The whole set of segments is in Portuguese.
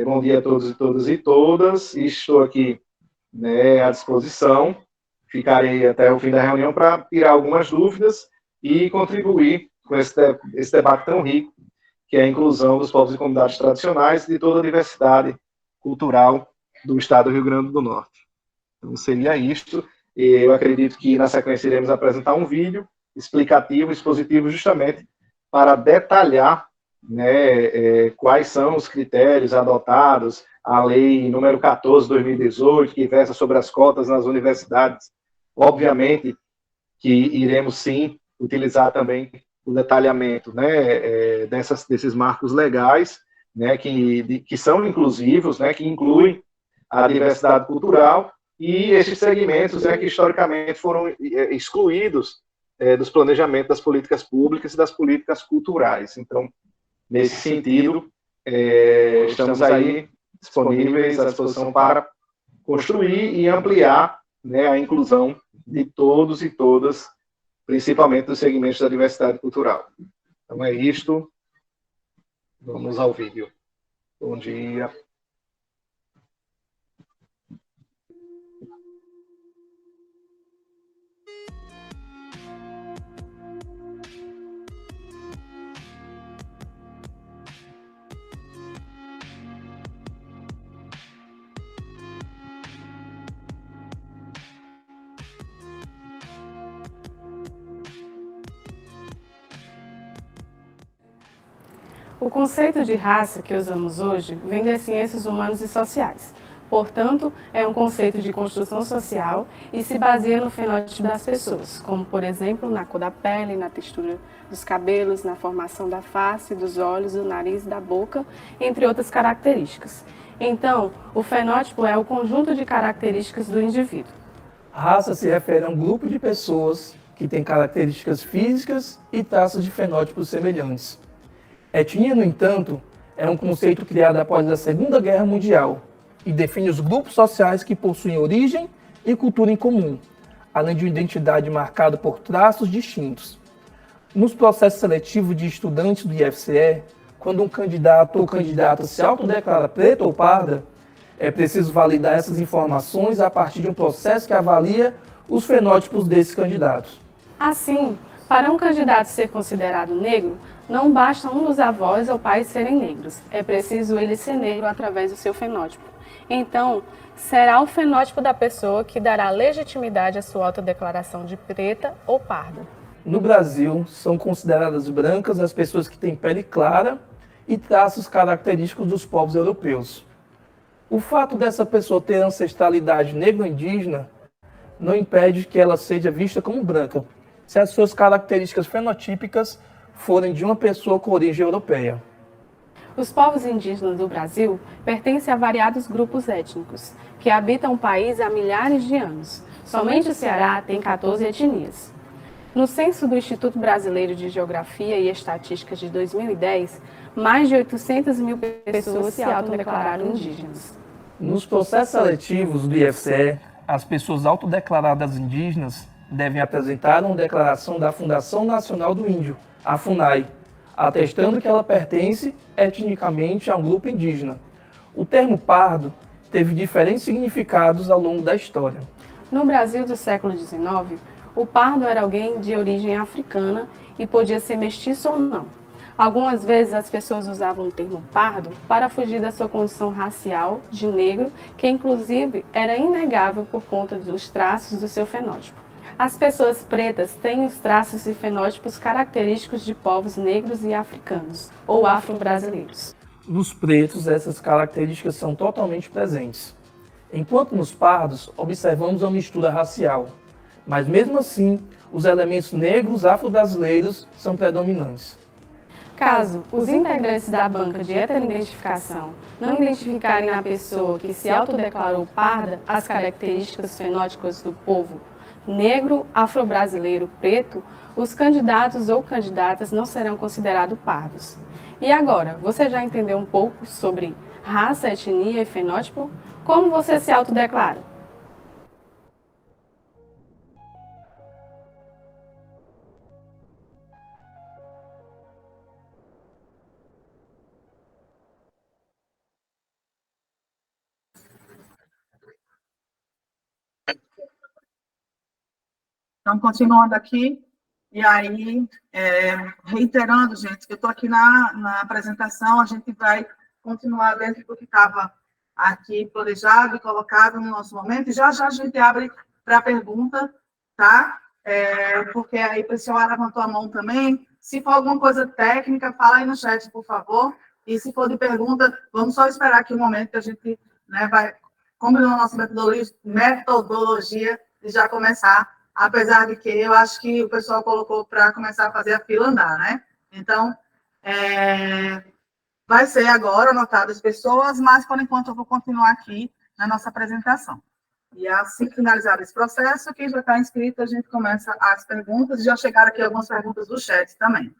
Bom dia a todos e todas e todas. Estou aqui, né, à disposição. Ficarei até o fim da reunião para tirar algumas dúvidas e contribuir com esse debate tão rico, que é a inclusão dos povos e comunidades tradicionais e de toda a diversidade cultural do estado do Rio Grande do Norte. Então, seria isto. Eu acredito que, na sequência, iremos apresentar um vídeo explicativo, expositivo, justamente para detalhar, né, quais são os critérios adotados, a lei número 14 de 2018, que versa sobre as cotas nas universidades. Obviamente que iremos, sim, utilizar também o detalhamento, né, desses marcos legais, né, que são inclusivos, né, que incluem a diversidade cultural e esses segmentos, né, que historicamente foram excluídos dos planejamentos das políticas públicas e das políticas culturais. Então, nesse sentido, estamos aí disponíveis à disposição para construir e ampliar, né, a inclusão de todos e todas, principalmente dos segmentos da diversidade cultural. Então é isto. Vamos ao vídeo. Bom dia. O conceito de raça que usamos hoje vem das ciências humanas e sociais. Portanto, é um conceito de construção social e se baseia no fenótipo das pessoas, como, por exemplo, na cor da pele, na textura dos cabelos, na formação da face, dos olhos, do nariz, da boca, entre outras características. Então, o fenótipo é o conjunto de características do indivíduo. Raça se refere a um grupo de pessoas que tem características físicas e traços de fenótipos semelhantes. Etnia, no entanto, é um conceito criado após a Segunda Guerra Mundial e define os grupos sociais que possuem origem e cultura em comum, além de uma identidade marcada por traços distintos. Nos processos seletivos de estudantes do IFCE, quando um candidato ou candidata se autodeclara preta ou parda, é preciso validar essas informações a partir de um processo que avalia os fenótipos desses candidatos. Assim, para um candidato ser considerado negro, não basta um dos avós ou pais serem negros, é preciso ele ser negro através do seu fenótipo. Então, será o fenótipo da pessoa que dará legitimidade à sua autodeclaração de preta ou parda. No Brasil, são consideradas brancas as pessoas que têm pele clara e traços característicos dos povos europeus. O fato dessa pessoa ter ancestralidade negro-indígena não impede que ela seja vista como branca, se as suas características fenotípicas forem de uma pessoa com origem europeia. Os povos indígenas do Brasil pertencem a variados grupos étnicos, que habitam o país há milhares de anos. Somente o Ceará tem 14 etnias. No censo do Instituto Brasileiro de Geografia e Estatística de 2010, mais de 800 mil pessoas se autodeclararam indígenas. Nos processos seletivos do IFCE, as pessoas autodeclaradas indígenas devem apresentar uma declaração da Fundação Nacional do Índio, a FUNAI, atestando que ela pertence etnicamente a um grupo indígena. O termo pardo teve diferentes significados ao longo da história. No Brasil do século XIX, o pardo era alguém de origem africana e podia ser mestiço ou não. Algumas vezes as pessoas usavam o termo pardo para fugir da sua condição racial de negro, que inclusive era inegável por conta dos traços do seu fenótipo. As pessoas pretas têm os traços e fenótipos característicos de povos negros e africanos, ou afro-brasileiros. Nos pretos, essas características são totalmente presentes. Enquanto nos pardos, observamos uma mistura racial, mas mesmo assim, os elementos negros afro-brasileiros são predominantes. Caso os integrantes da banca de heteroidentificação não identificarem na pessoa que se autodeclarou parda as características fenóticas do povo negro, afro-brasileiro, preto, os candidatos ou candidatas não serão considerados pardos. E agora, você já entendeu um pouco sobre raça, etnia e fenótipo? Como você se autodeclara? Então, continuando aqui, e aí, reiterando, gente, que eu estou aqui na apresentação, a gente vai continuar dentro do que estava aqui planejado e colocado no nosso momento, e já já a gente abre para pergunta, tá? Porque aí o pessoal levantou a mão também. Se for alguma coisa técnica, fala aí no chat, por favor. E se for de pergunta, vamos só esperar aqui um momento que a gente, né, vai combinar a nossa metodologia e já começar, apesar de que eu acho que o pessoal colocou para começar a fazer a fila andar, né? Então, vai ser agora anotado as pessoas, mas, por enquanto, eu vou continuar aqui na nossa apresentação. E assim que finalizar esse processo, quem já está inscrito, a gente começa as perguntas. Já chegaram aqui algumas perguntas do chat também.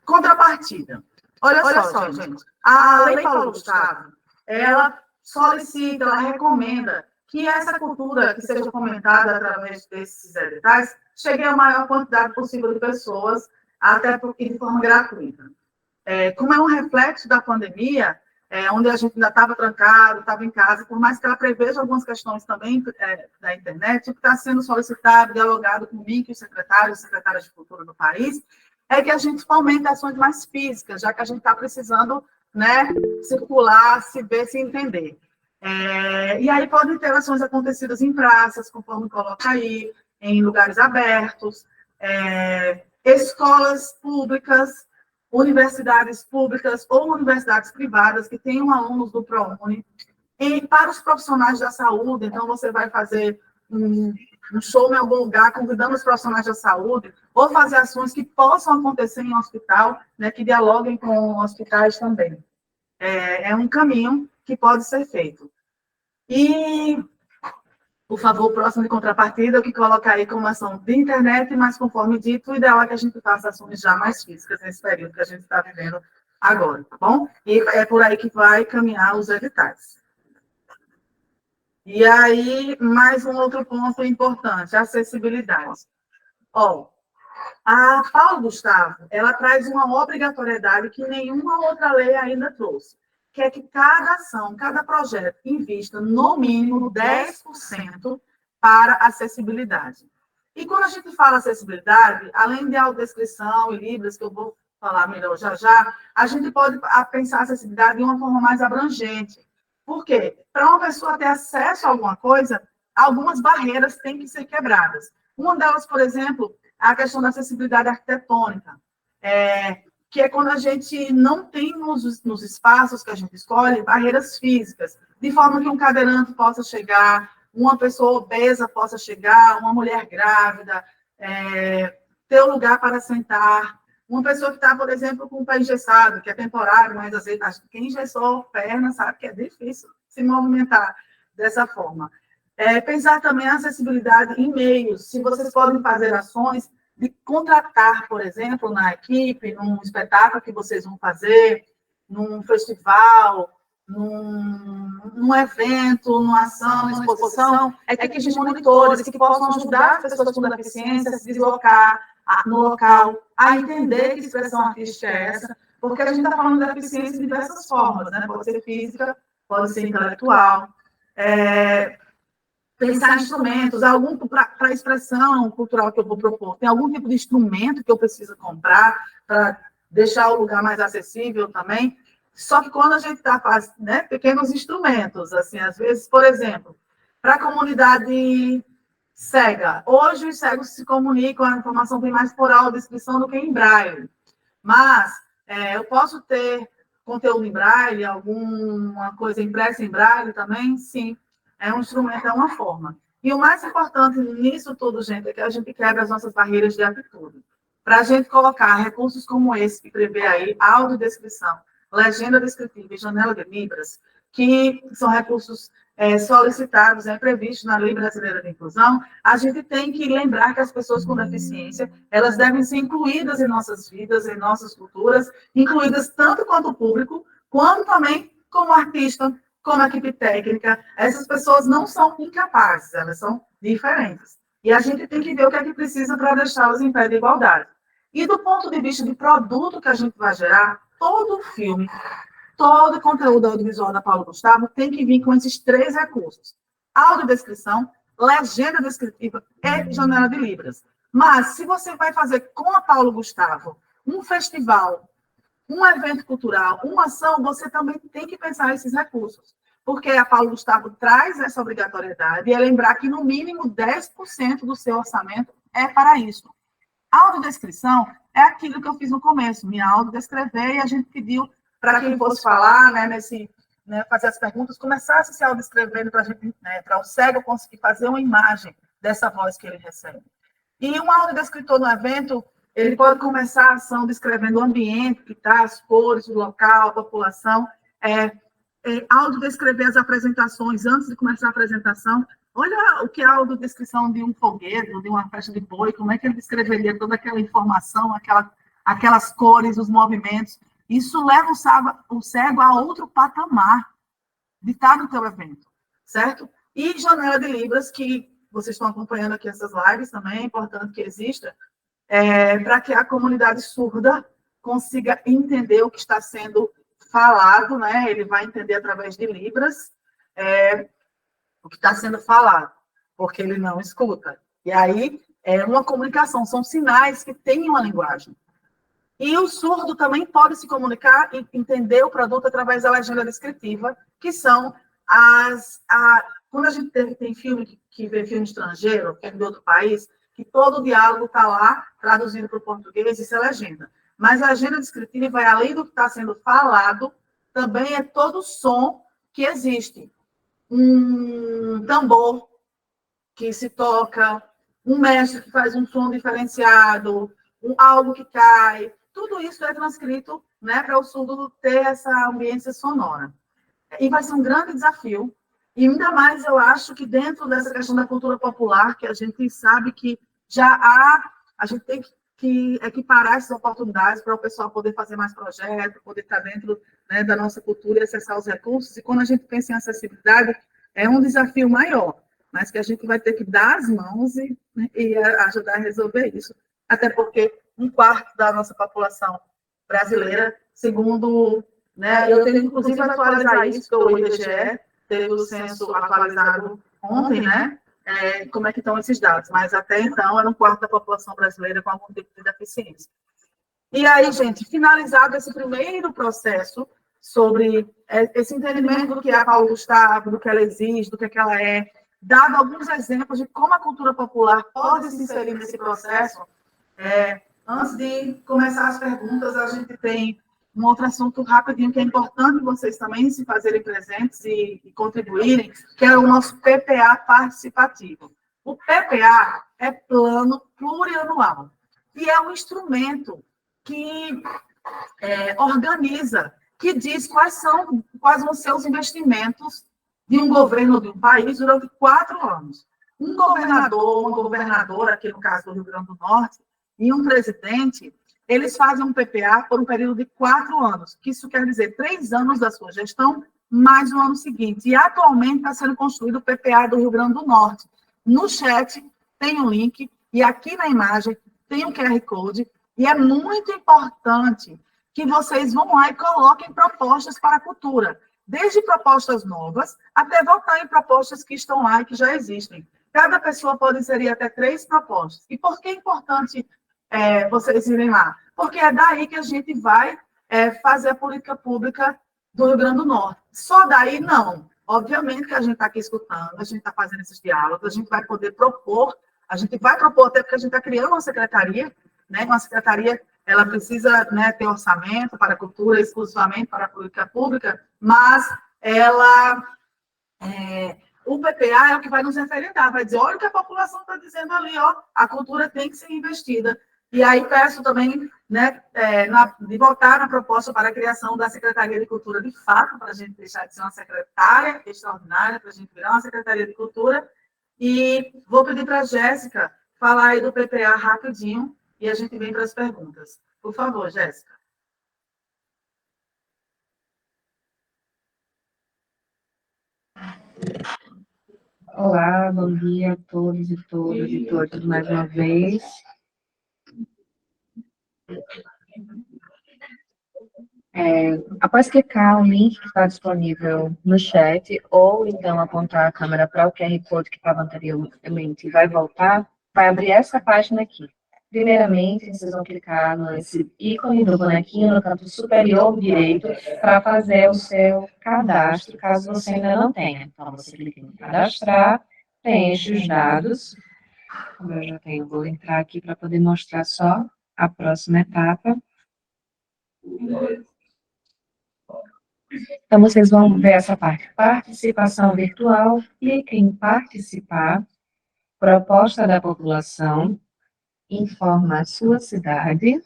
Contrapartida. Olha só, gente. A Lei Paulo Gustavo, ela solicita, ela recomenda que essa cultura que seja fomentada através desses editais chegue a maior quantidade possível de pessoas, até porque de forma gratuita. Como é um reflexo da pandemia, onde a gente ainda estava trancado, estava em casa, por mais que ela preveja algumas questões também da internet, o que está sendo solicitado, dialogado comigo e os secretários e secretárias de cultura do país, é que a gente fomente ações mais físicas, já que a gente está precisando, né, circular, se ver, se entender. E aí podem ter ações acontecidas em praças, conforme coloca aí, em lugares abertos, escolas públicas, universidades públicas ou universidades privadas que tenham alunos do ProUni. E para os profissionais da saúde, então você vai fazer um show em algum lugar, convidando os profissionais da saúde, ou fazer ações que possam acontecer em um hospital, né, que dialoguem com hospitais também. É um caminho que pode ser feito. E, por favor, o próximo de contrapartida, que coloca aí como ação de internet, mas conforme dito, o ideal é que a gente faça ações já mais físicas nesse período que a gente está vivendo agora, tá bom? E é por aí que vai caminhar os editais. E aí, mais um outro ponto importante, acessibilidade. A Paulo Gustavo, ela traz uma obrigatoriedade que nenhuma outra lei ainda trouxe, que é que cada ação, cada projeto invista no mínimo 10% para acessibilidade. E quando a gente fala acessibilidade, além de audiodescrição e Libras, que eu vou falar melhor já já, a gente pode pensar a acessibilidade de uma forma mais abrangente. Por quê? Para uma pessoa ter acesso a alguma coisa, algumas barreiras têm que ser quebradas. Uma delas, por exemplo, é a questão da acessibilidade arquitetônica, que é quando a gente não tem nos espaços que a gente escolhe barreiras físicas, de forma que um cadeirante possa chegar, uma pessoa obesa possa chegar, uma mulher grávida, ter um lugar para sentar, uma pessoa que está, por exemplo, com o pé engessado, que é temporário, mas às vezes quem engessou a perna sabe que é difícil se movimentar dessa forma. Pensar também a acessibilidade em meios, se vocês podem fazer ações de contratar, por exemplo, na equipe, num espetáculo que vocês vão fazer, num festival, num evento, numa ação, numa exposição, equipes de monitores que possam ajudar as pessoas com deficiência a se deslocar no local, a entender que expressão artística é essa, porque a gente está falando da deficiência de diversas formas, né? Pode ser física, pode ser intelectual, pensar em instrumentos, algum para a expressão cultural que eu vou propor, tem algum tipo de instrumento que eu preciso comprar para deixar o lugar mais acessível também. Só que quando a gente está fazendo, né, pequenos instrumentos, assim, às vezes, por exemplo, para a comunidade cega, hoje os cegos se comunicam, a informação vem mais por audiodescrição do que em braille, mas eu posso ter conteúdo em braille, alguma coisa impressa em braille também? Sim. É um instrumento, é uma forma. E o mais importante nisso tudo, gente, é que a gente quebra as nossas barreiras de atitude. Para a gente colocar recursos como esse, que prevê aí audiodescrição, legenda descritiva e janela de Libras, que são recursos solicitados, previstos na Lei Brasileira de Inclusão, a gente tem que lembrar que as pessoas com deficiência, elas devem ser incluídas em nossas vidas, em nossas culturas, incluídas tanto quanto o público, quanto também como artista, como equipe técnica. Essas pessoas não são incapazes, elas são diferentes. E a gente tem que ver o que é que precisa para deixá-las em pé de igualdade. E do ponto de vista de produto que a gente vai gerar, todo o filme, todo o conteúdo audiovisual da Paulo Gustavo tem que vir com esses 3 recursos. Audiodescrição, legenda descritiva e janela de Libras. Mas, se você vai fazer com a Paulo Gustavo um festival, um evento cultural, uma ação, você também tem que pensar esses recursos. Porque a Paulo Gustavo traz essa obrigatoriedade e é lembrar que, no mínimo, 10% do seu orçamento é para isso. A audiodescrição é aquilo que eu fiz no começo, me audiodescrever, e a gente pediu para quem fosse falar, fazer as perguntas, começasse a se audiodescrevendo para o cego conseguir fazer uma imagem dessa voz que ele recebe. E um audiodescritor no evento, ele pode começar a ação descrevendo o ambiente que está, as cores, o local, a população, audiodescrever as apresentações antes de começar a apresentação. Olha o que é a audiodescrição de um foguete, de uma festa de boi, como é que ele descreveria toda aquela informação, aquelas cores, os movimentos. Isso leva o cego a outro patamar de estar no teu evento, certo? E janela de Libras, que vocês estão acompanhando aqui essas lives também, é importante que exista, para que a comunidade surda consiga entender o que está sendo falado, né? Ele vai entender através de Libras o que está sendo falado, porque ele não escuta. E aí é uma comunicação, são sinais que têm uma linguagem. E o surdo também pode se comunicar e entender o produto através da legenda descritiva, que são quando a gente tem filme que vê filme estrangeiro, filme de outro país, que todo o diálogo está lá, traduzido para o português, isso é legenda. Mas a legenda descritiva vai além do que está sendo falado, também é todo o som que existe. Um tambor que se toca, um mestre que faz um som diferenciado, algo que cai, tudo isso é transcrito, né, para o surdo ter essa ambiência sonora. E vai ser um grande desafio, e ainda mais eu acho que dentro dessa questão da cultura popular, que a gente sabe que a gente tem que equiparar essas oportunidades para o pessoal poder fazer mais projetos, poder estar dentro, né, da nossa cultura e acessar os recursos, e quando a gente pensa em acessibilidade, é um desafio maior, mas que a gente vai ter que dar as mãos e ajudar a resolver isso. Até porque 1/4 da nossa população brasileira, segundo, né, eu tenho inclusive atualizar isso, porque o IBGE teve o censo atualizado ontem, né, como é que estão esses dados, mas até então era 1/4 da população brasileira com algum tipo de deficiência. E aí, gente, finalizado esse primeiro processo sobre esse entendimento do que é a Paulo Gustavo, do que ela exige, do que ela é, dado alguns exemplos de como a cultura popular pode se inserir nesse processo, antes de começar as perguntas, a gente tem um outro assunto rapidinho que é importante vocês também se fazerem presentes e contribuírem, que é o nosso PPA participativo. O PPA é Plano Plurianual e é um instrumento que organiza, que diz quais vão ser os investimentos de um governo de um país durante 4 anos. Um governador, uma governadora, aqui no caso do Rio Grande do Norte, e um presidente, eles fazem um PPA por um período de 4 anos, que isso quer dizer 3 anos da sua gestão, mais o ano seguinte. E atualmente está sendo construído o PPA do Rio Grande do Norte. No chat tem um link, e aqui na imagem tem um QR Code, e é muito importante que vocês vão lá e coloquem propostas para a cultura, desde propostas novas até votar em propostas que estão lá e que já existem. Cada pessoa pode inserir até 3 propostas. E por que é importante vocês irem lá? Porque é daí que a gente vai fazer a política pública do Rio Grande do Norte. Só daí, não. Obviamente que a gente está aqui escutando, a gente está fazendo esses diálogos, a gente vai poder propor, até porque a gente está criando uma secretaria, né? Uma secretaria, ela precisa, né, ter orçamento para a cultura, exclusivamente para a política pública, mas o PPA é o que vai nos referendar, vai dizer, olha o que a população está dizendo ali, ó, a cultura tem que ser investida. E aí peço também, né, de votar na proposta para a criação da Secretaria de Cultura de fato, para a gente deixar de ser uma secretária extraordinária, para a gente virar uma Secretaria de Cultura. E vou pedir para a Jéssica falar aí do PPA rapidinho, e a gente vem para as perguntas. Por favor, Jéssica. Olá, bom dia a todos e todas e todas mais uma vez. Após clicar o link que está disponível no chat, ou então apontar a câmera para o QR Code que estava anteriormente e vai voltar, vai abrir essa página aqui. Primeiramente, vocês vão clicar nesse ícone do bonequinho no canto superior direito para fazer o seu cadastro, caso você ainda não tenha. Então, você clica em cadastrar, preenche os dados. Como eu já tenho, vou entrar aqui para poder mostrar só a próxima etapa. Então, vocês vão ver essa parte, participação virtual, clique em participar, proposta da população, informa a sua cidade,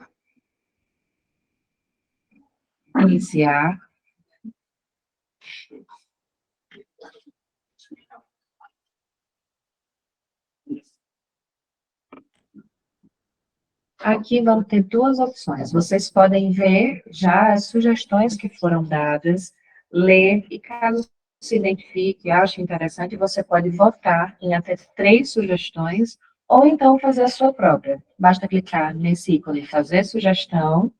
iniciar. Aqui vão ter duas opções. Vocês podem ver já as sugestões que foram dadas, ler, e caso se identifique, ache interessante, você pode votar em até 3 sugestões, ou então fazer a sua própria. Basta clicar nesse ícone fazer sugestão.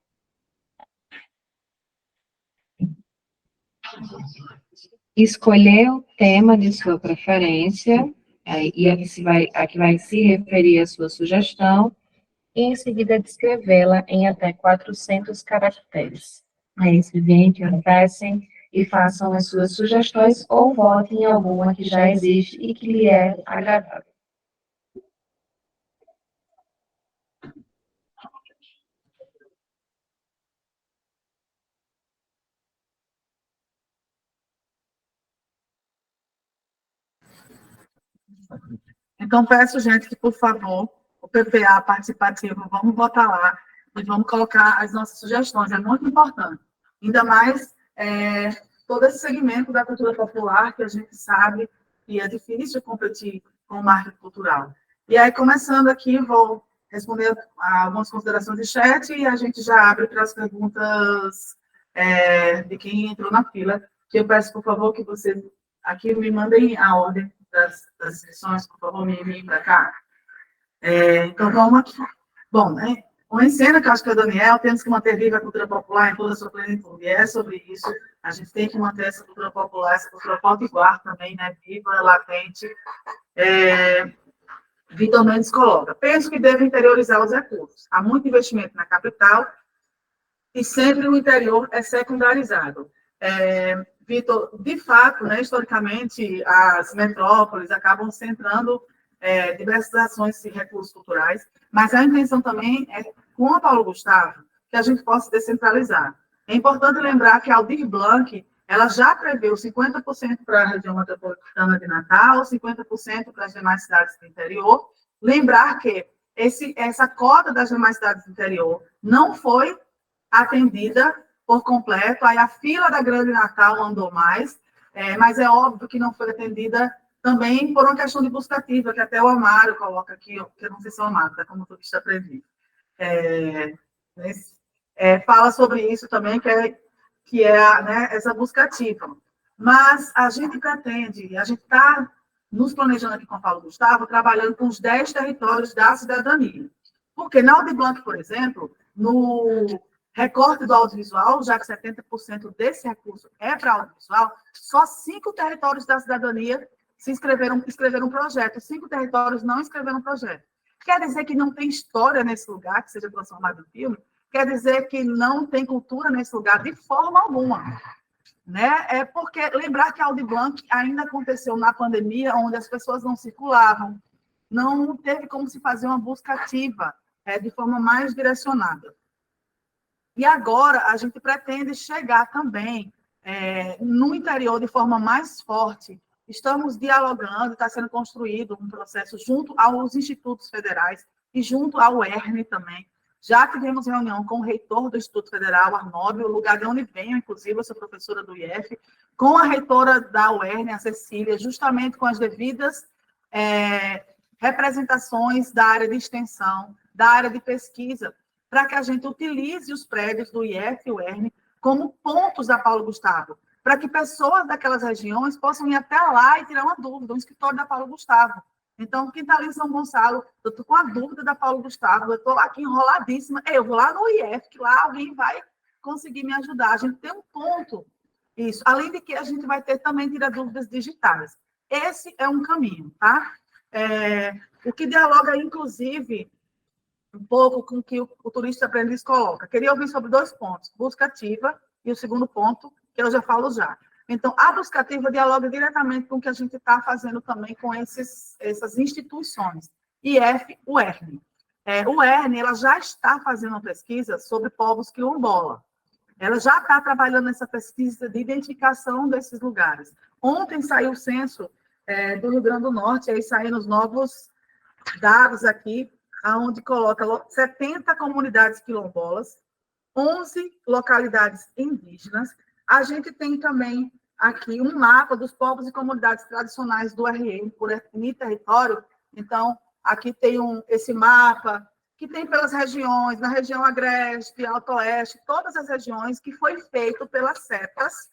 Escolher o tema de sua preferência, e aqui vai se referir à sua sugestão, e em seguida descrevê-la em até 400 caracteres. Aí, simplesmente acessem e façam as suas sugestões ou votem em alguma que já existe e que lhe é agradável. Então, peço, gente, que, por favor, o PPA participativo, vamos botar lá e vamos colocar as nossas sugestões, é muito importante. Ainda mais todo esse segmento da cultura popular, que a gente sabe que é difícil competir com o marketing cultural. E aí, começando aqui, vou responder a algumas considerações de chat e a gente já abre para as perguntas de quem entrou na fila, que eu peço, por favor, que vocês aqui me mandem a ordem das inscrições, por favor, me enviem para cá. Então, vamos aqui. Bom, né? O ensino, que eu acho que é o Daniel, temos que manter viva a cultura popular em toda a sua plenitude. E é sobre isso, a gente tem que manter essa cultura popular, essa cultura potiguar também, né? Viva, latente. Vitor Mendes coloca, penso que deve interiorizar os recursos. Há muito investimento na capital e sempre o interior é secundarizado. Vitor, de fato, né, historicamente, as metrópoles acabam centrando diversas ações de recursos culturais, mas a intenção também é, com a Paulo Gustavo, que a gente possa descentralizar. É importante lembrar que a Aldir Blanc, ela já preveu 50% para a região metropolitana de Natal, 50% para as demais cidades do interior. Lembrar que essa cota das demais cidades do interior não foi atendida por completo, aí a fila da Grande Natal andou mais, mas é óbvio que não foi atendida também por uma questão de busca ativa, que até o Amaro coloca aqui, que eu não sei se é o Amaro, tá como turista previsto. Fala sobre isso também, que é né, essa busca ativa. Mas a gente pretende, a gente está nos planejando aqui com o Paulo Gustavo, trabalhando com os 10 territórios da cidadania. Porque na Aldir Blanc, por exemplo, no recorte do audiovisual, já que 70% desse recurso é para audiovisual, só 5 territórios da cidadania escreveram um projeto, 5 territórios não escreveram um projeto. Quer dizer que não tem história nesse lugar, que seja transformado em filme? Quer dizer que não tem cultura nesse lugar de forma alguma. Né? É porque lembrar que a Aldir Blanc ainda aconteceu na pandemia, onde as pessoas não circulavam, não teve como se fazer uma busca ativa, de forma mais direcionada. E agora a gente pretende chegar também no interior de forma mais forte. Estamos dialogando, está sendo construído um processo junto aos institutos federais e junto ao UERN também. Já tivemos reunião com o reitor do Instituto Federal, Arnóbio, o lugar de onde venho, inclusive, eu sou professora do IF, com a reitora da UERN, a Cecília, justamente com as devidas representações da área de extensão, da área de pesquisa, para que a gente utilize os prédios do IF e UERN como pontos da Paulo Gustavo, para que pessoas daquelas regiões possam ir até lá e tirar uma dúvida, um escritório da Paulo Gustavo. Então, quem está ali em São Gonçalo, eu estou com a dúvida da Paulo Gustavo, eu estou aqui enroladíssima, eu vou lá no IF, que lá alguém vai conseguir me ajudar. A gente tem um ponto, isso. Além de que a gente vai ter também tira dúvidas digitais. Esse é um caminho, tá? O que dialoga, inclusive, um pouco com o que o Turista Aprendiz coloca. Queria ouvir sobre 2 pontos, busca ativa e o segundo ponto, que eu já falo já. Então, a busca ativa dialoga diretamente com o que a gente está fazendo também com essas instituições. O ERN. O ERN, ela já está fazendo uma pesquisa sobre povos quilombola. Ela já está trabalhando nessa pesquisa de identificação desses lugares. Ontem saiu o censo do Rio Grande do Norte, aí saíram os novos dados aqui, onde coloca 70 comunidades quilombolas, 11 localidades indígenas. A gente tem também aqui um mapa dos povos e comunidades tradicionais do RN, por etnia e território. Então, aqui tem esse mapa, que tem pelas regiões, na região agreste, alto oeste, todas as regiões, que foi feito pelas CETAS,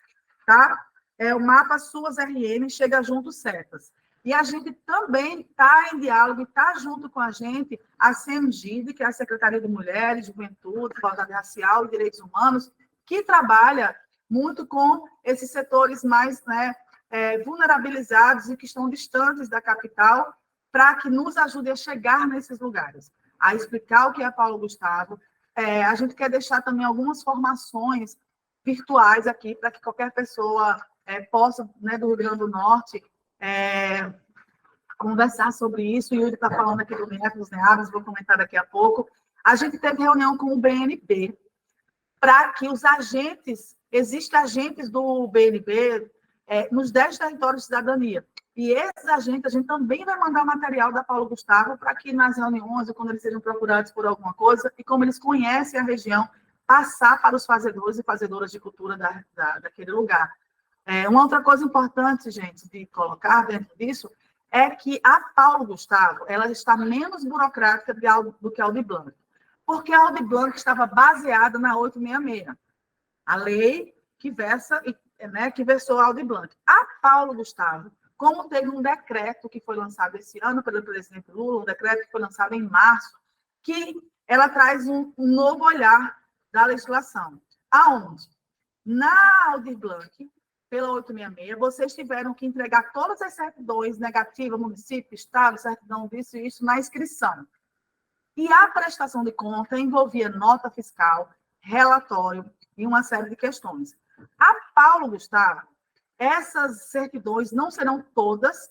tá? O mapa Suas RN, chega junto CETAS. E a gente também está em diálogo, está junto com a gente, a CEMGID, que é a Secretaria de Mulheres, Juventude, Igualdade Racial e Direitos Humanos, que trabalha muito com esses setores mais vulnerabilizados e que estão distantes da capital, para que nos ajude a chegar nesses lugares, a explicar o que é Paulo Gustavo. A gente quer deixar também algumas formações virtuais aqui, para que qualquer pessoa possa, do Rio Grande do Norte, conversar sobre isso. O Yuri está falando aqui do MEC, dos NEABs, vou comentar daqui a pouco. A gente teve reunião com o BNB, para que os agentes, existem agentes do BNB nos 10 territórios de cidadania. E esses agentes, a gente também vai mandar material da Paulo Gustavo para que nas reuniões, ou quando eles sejam procurados por alguma coisa, e como eles conhecem a região, passar para os fazedores e fazedoras de cultura daquele lugar. Uma outra coisa importante, gente, de colocar dentro disso, é que a Paulo Gustavo, ela está menos burocrática do que a Aldir Blanc. Porque a Aldir Blanc estava baseada na 866, a lei que versou a Aldir Blanc. A Paulo Gustavo, como teve um decreto que foi lançado esse ano pelo presidente Lula, um decreto que foi lançado em março, que ela traz um novo olhar da legislação. Aonde? Na Aldir Blanc, pela 866, vocês tiveram que entregar todas as certidões negativas, município, estado, certidão disso e isso, na inscrição. E a prestação de conta envolvia nota fiscal, relatório e uma série de questões. A Paulo Gustavo, essas certidões não serão todas,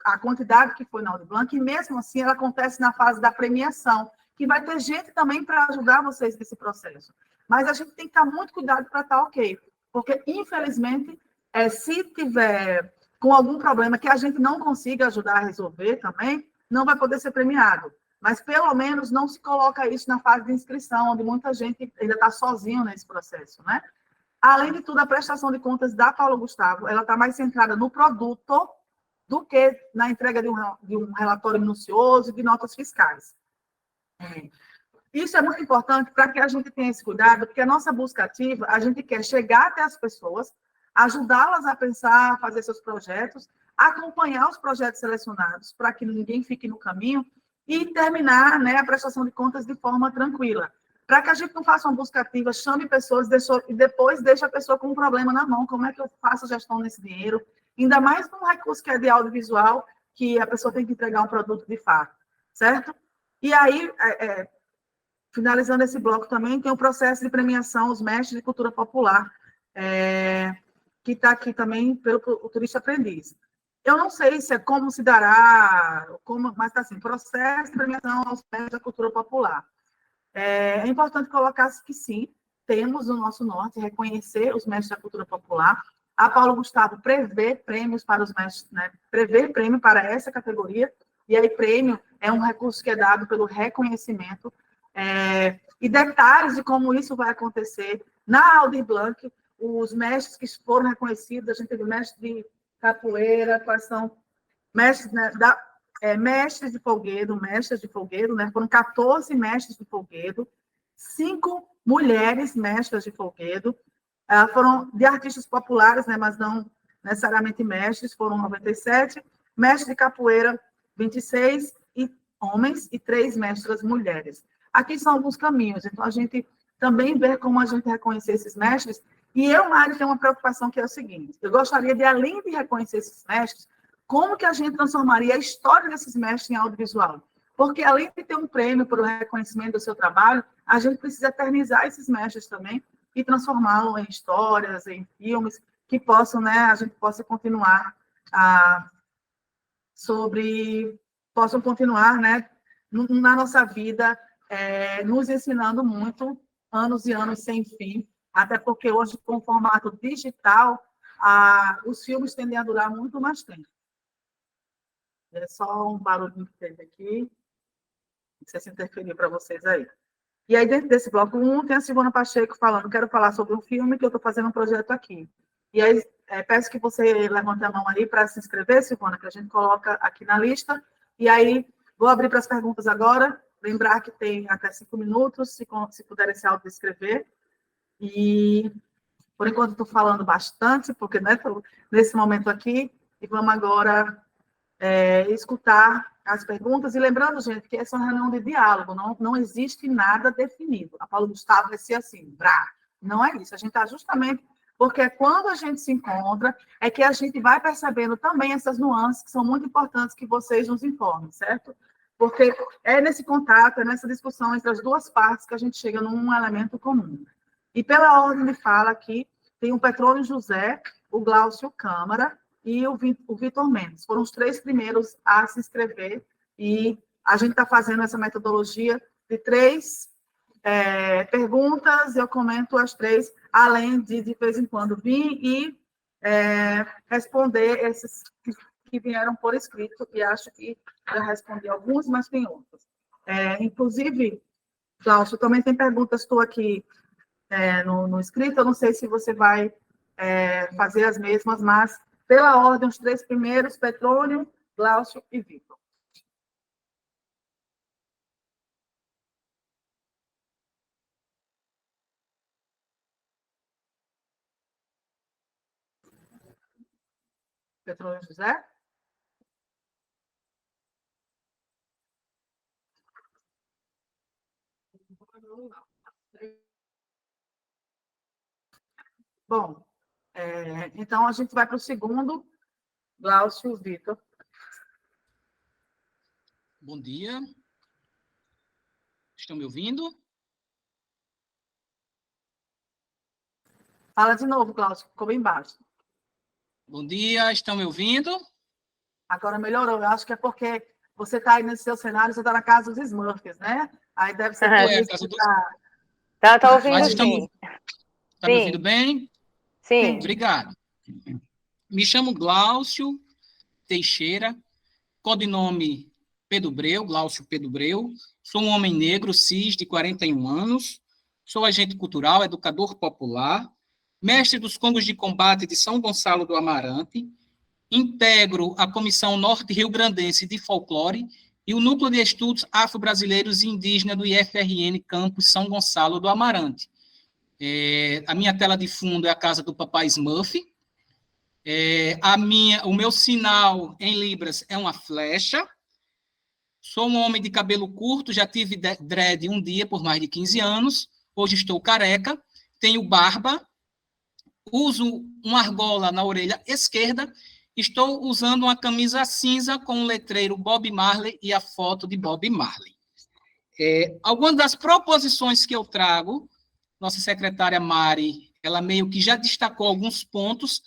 a quantidade que foi na Aldir Blanc, e mesmo assim ela acontece na fase da premiação, que vai ter gente também para ajudar vocês nesse processo. Mas a gente tem que estar muito cuidado para estar ok, porque, infelizmente, se tiver com algum problema que a gente não consiga ajudar a resolver também, não vai poder ser premiado. Mas, pelo menos, não se coloca isso na fase de inscrição, onde muita gente ainda está sozinho nesse processo, né? Além de tudo, a prestação de contas da Paulo Gustavo, ela está mais centrada no produto do que na entrega de um relatório minucioso e de notas fiscais. Isso é muito importante para que a gente tenha esse cuidado, porque a nossa busca ativa, a gente quer chegar até as pessoas, ajudá-las a pensar, a fazer seus projetos, acompanhar os projetos selecionados para que ninguém fique no caminho e terminar a prestação de contas de forma tranquila. Para que a gente não faça uma busca ativa, chame pessoas e depois deixe a pessoa com um problema na mão. Como é que eu faço a gestão desse dinheiro? Ainda mais num recurso que é de audiovisual, que a pessoa tem que entregar um produto de fato, certo? E aí, finalizando esse bloco também, tem o processo de premiação, os mestres de cultura popular, que está aqui também pelo Turista Aprendiz. Eu não sei se como se dará, mas está assim, processo de premiação aos mestres da cultura popular. É importante colocar que sim, temos no nosso norte reconhecer os mestres da cultura popular. A Paulo Gustavo prevê prêmios para os mestres, prevê prêmio para essa categoria, e aí prêmio é um recurso que é dado pelo reconhecimento, e detalhes de como isso vai acontecer. Na Aldir Blanc, os mestres que foram reconhecidos, a gente teve mestre de capoeira, quais são mestres, mestres de folguedo, foram 14 mestres de folguedo, 5 mulheres mestras de folguedo, foram de artistas populares, mas não necessariamente mestres, foram 97, mestres de capoeira, 26 homens e 3 mestras mulheres. Aqui são alguns caminhos, então a gente também ver como a gente reconhecer esses mestres. E eu, Mari, tenho uma preocupação que é o seguinte, eu gostaria de, além de reconhecer esses mestres, como que a gente transformaria a história desses mestres em audiovisual? Porque, além de ter um prêmio pelo reconhecimento do seu trabalho, a gente precisa eternizar esses mestres também e transformá-los em histórias, em filmes, que possam, né, a gente possa continuar possam continuar, né, na nossa vida, nos ensinando muito, anos e anos sem fim, até porque hoje, com o formato digital, os filmes tendem a durar muito mais tempo. É só um barulhinho que teve aqui, não sei se interferiu para vocês aí. E aí, dentro desse bloco 1, tem a Silvana Pacheco falando, quero falar sobre um filme que eu estou fazendo um projeto aqui. E aí, peço que você levante a mão aí para se inscrever, Silvana, que a gente coloca aqui na lista. E aí, vou abrir para as perguntas agora. Lembrar que tem até 5 minutos, se puderem se auto-inscrever. E, por enquanto, estou falando bastante, porque estou nesse momento aqui. E vamos agora escutar as perguntas. E lembrando, gente, que essa é uma reunião de diálogo, não existe nada definido. A Paulo Gustavo vai ser assim, brá. Não é isso. A gente está justamente... Porque quando a gente se encontra, é que a gente vai percebendo também essas nuances que são muito importantes que vocês nos informem, certo? Porque é nesse contato, é nessa discussão entre as duas partes que a gente chega num elemento comum. E pela ordem de fala aqui, tem o Petrônio José, o Glaucio Câmara e o Vitor Mendes. Foram os 3 primeiros a se inscrever e a gente está fazendo essa metodologia de 3 perguntas, eu comento as 3, além de vez em quando, vir e responder esses que vieram por escrito, e acho que já respondi alguns, mas tem outros. Inclusive, Cláudio, também tem perguntas tu aqui no escrito, eu não sei se você vai fazer as mesmas, mas, pela ordem, os 3 primeiros, Petrônio, Glaucio e Vitor. Petrônio José? Bom, então a gente vai para o segundo, Glaucio e Vitor. Bom dia. Estão me ouvindo? Fala de novo, Glaucio, ficou bem baixo. Bom dia, estão me ouvindo? Agora melhorou, eu acho que é porque você está aí nesse seu cenário, você está na casa dos Smurfs, né? Aí deve ser por isso que Tá ouvindo, Mas sim. Está me ouvindo bem? Sim. Obrigado. Me chamo Glaucio Teixeira, codinome Pedro Breu, Glaucio Pedro Breu. Sou um homem negro, cis, de 41 anos. Sou agente cultural, educador popular, mestre dos Congos de Combate de São Gonçalo do Amarante. Integro a Comissão Norte Rio-Grandense de Folclore e o Núcleo de Estudos Afro-Brasileiros e Indígenas do IFRN Campus São Gonçalo do Amarante. A minha tela de fundo é a casa do Papai Smurf. O meu sinal em Libras é uma flecha. Sou um homem de cabelo curto, já tive dread um dia por mais de 15 anos. Hoje estou careca, tenho barba, uso uma argola na orelha esquerda. Estou usando uma camisa cinza com o letreiro Bob Marley e a foto de Bob Marley. Algumas das proposições que eu trago, nossa secretária Mari, ela meio que já destacou alguns pontos,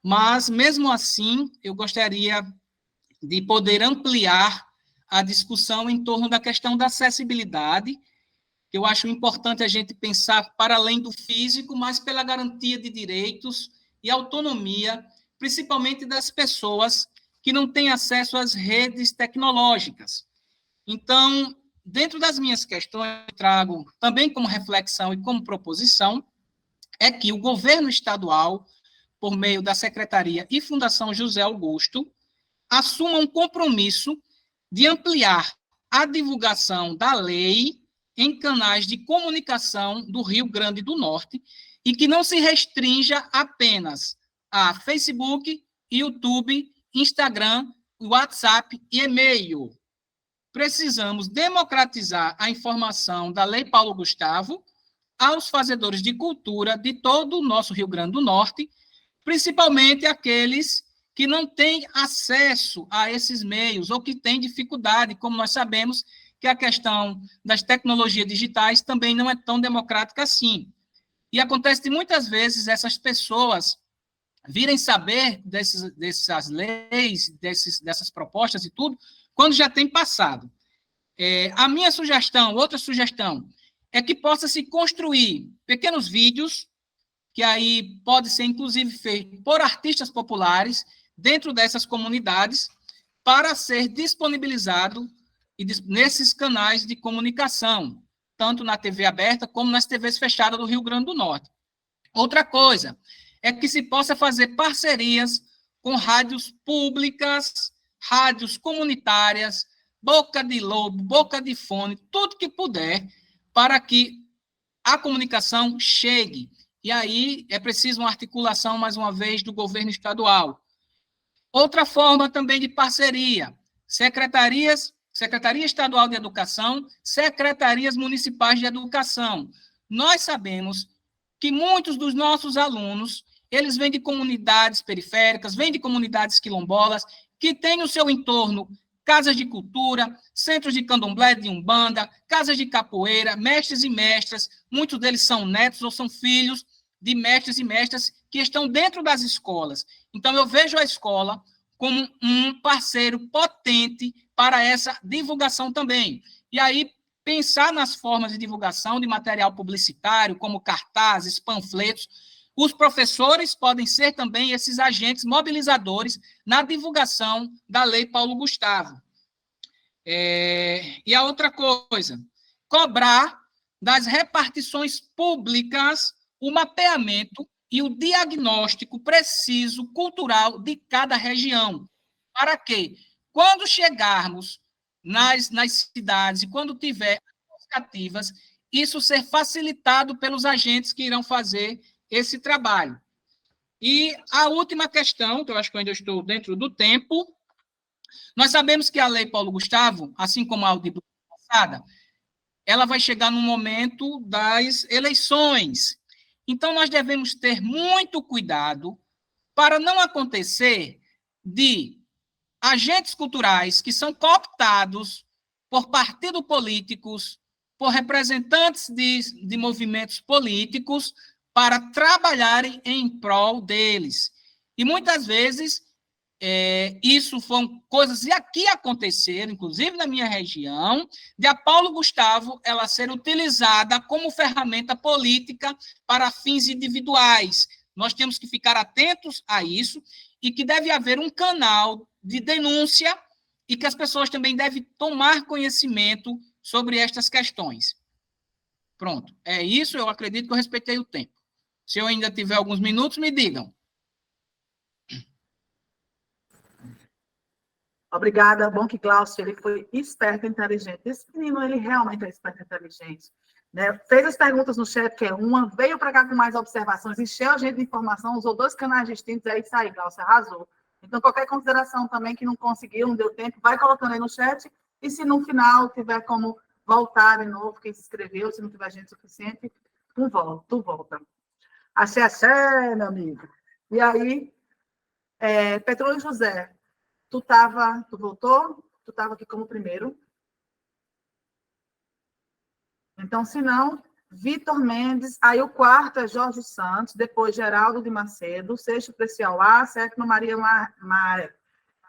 mas, mesmo assim, eu gostaria de poder ampliar a discussão em torno da questão da acessibilidade, que eu acho importante a gente pensar para além do físico, mas pela garantia de direitos e autonomia, principalmente das pessoas que não têm acesso às redes tecnológicas. Então, dentro das minhas questões, eu trago também como reflexão e como proposição, é que o governo estadual, por meio da Secretaria e Fundação José Augusto, assuma um compromisso de ampliar a divulgação da lei em canais de comunicação do Rio Grande do Norte e que não se restrinja apenas a Facebook, YouTube, Instagram, WhatsApp e e-mail. Precisamos democratizar a informação da Lei Paulo Gustavo, aos fazedores de cultura de todo o nosso Rio Grande do Norte, principalmente aqueles que não têm acesso a esses meios ou que têm dificuldade, como nós sabemos que a questão das tecnologias digitais também não é tão democrática assim. E acontece de muitas vezes essas pessoas virem saber dessas leis, dessas propostas e tudo, quando já tem passado. A minha sugestão, outra sugestão, é que possa se construir pequenos vídeos, que aí pode ser inclusive feito por artistas populares dentro dessas comunidades, para ser disponibilizado nesses canais de comunicação, tanto na TV aberta como nas TVs fechadas do Rio Grande do Norte. Outra coisa é que se possa fazer parcerias com rádios públicas, rádios comunitárias, boca de lobo, boca de fone, tudo que puder, para que a comunicação chegue. E aí é preciso uma articulação, mais uma vez, do governo estadual. Outra forma também de parceria, Secretaria Estadual de Educação, secretarias municipais de educação. Nós sabemos que muitos dos nossos alunos, eles vêm de comunidades periféricas, vêm de comunidades quilombolas, que têm no seu entorno casas de cultura, centros de candomblé, de umbanda, casas de capoeira, mestres e mestras, muitos deles são netos ou são filhos de mestres e mestras que estão dentro das escolas. Então, eu vejo a escola como um parceiro potente para essa divulgação também. E aí, pensar nas formas de divulgação de material publicitário, como cartazes, panfletos. Os professores podem ser também esses agentes mobilizadores na divulgação da Lei Paulo Gustavo. E a outra coisa, cobrar das repartições públicas o mapeamento e o diagnóstico preciso cultural de cada região, para que, quando chegarmos nas cidades e quando tiver iniciativas, isso ser facilitado pelos agentes que irão fazer esse trabalho. E a última questão, que eu acho que eu ainda estou dentro do tempo, nós sabemos que a Lei Paulo Gustavo, assim como a auditoria passada, ela vai chegar no momento das eleições. Então, nós devemos ter muito cuidado para não acontecer de agentes culturais que são cooptados por partidos políticos, por representantes de movimentos políticos, para trabalharem em prol deles. E muitas vezes, isso foram coisas que aconteceram, inclusive na minha região, de a Paulo Gustavo ela ser utilizada como ferramenta política para fins individuais. Nós temos que ficar atentos a isso e que deve haver um canal de denúncia e que as pessoas também devem tomar conhecimento sobre estas questões. Pronto, é isso, eu acredito que eu respeitei o tempo. Se eu ainda tiver alguns minutos, me digam. Obrigada. Bom que Glaucio, ele foi esperto e inteligente. Esse menino, ele realmente é esperto e inteligente. Né? Fez as perguntas no chat, que é uma, veio para cá com mais observações, encheu a gente de informação, usou 2 canais distintos, é isso aí, Glaucio, arrasou. Então, qualquer consideração também que não conseguiu, não deu tempo, vai colocando aí no chat, e se no final tiver como voltar de novo, quem se inscreveu, se não tiver gente suficiente, tu volta. Axé, meu amigo. E aí, Petrônio José, tu voltou? Tu estava aqui como primeiro. Então, se não, Vitor Mendes, aí o quarto é Jorge Santos, depois Geraldo de Macedo, sexto Precial A, sétimo Maria Maia.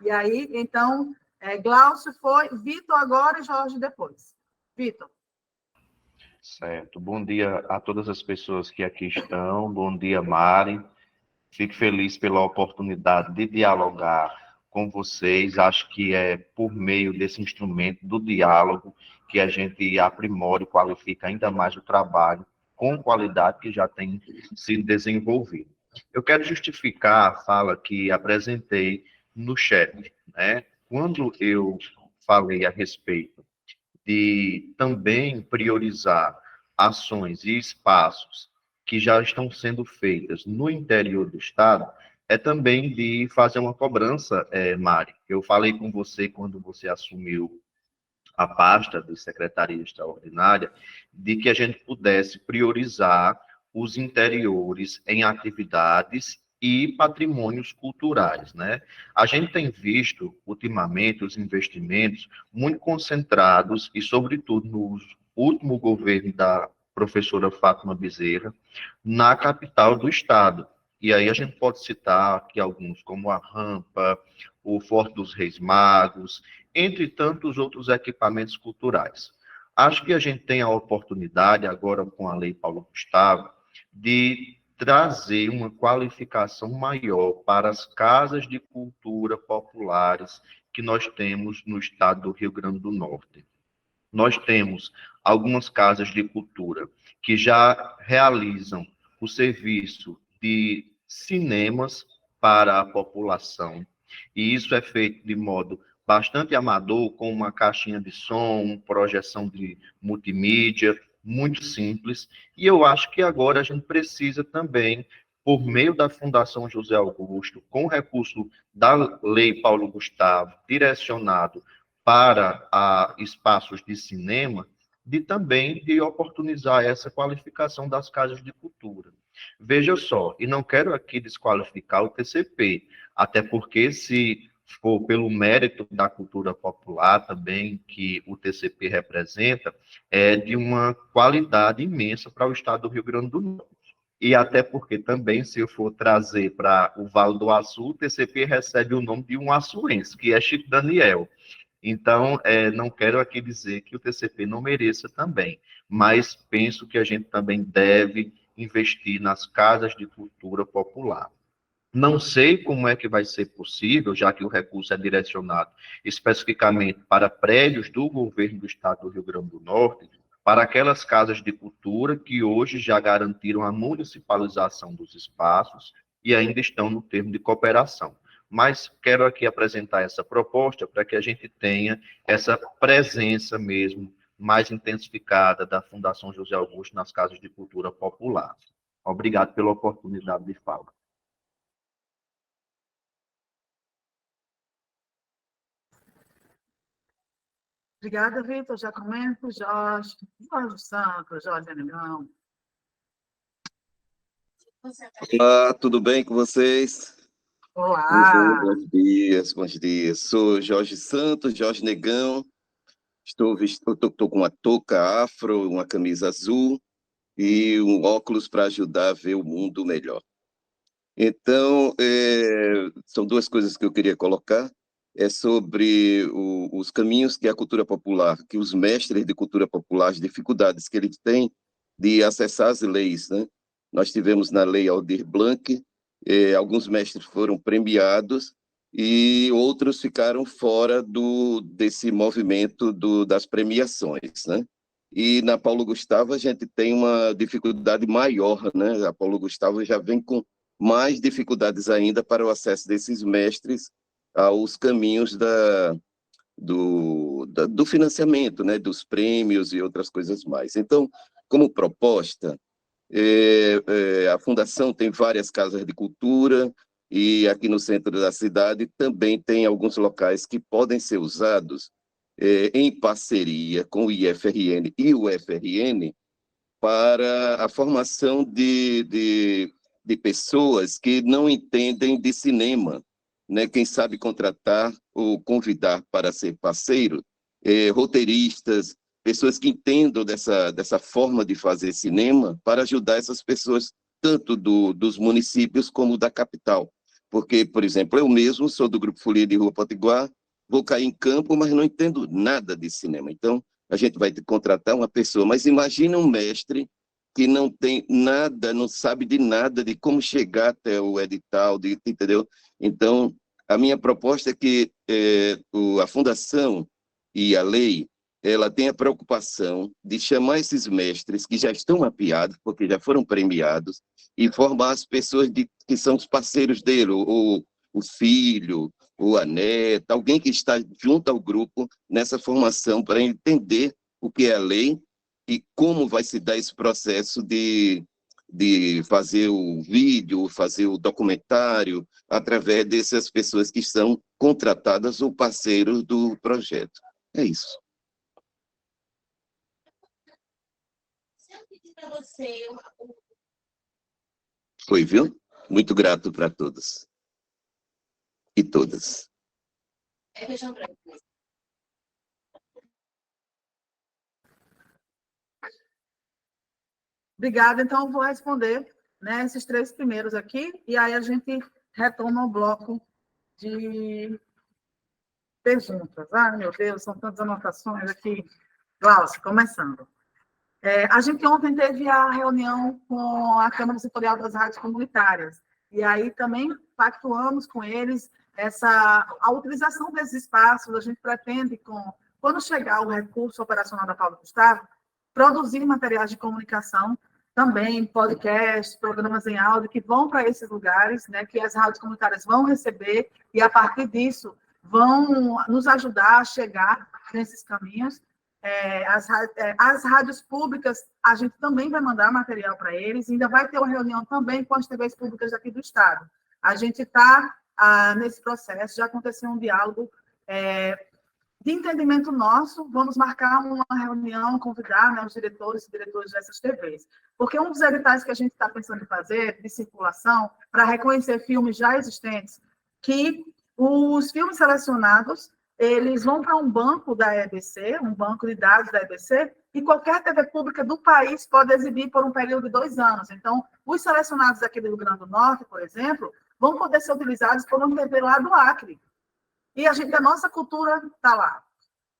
E aí, então, Glaucio foi, Vitor agora e Jorge depois. Vitor. Certo. Bom dia a todas as pessoas que aqui estão. Bom dia, Mari. Fico feliz pela oportunidade de dialogar com vocês. Acho que é por meio desse instrumento do diálogo que a gente aprimora e qualifica ainda mais o trabalho com qualidade que já tem sido desenvolvido. Eu quero justificar a fala que apresentei no chat, né? Quando eu falei a respeito de também priorizar ações e espaços que já estão sendo feitas no interior do Estado, é também de fazer uma cobrança, Mari. Eu falei com você quando você assumiu a pasta de Secretaria Extraordinária, de que a gente pudesse priorizar os interiores em atividades e patrimônios culturais, né? A gente tem visto, ultimamente, os investimentos muito concentrados, e sobretudo no último governo da professora Fátima Bezerra, na capital do estado. E aí a gente pode citar aqui alguns, como a Rampa, o Forte dos Reis Magos, entre tantos outros equipamentos culturais. Acho que a gente tem a oportunidade, agora com a Lei Paulo Gustavo, de trazer uma qualificação maior para as casas de cultura populares que nós temos no estado do Rio Grande do Norte. Nós temos algumas casas de cultura que já realizam o serviço de cinemas para a população, e isso é feito de modo bastante amador, com uma caixinha de som, projeção de multimídia, muito simples, e eu acho que agora a gente precisa também, por meio da Fundação José Augusto, com recurso da Lei Paulo Gustavo, direcionado para espaços de cinema, de oportunizar essa qualificação das casas de cultura. Veja só, e não quero aqui desqualificar o TCP, até porque se for pelo mérito da cultura popular também que o TCP representa, é de uma qualidade imensa para o estado do Rio Grande do Norte. E até porque também, se eu for trazer para o Vale do Açu, o TCP recebe o nome de um açuense, que é Chico Daniel. Então, não quero aqui dizer que o TCP não mereça também, mas penso que a gente também deve investir nas casas de cultura popular. Não sei como é que vai ser possível, já que o recurso é direcionado especificamente para prédios do governo do estado do Rio Grande do Norte, para aquelas casas de cultura que hoje já garantiram a municipalização dos espaços e ainda estão no termo de cooperação. Mas quero aqui apresentar essa proposta para que a gente tenha essa presença mesmo mais intensificada da Fundação José Augusto nas casas de cultura popular. Obrigado pela oportunidade de fala. Obrigada, Vitor. Já comento, Jorge Santos, Jorge Negão. Olá, tudo bem com vocês? Olá. Bons dias, bons dias. Sou Jorge Santos, Jorge Negão. Estou com uma touca afro, uma camisa azul e um óculos para ajudar a ver o mundo melhor. Então, são duas coisas que eu queria colocar. É sobre os caminhos que a cultura popular, que os mestres de cultura popular, as dificuldades que eles têm de acessar as leis, né? Nós tivemos na Lei Aldir Blanc, alguns mestres foram premiados e outros ficaram fora desse movimento das premiações, né? E na Paulo Gustavo a gente tem uma dificuldade maior, né? A Paulo Gustavo já vem com mais dificuldades ainda para o acesso desses mestres aos caminhos do financiamento, né? Dos prêmios e outras coisas mais. Então, como proposta, a Fundação tem várias casas de cultura e aqui no centro da cidade também tem alguns locais que podem ser usados em parceria com o IFRN e o FRN para a formação de pessoas que não entendem de cinema, né? Quem sabe contratar ou convidar para ser parceiro, roteiristas, pessoas que entendam dessa forma de fazer cinema para ajudar essas pessoas, tanto dos municípios como da capital. Porque, por exemplo, eu mesmo sou do Grupo Folia de Rua Potiguar, vou cair em campo, mas não entendo nada de cinema. Então, a gente vai contratar uma pessoa. Mas imagina um mestre que não tem nada, não sabe de nada de como chegar até o edital, entendeu? Então, a minha proposta é que a Fundação e a lei ela tem a preocupação de chamar esses mestres que já estão mapeados, porque já foram premiados, e formar as pessoas que são os parceiros dele, ou o filho, ou a neta, alguém que está junto ao grupo nessa formação para entender o que é a lei e como vai se dar esse processo de fazer o vídeo, fazer o documentário, através dessas pessoas que são contratadas ou parceiros do projeto. É isso. Foi, viu? Muito grato para todos e todas. Obrigada, então eu vou responder, né, esses 3 primeiros aqui, e aí a gente retoma o bloco de perguntas. Ai, meu Deus, são tantas anotações aqui. Glaucia, começando. A gente ontem teve a reunião com a Câmara Setorial das Rádios Comunitárias, e aí também pactuamos com eles a utilização desses espaços. A gente pretende, quando chegar o recurso operacional da Paulo Gustavo, produzir materiais de comunicação, também podcasts, programas em áudio, que vão para esses lugares, né, que as rádios comunitárias vão receber, e a partir disso vão nos ajudar a chegar nesses caminhos. As rádios públicas, a gente também vai mandar material para eles, ainda vai ter uma reunião também com as TVs públicas aqui do Estado. A gente está nesse processo, já aconteceu um diálogo de entendimento nosso, vamos marcar uma reunião, convidar, né, os diretores e diretoras dessas TVs. Porque um dos editais que a gente está pensando em fazer, de circulação, para reconhecer filmes já existentes, que os filmes selecionados, eles vão para um banco da EBC, um banco de dados da EBC, e qualquer TV pública do país pode exibir por um período de 2 anos. Então, os selecionados aqui do Rio Grande do Norte, por exemplo, vão poder ser utilizados por uma TV lá do Acre. E a nossa cultura está lá.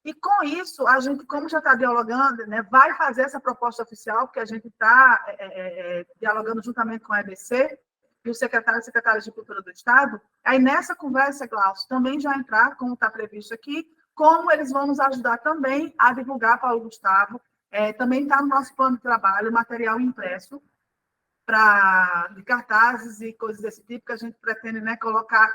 E com isso, a gente, como já está dialogando, né, vai fazer essa proposta oficial, porque a gente está dialogando juntamente com a EBC e o secretário e secretárias de Cultura do Estado. Aí, nessa conversa, Glaucio, também já entrar, como está previsto aqui, como eles vão nos ajudar também a divulgar Paulo Gustavo. Também está no nosso plano de trabalho, material impresso, de cartazes e coisas desse tipo, que a gente pretende, né, colocar,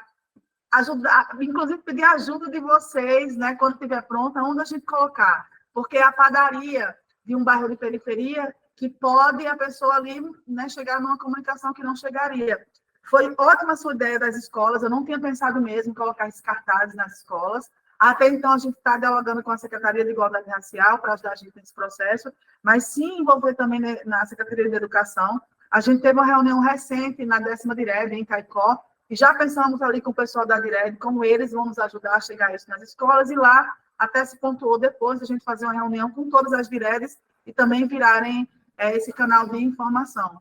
ajudar, inclusive pedir ajuda de vocês, né, quando estiver pronta, onde a gente colocar. Porque a padaria de um bairro de periferia, que pode a pessoa ali, né, chegar numa comunicação que não chegaria. Foi ótima a sua ideia das escolas, eu não tinha pensado mesmo em colocar esses cartazes nas escolas. Até então, a gente está dialogando com a Secretaria de Igualdade Racial para ajudar a gente nesse processo, mas sim envolver também na Secretaria de Educação. A gente teve uma reunião recente na 10ª DIREB, em Caicó, e já pensamos ali com o pessoal da DIREB, como eles vão nos ajudar a chegar a isso nas escolas, e lá, até se pontuou depois, a gente fazer uma reunião com todas as DIREBs e também virarem esse canal de informação.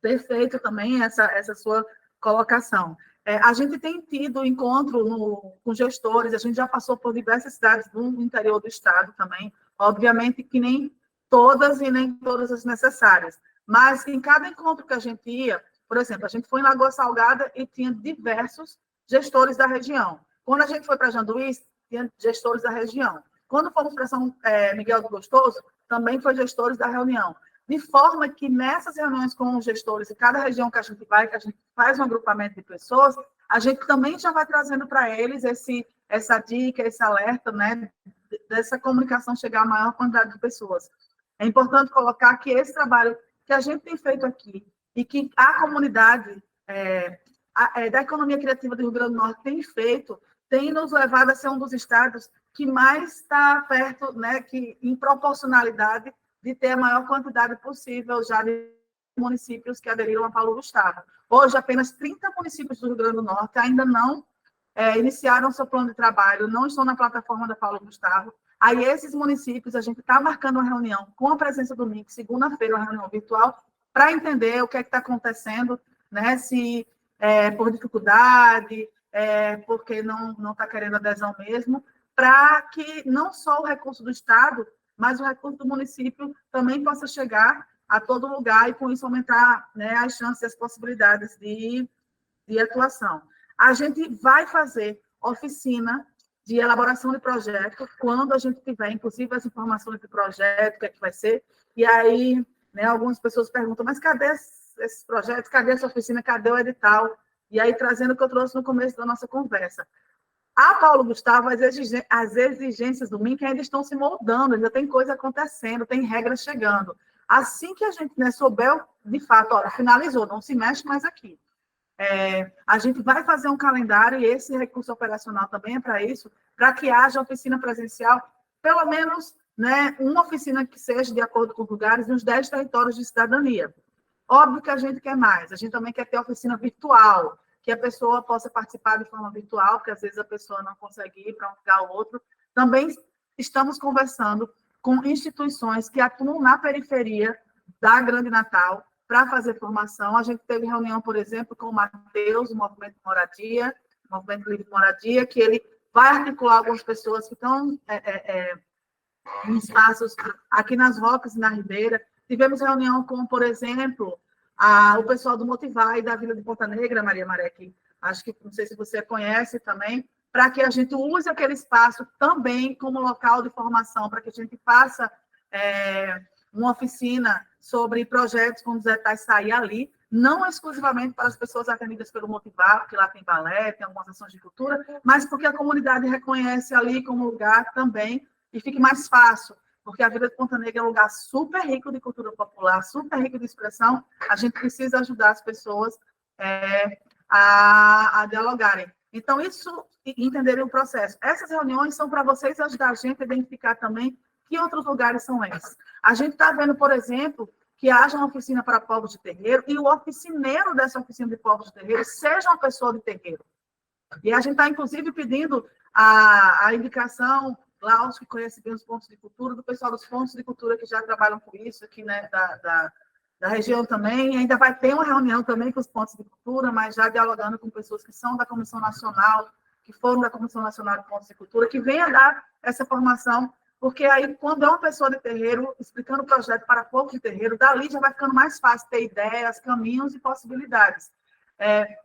Perfeito também essa sua colocação. A gente tem tido encontro com gestores, a gente já passou por diversas cidades do interior do estado também, obviamente que nem todas e nem todas as necessárias, mas em cada encontro que a gente ia, por exemplo, a gente foi em Lagoa Salgada e tinha diversos gestores da região. Quando a gente foi para Janduís, tinha gestores da região. Quando fomos para São Miguel do Gostoso, também foi gestores da reunião. De forma que nessas reuniões com os gestores, em cada região que a gente vai, que a gente faz um agrupamento de pessoas, a gente também já vai trazendo para eles essa dica, esse alerta, né, dessa comunicação chegar a maior quantidade de pessoas. É importante colocar que esse trabalho que a gente tem feito aqui e que a comunidade da economia criativa do Rio Grande do Norte tem feito, tem nos levado a ser um dos estados que mais está perto, né, que em proporcionalidade de ter a maior quantidade possível já de municípios que aderiram a Paulo Gustavo. Hoje, apenas 30 municípios do Rio Grande do Norte ainda não iniciaram seu plano de trabalho, não estão na plataforma da Paulo Gustavo. Aí, esses municípios, a gente está marcando uma reunião com a presença do MIC, segunda-feira, uma reunião virtual, para entender o que é que está acontecendo, né, se por dificuldade, porque não está querendo adesão mesmo, para que não só o recurso do Estado, mas o recurso do município também possa chegar a todo lugar e, com isso, aumentar, né, as chances e as possibilidades de atuação. A gente vai fazer oficina de elaboração de projeto, quando a gente tiver, inclusive, as informações do projeto, o que é que vai ser, e aí, né, algumas pessoas perguntam, mas cadê esses projetos, cadê essa oficina, cadê o edital? E aí, trazendo o que eu trouxe no começo da nossa conversa. A Paulo Gustavo, as exigências do MINC ainda estão se moldando, ainda tem coisa acontecendo, tem regras chegando. Assim que a gente, né, souber, de fato, olha, finalizou, não se mexe mais aqui. A gente vai fazer um calendário, e esse recurso operacional também é para isso, para que haja oficina presencial, pelo menos né, uma oficina que seja de acordo com os lugares nos 10 territórios de cidadania. Óbvio que a gente quer mais, a gente também quer ter oficina virtual, que a pessoa possa participar de forma virtual, porque às vezes a pessoa não consegue ir para um lugar ou outro. Também estamos conversando com instituições que atuam na periferia da Grande Natal para fazer formação. A gente teve reunião, por exemplo, com o Matheus, do Movimento Moradia, Movimento Livre Moradia, que ele vai articular algumas pessoas que estão em espaços aqui nas Rocas e na Ribeira. Tivemos reunião com, por exemplo, o pessoal do Motivai da Vila de Ponta Negra, Maria Maré, que acho que, não sei se você conhece também, para que a gente use aquele espaço também como local de formação, para que a gente faça uma oficina sobre projetos com os etais sair ali, não exclusivamente para as pessoas atendidas pelo Motivar, porque lá tem balé, tem algumas ações de cultura, mas porque a comunidade reconhece ali como lugar também, e fique mais fácil, porque a Vila de Ponta Negra é um lugar super rico de cultura popular, super rico de expressão, a gente precisa ajudar as pessoas a dialogarem. Então, isso, entenderem o processo. Essas reuniões são para vocês ajudar a gente a identificar também que outros lugares são esses. A gente está vendo, por exemplo, que haja uma oficina para povos de terreiro e o oficineiro dessa oficina de povos de terreiro seja uma pessoa de terreiro. E a gente está, inclusive, pedindo a indicação, lá os que conhecem bem os pontos de cultura, do pessoal dos pontos de cultura que já trabalham com isso aqui, né, da região também. E ainda vai ter uma reunião também com os pontos de cultura, mas já dialogando com pessoas que são da Comissão Nacional, que foram da Comissão Nacional de Pontos de Cultura, que venha dar essa formação, porque aí, quando é uma pessoa de terreiro, explicando o projeto para povos de terreiro, dali já vai ficando mais fácil ter ideias, caminhos e possibilidades.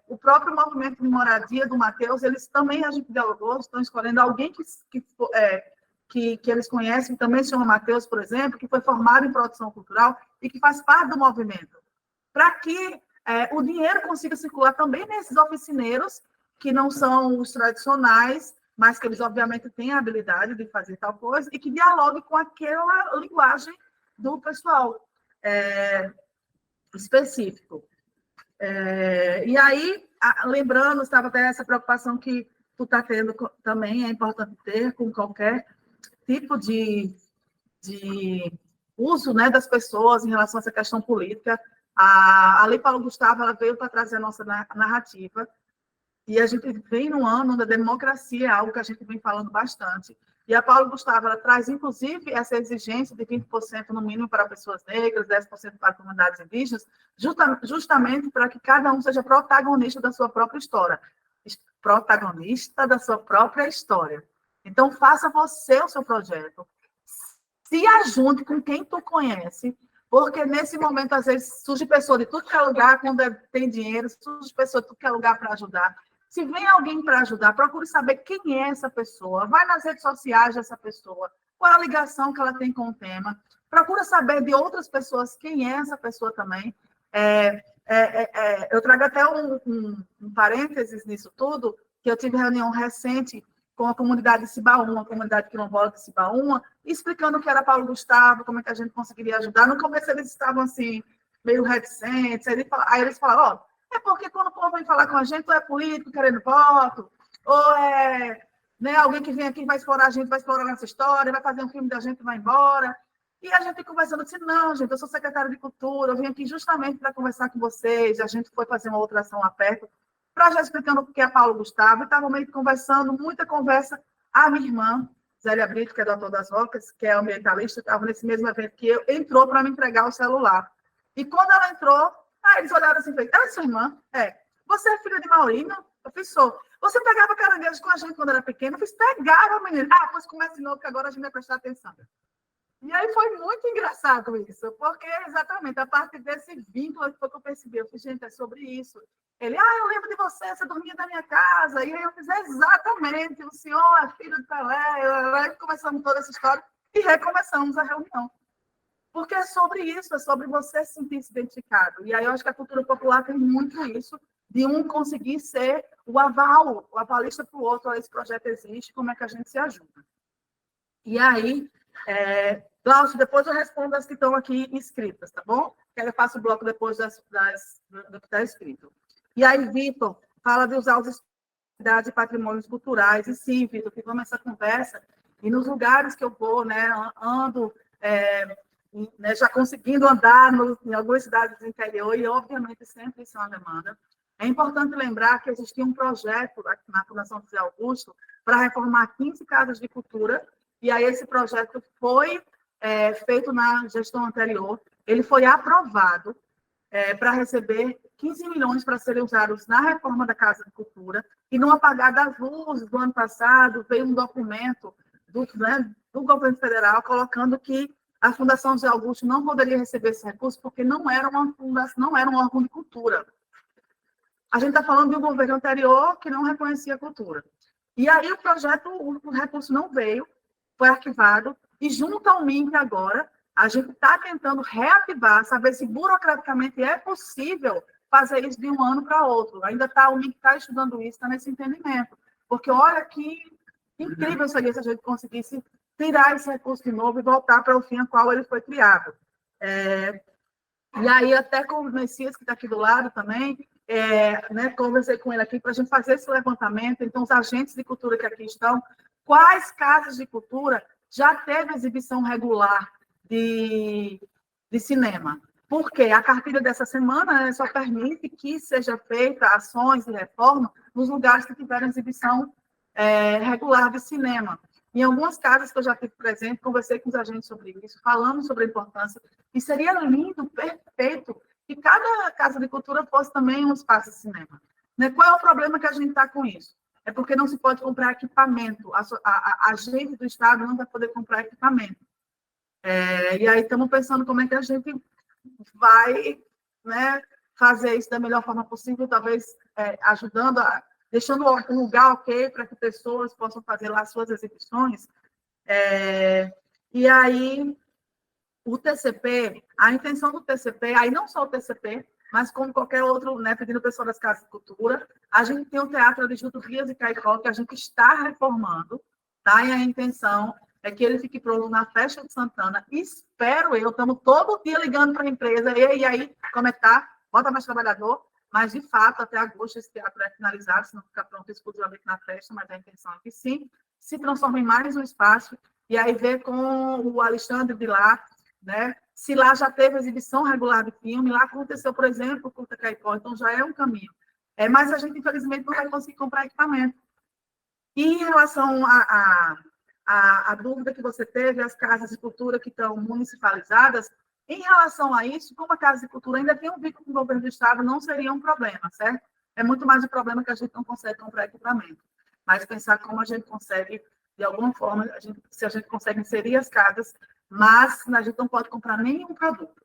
O próprio movimento de moradia do Matheus, eles também, a gente dialogou, estão escolhendo alguém que eles conhecem, também se chama Matheus, por exemplo, que foi formado em produção cultural e que faz parte do movimento, para que o dinheiro consiga circular também nesses oficineiros, que não são os tradicionais, mas que eles, obviamente, têm a habilidade de fazer tal coisa, e que dialogue com aquela linguagem do pessoal específico. E aí, lembrando, estava até essa preocupação que tu está tendo também, é importante ter com qualquer tipo de uso, né, das pessoas em relação a essa questão política. A Lei Paulo Gustavo, ela veio para trazer a nossa narrativa, e a gente vem no ano da democracia, é algo que a gente vem falando bastante. E a Paulo Gustavo, ela traz, inclusive, essa exigência de 20% no mínimo para pessoas negras, 10% para comunidades indígenas, justamente para que cada um seja protagonista da sua própria história. Protagonista da sua própria história. Então, faça você o seu projeto. Se ajunte com quem tu conhece, porque nesse momento, às vezes, surge pessoa de tudo que é lugar, quando tem dinheiro, surge pessoa de tudo que é lugar para ajudar. Se vem alguém para ajudar, procure saber quem é essa pessoa. Vai nas redes sociais dessa pessoa. Qual é a ligação que ela tem com o tema. Procura saber de outras pessoas quem é essa pessoa também. Eu trago até um parênteses nisso tudo, que eu tive reunião recente com a comunidade de Cibaúma, a comunidade quilombola de Cibaúma, explicando o que era Paulo Gustavo, como é que a gente conseguiria ajudar. No começo eles estavam assim, meio reticentes, aí eles falaram, é porque quando o povo vem falar com a gente, ou é político querendo voto, ou é alguém que vem aqui vai explorar a gente, vai explorar nossa história, vai fazer um filme da gente e vai embora. E a gente conversando, disse, não, gente, eu sou secretária de Cultura, eu vim aqui justamente para conversar com vocês, a gente foi fazer uma outra ação lá perto, para já explicando o que é Paulo Gustavo, e estava meio que conversando, muita conversa. A minha irmã, Zélia Brito, que é doutora das Rocas, que é ambientalista, estava nesse mesmo evento que eu, entrou para me entregar o celular. E quando ela entrou, eles olharam assim, ela é sua irmã? Você é filha de Maurinho? Eu fiz, sou. Você pegava caranguejo com a gente quando era pequena? Eu fiz, pegava, menina. Pois começa de novo, que agora a gente vai prestar atenção. E aí foi muito engraçado isso, porque exatamente a partir desse vínculo foi que eu percebi. Eu fiz, gente, é sobre isso. Ele, eu lembro de você dormia na minha casa. E aí eu fiz, exatamente, o senhor é filho de Pelé. E começamos toda essa história e recomeçamos a reunião. Porque é sobre isso, é sobre você se sentir identificado. E aí eu acho que a cultura popular tem muito isso, de um conseguir ser o avalista para o outro, esse projeto existe, como é que a gente se ajuda. E aí, Glaucio, depois eu respondo as que estão aqui escritas, tá bom? Que aí eu faço o bloco depois do que está escrito. E aí, Vitor, fala de usar os cidades e patrimônios culturais. E sim, Vitor, tivemos essa conversa. E nos lugares que eu vou, né, ando, né, já conseguindo andar em algumas cidades do interior, e obviamente sempre isso é uma demanda. É importante lembrar que existia um projeto na Fundação José Augusto para reformar 15 casas de cultura, e aí esse projeto foi feito na gestão anterior, ele foi aprovado para receber 15 milhões para serem usados na reforma da Casa de Cultura, e no apagar das luzes do ano passado, veio um documento do governo federal colocando que a Fundação José Augusto não poderia receber esse recurso porque não era uma fundação, não era um órgão de cultura. A gente está falando de um governo anterior que não reconhecia a cultura. E aí o projeto, o recurso não veio, foi arquivado, e junto ao MINC agora, a gente está tentando reativar, saber se burocraticamente é possível fazer isso de um ano para outro. Ainda está, o MINC está estudando isso, está nesse entendimento. Porque olha que incrível seria se a gente conseguisse tirar esse recurso de novo e voltar para o fim a qual ele foi criado. E aí, até com o Messias, que está aqui do lado também, né, conversei com ele aqui para a gente fazer esse levantamento. Então, os agentes de cultura que aqui estão, quais casas de cultura já teve exibição regular de cinema? Porque a cartilha dessa semana, né, só permite que seja feita ações de reforma nos lugares que tiverem exibição regular de cinema. Em algumas casas que eu já tive presente, conversei com os agentes sobre isso, falamos sobre a importância, e seria lindo, perfeito, que cada casa de cultura fosse também um espaço de cinema. Né? Qual é o problema que a gente está com isso? É porque não se pode comprar equipamento, a gente do Estado não vai poder comprar equipamento. E aí estamos pensando como é que a gente vai, né, fazer isso da melhor forma possível, talvez ajudando deixando um lugar ok para que pessoas possam fazer lá suas exibições. E aí, o TCP, a intenção do TCP, aí não só o TCP, mas como qualquer outro, né, pedindo pessoal das casas de cultura, a gente tem o Teatro Arijuto Rias e Caicó, que a gente está reformando, tá? E a intenção é que ele fique pronto na Festa de Santana. Espero eu, estamos todo dia ligando para a empresa, e aí, como é que tá? Bota mais trabalhador. Mas, de fato, até agosto esse teatro é finalizado, se não ficar pronto exclusivamente na festa, mas a intenção é que sim, se transforme em mais um espaço, e aí ver com o Alexandre de lá, né, se lá já teve exibição regular de filme, lá aconteceu, por exemplo, o Curta Caicó, então já é um caminho. Mas a gente, infelizmente, não vai conseguir comprar equipamento. E em relação à dúvida que você teve, as casas de cultura que estão municipalizadas, em relação a isso, como a Casa de Cultura ainda tem um vínculo com o governo do Estado, não seria um problema, certo? É muito mais um problema que a gente não consegue comprar equipamento. Mas pensar como a gente consegue, de alguma forma, se a gente consegue inserir as casas, mas a gente não pode comprar nenhum produto.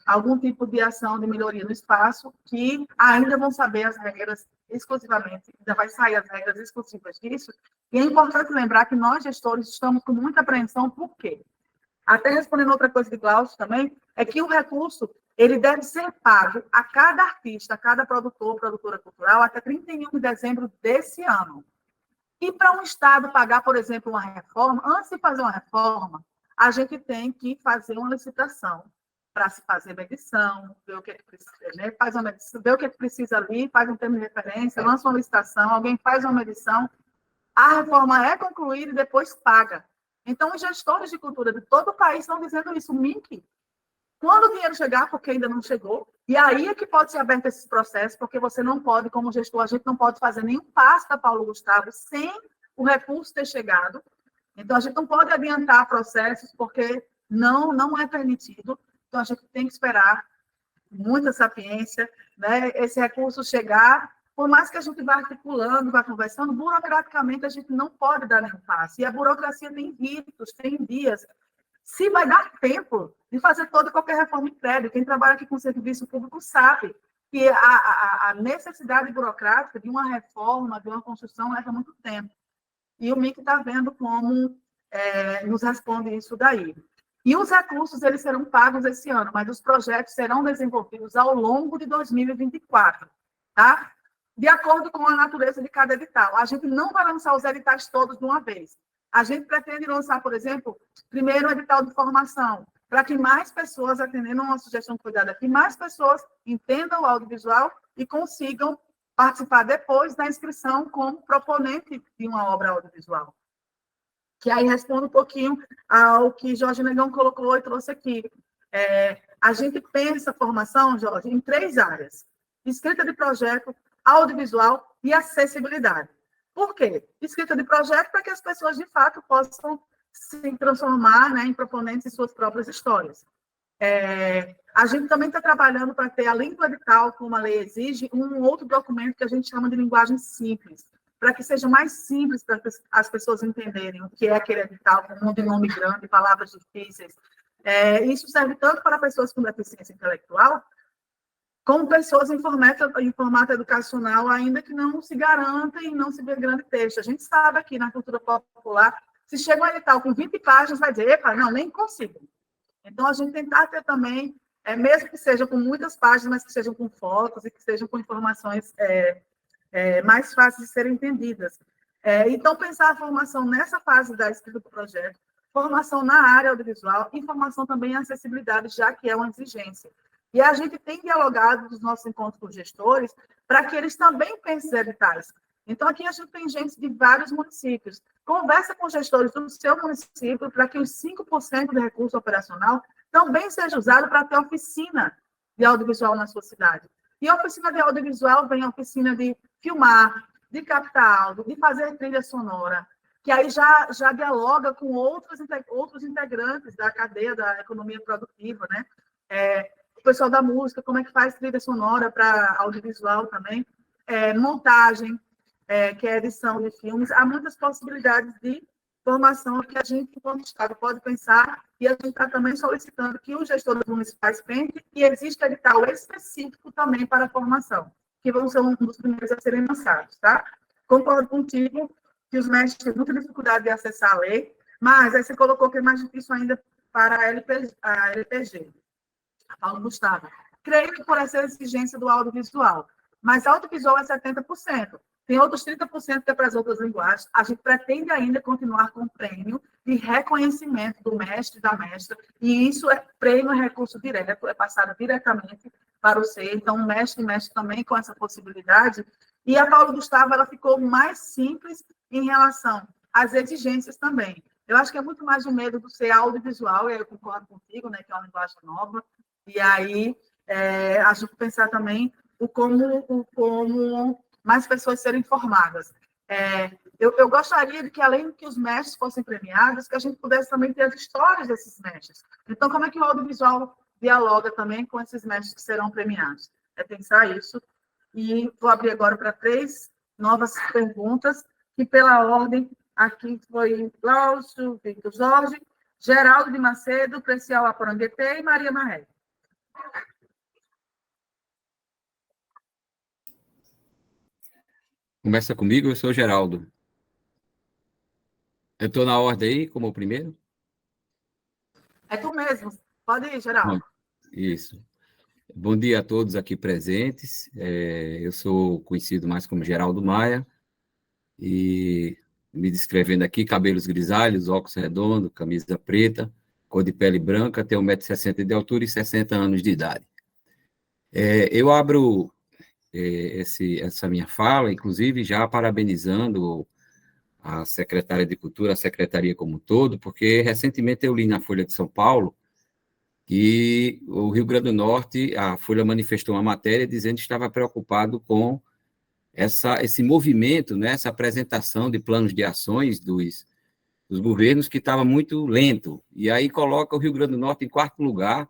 Algum tipo de ação de melhoria no espaço, que ainda vão saber as regras exclusivamente, ainda vai sair as regras exclusivas disso. E é importante lembrar que nós, gestores, estamos com muita apreensão, por quê? Até respondendo outra coisa de Glaucio também, é que o recurso ele deve ser pago a cada artista, a cada produtor, produtora cultural, até 31 de dezembro desse ano. E para um Estado pagar, por exemplo, uma reforma, antes de fazer uma reforma, a gente tem que fazer uma licitação para se fazer medição, ver o que precisa, né? Faz uma medição, ver o que precisa ali, faz um termo de referência, lança uma licitação, alguém faz uma medição, a reforma é concluída e depois paga. Então, os gestores de cultura de todo o país estão dizendo isso. MINC, quando o dinheiro chegar, porque ainda não chegou, e aí é que pode ser aberto esses processos, porque você não pode, como gestor, a gente não pode fazer nenhum passo da Paulo Gustavo sem o recurso ter chegado. Então, a gente não pode adiantar processos, porque não é permitido. Então, a gente tem que esperar muita sapiência, né? Esse recurso chegar. Por mais que a gente vá articulando, vá conversando, burocraticamente a gente não pode dar nenhum passo. E a burocracia tem ritos, tem dias. Se vai dar tempo de fazer toda e qualquer reforma em prédio, quem trabalha aqui com serviço público sabe que a necessidade burocrática de uma reforma, de uma construção, leva muito tempo. E o MIC está vendo como nos responde isso daí. E os recursos eles serão pagos esse ano, mas os projetos serão desenvolvidos ao longo de 2024, tá? De acordo com a natureza de cada edital. A gente não vai lançar os editais todos de uma vez. A gente pretende lançar, por exemplo, primeiro o edital de formação, para que mais pessoas, atendendo a uma sugestão que foi dada aqui, mais pessoas entendam o audiovisual e consigam participar depois da inscrição como proponente de uma obra audiovisual. que aí responde um pouquinho ao que Jorge Negão colocou e trouxe aqui. A gente pensa a formação, Jorge, em 3 áreas: escrita de projeto, audiovisual e acessibilidade. Por quê? Escrita de projeto para que as pessoas, de fato, possam se transformar, né, em proponentes de suas próprias histórias. A gente também está trabalhando para ter, além do edital, como a lei exige, um outro documento que a gente chama de linguagem simples, para que seja mais simples para as pessoas entenderem o que é aquele edital, com um monte de nome grande, palavras difíceis. Isso serve tanto para pessoas com deficiência intelectual, como pessoas em formato educacional, ainda que não se garanta e não se vê grande texto. A gente sabe aqui na cultura popular, se chega um edital com 20 páginas, vai dizer, epa, não, nem consigo. Então, a gente tentar ter também, mesmo que seja com muitas páginas, mas que sejam com fotos e que sejam com informações mais fáceis de serem entendidas. Então, pensar a formação nessa fase da escrita do projeto, formação na área audiovisual e formação também em acessibilidade, já que é uma exigência. E a gente tem dialogado nos nossos encontros com gestores para que eles também pensem em editais. Então, aqui a gente tem gente de vários municípios. Conversa com gestores do seu município para que os 5% do recurso operacional também seja usado para ter oficina de audiovisual na sua cidade. E a oficina de audiovisual vem a oficina de filmar, de captar áudio, de fazer trilha sonora, que aí já dialoga com outros integrantes da cadeia da economia produtiva, né? O pessoal da música, como é que faz trilha sonora para audiovisual também, montagem, que é edição de filmes. Há muitas possibilidades de formação que a gente, enquanto Estado, pode pensar, e a gente está também solicitando que os gestores municipais pensem que existe edital específico também para a formação, que vão ser um dos primeiros a serem lançados, tá? Concordo contigo que os mestres têm muita dificuldade de acessar a lei, mas aí você colocou que é mais difícil ainda para a LPG. A Paulo Gustavo. Creio que por essa exigência do audiovisual, mas audiovisual é 70%. Tem outros 30% que é para as outras linguagens. A gente pretende ainda continuar com o prêmio de reconhecimento do mestre e da mestra, e isso prêmio é recurso direto, é passado diretamente para o CEI. Então, o mestre e mestre também com essa possibilidade. E a Paulo Gustavo, ela ficou mais simples em relação às exigências também. Eu acho que é muito mais o medo do ser audiovisual, e eu concordo contigo, né, que é uma linguagem nova, e aí a gente pensar também o como mais pessoas serem formadas. Eu gostaria de que, além de que os mestres fossem premiados, que a gente pudesse também ter as histórias desses mestres. Então, como é que o audiovisual dialoga também com esses mestres que serão premiados? É pensar isso. E vou abrir agora para 3 novas perguntas, que pela ordem aqui foi Cláudio, Victor Jorge, Geraldo de Macedo, Precial Aporanguetê e Maria Marré. Começa comigo, eu sou o Geraldo. Eu estou na ordem aí, como o primeiro? É tu mesmo. Pode ir, Geraldo. Isso. Bom dia a todos aqui presentes. Eu sou conhecido mais como Geraldo Maia, e me descrevendo aqui, cabelos grisalhos, óculos redondos, camisa preta, cor de pele branca, tenho 1,60 m de altura e 60 anos de idade. Eu abro essa minha fala, inclusive, já parabenizando a secretária de Cultura, a secretaria como um todo, porque recentemente eu li na Folha de São Paulo que o Rio Grande do Norte, a Folha manifestou uma matéria dizendo que estava preocupado com esse movimento, né, essa apresentação de planos de ações dos governos que estava muito lento. E aí coloca o Rio Grande do Norte em 4º lugar.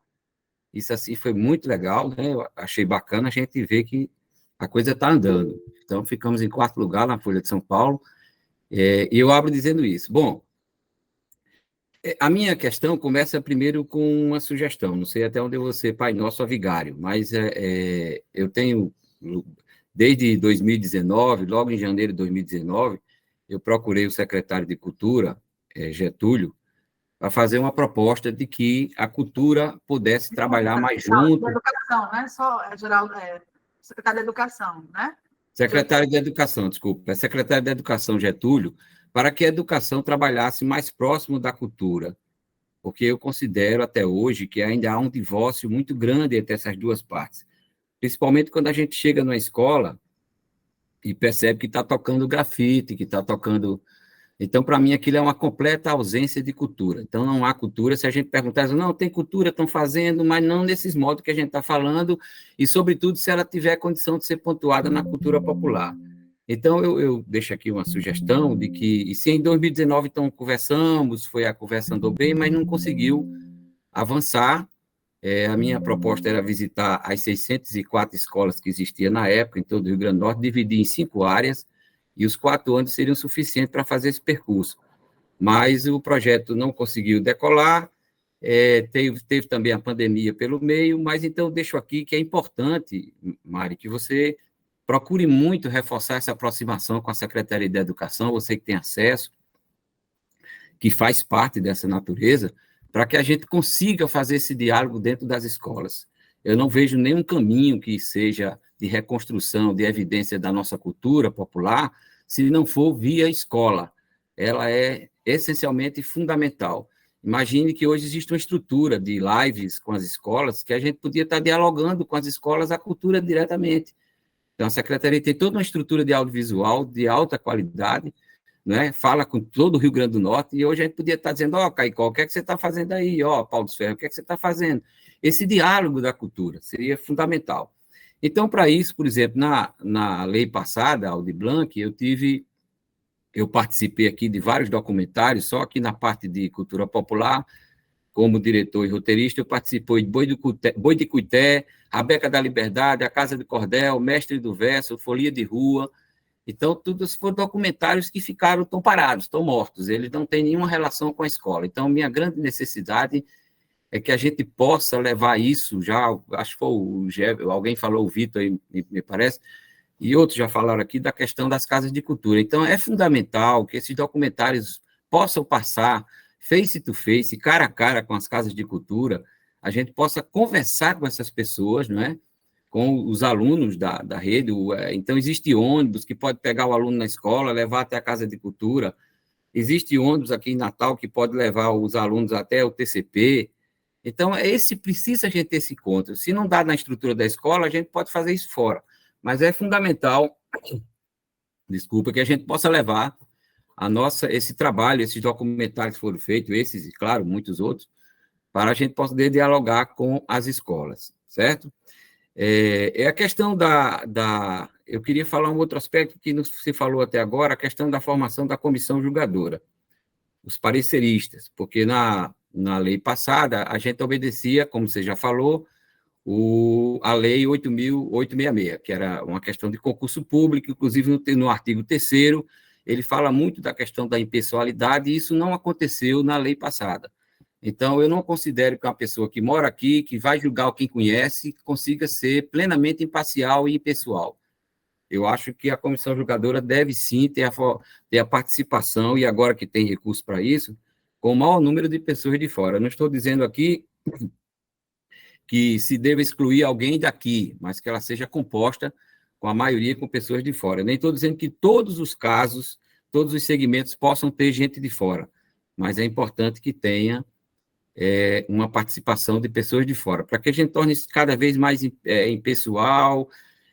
Isso assim foi muito legal, né? Eu achei bacana a gente ver que a coisa está andando. Então, ficamos em 4º lugar na Folha de São Paulo, e eu abro dizendo isso. Bom, a minha questão começa primeiro com uma sugestão, não sei até onde eu vou ser Pai Nosso ou Vigário, mas eu tenho, desde 2019, logo em janeiro de 2019, eu procurei o secretário de Cultura, Getúlio, para fazer uma proposta de que a cultura pudesse trabalhar mais junto. Da educação, né? Geraldo, secretário de Educação, né? Secretário de Educação, desculpa. É secretário de Educação, Getúlio, para que a educação trabalhasse mais próximo da cultura, porque eu considero até hoje que ainda há um divórcio muito grande entre essas duas partes, principalmente quando a gente chega numa escola e percebe que está tocando grafite, que está tocando Então, para mim, aquilo é uma completa ausência de cultura. Então, não há cultura. Se a gente perguntar, não, tem cultura, estão fazendo, mas não nesses modos que a gente está falando, e, sobretudo, se ela tiver condição de ser pontuada na cultura popular. Então, eu deixo aqui uma sugestão de que, e se em 2019, então, conversamos, a conversa andou bem, mas não conseguiu avançar. A minha proposta era visitar as 604 escolas que existiam na época, em todo o Rio Grande do Norte, dividir em 5 áreas, e os 4 anos seriam suficientes para fazer esse percurso. Mas o projeto não conseguiu decolar, teve também a pandemia pelo meio, mas então deixo aqui que é importante, Mari, que você procure muito reforçar essa aproximação com a Secretaria de Educação, você que tem acesso, que faz parte dessa natureza, para que a gente consiga fazer esse diálogo dentro das escolas. Eu não vejo nenhum caminho que seja de reconstrução, de evidência da nossa cultura popular, se não for via escola. Ela é essencialmente fundamental. Imagine que hoje existe uma estrutura de lives com as escolas, que a gente podia estar dialogando com as escolas a cultura diretamente. Então, a Secretaria tem toda uma estrutura de audiovisual de alta qualidade, né? Fala com todo o Rio Grande do Norte, e hoje a gente podia estar dizendo, Caicó, o que é que você está fazendo aí? Paulo dos Ferros, o que é que você está fazendo? Esse diálogo da cultura seria fundamental. Então, para isso, por exemplo, na lei passada, Aldir Blanc, eu participei aqui de vários documentários, só que na parte de cultura popular, como diretor e roteirista, eu participei de Boi de Cuité, Rabeca da Liberdade, A Casa de Cordel, Mestre do Verso, Folia de Rua. Então, todos foram documentários que estão parados, estão mortos, eles não têm nenhuma relação com a escola. Então, minha grande necessidade é que a gente possa levar isso, acho que foi alguém falou, o Vitor, aí, me parece, e outros já falaram aqui da questão das casas de cultura. Então, é fundamental que esses documentários possam passar face to face, cara a cara com as casas de cultura, a gente possa conversar com essas pessoas, não é? Com os alunos da rede. Então, existe ônibus que pode pegar o aluno na escola, levar até a casa de cultura. Existe ônibus aqui em Natal que pode levar os alunos até o TCP. Então, precisa a gente ter esse encontro. Se não dá na estrutura da escola, a gente pode fazer isso fora. Mas é fundamental, que a gente possa levar esse trabalho, esses documentários que foram feitos, esses e, claro, muitos outros, para a gente poder dialogar com as escolas, certo? A questão eu queria falar um outro aspecto que não se falou até agora, a questão da formação da comissão julgadora, os pareceristas, porque na lei passada a gente obedecia, como você já falou, a lei 8.866, que era uma questão de concurso público, inclusive no artigo 3º, ele fala muito da questão da impessoalidade, e isso não aconteceu na lei passada. Então, eu não considero que uma pessoa que mora aqui, que vai julgar quem conhece, consiga ser plenamente imparcial e impessoal. Eu acho que a comissão julgadora deve, sim, ter a participação, e agora que tem recurso para isso, com o maior número de pessoas de fora. Eu não estou dizendo aqui que se deva excluir alguém daqui, mas que ela seja composta com a maioria com pessoas de fora. Eu nem estou dizendo que todos os casos, todos os segmentos possam ter gente de fora, mas é importante que tenha uma participação de pessoas de fora, para que a gente torne isso cada vez mais impessoal.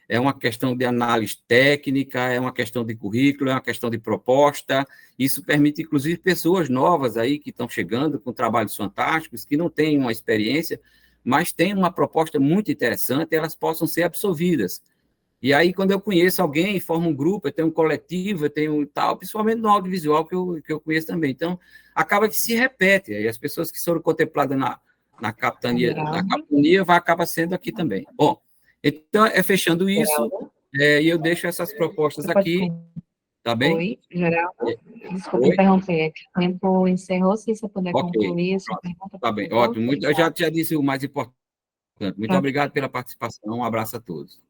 É uma questão de análise técnica, é uma questão de currículo, é uma questão de proposta. Isso permite, inclusive, pessoas novas aí que estão chegando com trabalhos fantásticos, que não têm uma experiência, mas têm uma proposta muito interessante, elas possam ser absorvidas. E aí, quando eu conheço alguém, formo um grupo, eu tenho um coletivo, eu tenho tal, principalmente no audiovisual que eu conheço também. Então, acaba que se repete, e as pessoas que foram contempladas na capitania, vai acabar sendo aqui também. Bom, então, fechando isso, e eu deixo essas propostas aqui, tá bem? Oi, Geraldo. Desculpa interromper, o tempo encerrou, se você puder concluir a sua pergunta. Tá bem, ótimo. Eu já disse o mais importante. Muito obrigado pela participação, um abraço a todos.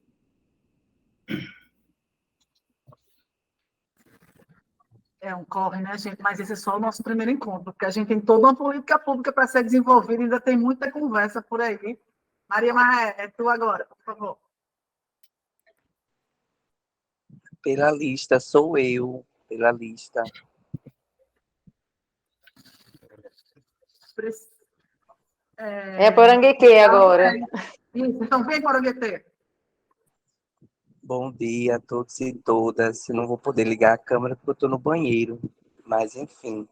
É um corre, né, gente? Mas esse é só o nosso primeiro encontro, porque a gente tem toda uma política pública para ser desenvolvida, ainda tem muita conversa por aí. Maria Maré, é tu agora, por favor. Pela lista, sou eu, pela lista. É Poranguequê agora. Isso, então vem, Poranguequê. Bom dia a todos e todas. Eu não vou poder ligar a câmera porque eu estou no banheiro. Mas, enfim.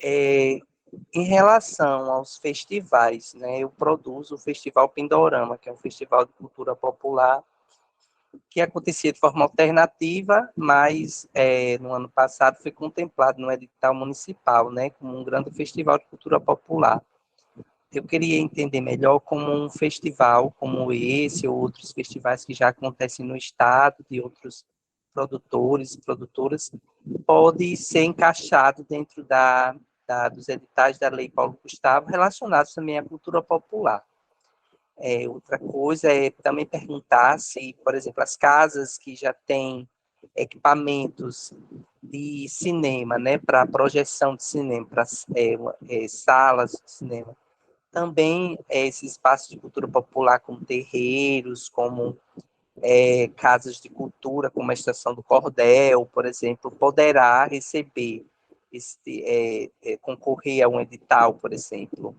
Em relação aos festivais, né, eu produzo o Festival Pindorama, que é um festival de cultura popular que acontecia de forma alternativa, mas no ano passado foi contemplado no edital municipal, né, como um grande festival de cultura popular. Eu queria entender melhor como um festival como esse, ou outros festivais que já acontecem no estado, de outros produtores e produtoras, pode ser encaixado dentro dos editais da Lei Paulo Gustavo, relacionados também à cultura popular. Outra coisa é também perguntar se, por exemplo, as casas que já têm equipamentos de cinema, né, para projeção de cinema, para salas de cinema, também esses espaços de cultura popular, como terreiros, como casas de cultura, como a Estação do Cordel, por exemplo, poderá receber, concorrer a um edital, por exemplo.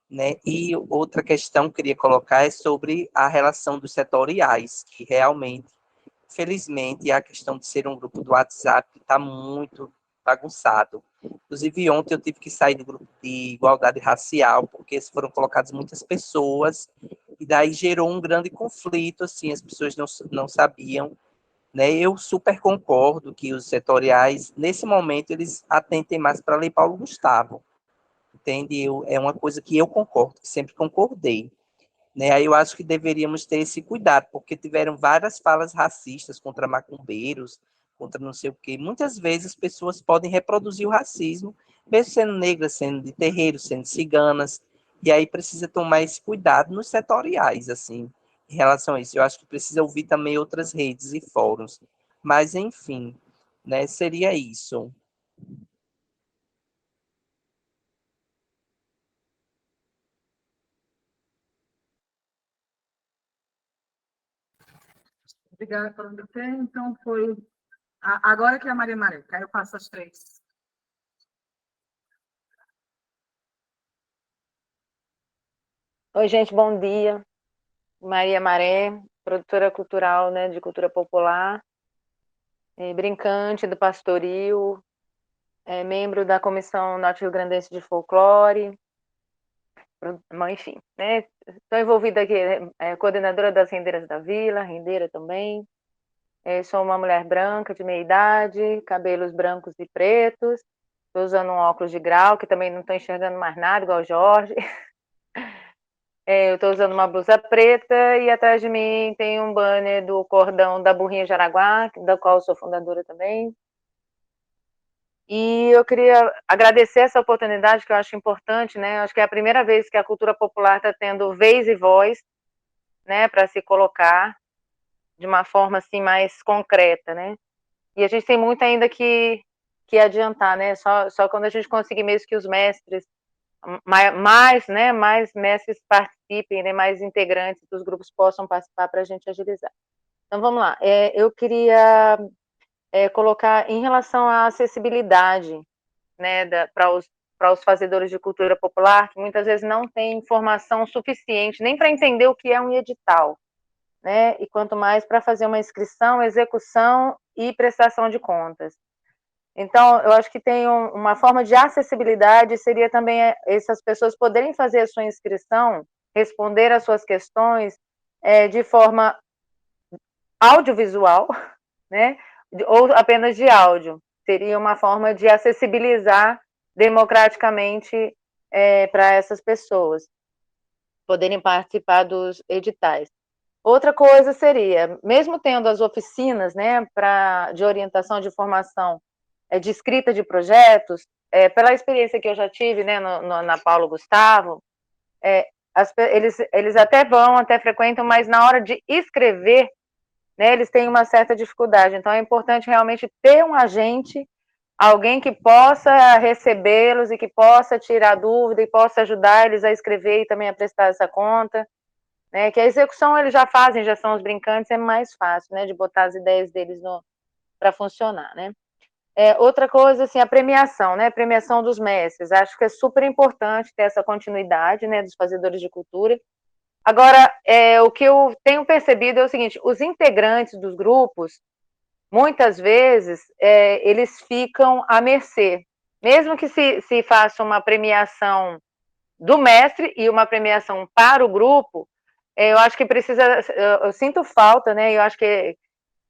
Né? E outra questão que eu queria colocar é sobre a relação dos setoriais, que realmente, felizmente, a questão de ser um grupo do WhatsApp está muito bagunçado. Inclusive, ontem eu tive que sair do grupo de igualdade racial, porque foram colocadas muitas pessoas, e daí gerou um grande conflito, assim, as pessoas não sabiam, né? Eu super concordo que os setoriais, nesse momento, eles atentem mais para a Lei Paulo Gustavo, entende? É uma coisa que eu concordo, que sempre concordei. Né? Aí eu acho que deveríamos ter esse cuidado, porque tiveram várias falas racistas contra macumbeiros, contra não sei o quê. Muitas vezes as pessoas podem reproduzir o racismo, mesmo sendo negras, sendo de terreiro, sendo ciganas, e aí precisa tomar esse cuidado nos setoriais, assim, em relação a isso. Eu acho que precisa ouvir também outras redes e fóruns. Mas, enfim, né, seria isso. Obrigada por me ter. Então, foi. Agora que é a Maria Maré, aí eu passo as três. Oi, gente, bom dia. Maria Maré, produtora cultural, né, de cultura popular, brincante do pastoril, membro da Comissão Norte-Rio-Grandense de Folclore, enfim, né, estou envolvida aqui, coordenadora das rendeiras da Vila, rendeira também, sou uma mulher branca de meia idade, cabelos brancos e pretos, estou usando um óculos de grau, que também não estou enxergando mais nada, igual o Jorge. Eu estou usando uma blusa preta e atrás de mim tem um banner do Cordão da Burrinha Jaraguá, da qual eu sou fundadora também. E eu queria agradecer essa oportunidade, que eu acho importante, né? Acho que é a primeira vez que a cultura popular está tendo vez e voz, né, para se colocar de uma forma assim mais concreta, né? E a gente tem muito ainda que adiantar, né? Só quando a gente conseguir mesmo que os mestres mais mestres participem, né, mais integrantes dos grupos possam participar para a gente agilizar. Então, vamos lá. Eu queria colocar em relação à acessibilidade, né, para os fazedores de cultura popular, que muitas vezes não têm informação suficiente nem para entender o que é um edital, né, e quanto mais para fazer uma inscrição, execução e prestação de contas. Então, eu acho que tem uma forma de acessibilidade, seria também essas pessoas poderem fazer a sua inscrição, responder às suas questões de forma audiovisual, né, ou apenas de áudio. Seria uma forma de acessibilizar democraticamente para essas pessoas poderem participar dos editais. Outra coisa seria, mesmo tendo as oficinas, né, de orientação de formação, de escrita de projetos, pela experiência que eu já tive, né, na Paulo Gustavo, eles até frequentam, mas na hora de escrever, né, eles têm uma certa dificuldade. Então, é importante realmente ter um agente, alguém que possa recebê-los e que possa tirar dúvida e possa ajudar eles a escrever e também a prestar essa conta, né, que a execução eles já fazem, já são os brincantes, é mais fácil, né, de botar as ideias deles para funcionar, né. Outra coisa, assim, a premiação, né, premiação dos mestres, acho que é super importante ter essa continuidade, né, dos fazedores de cultura. Agora, o que eu tenho percebido é o seguinte, os integrantes dos grupos, muitas vezes, eles ficam à mercê. Mesmo que se faça uma premiação do mestre e uma premiação para o grupo, eu acho que precisa, eu sinto falta, né? Eu acho que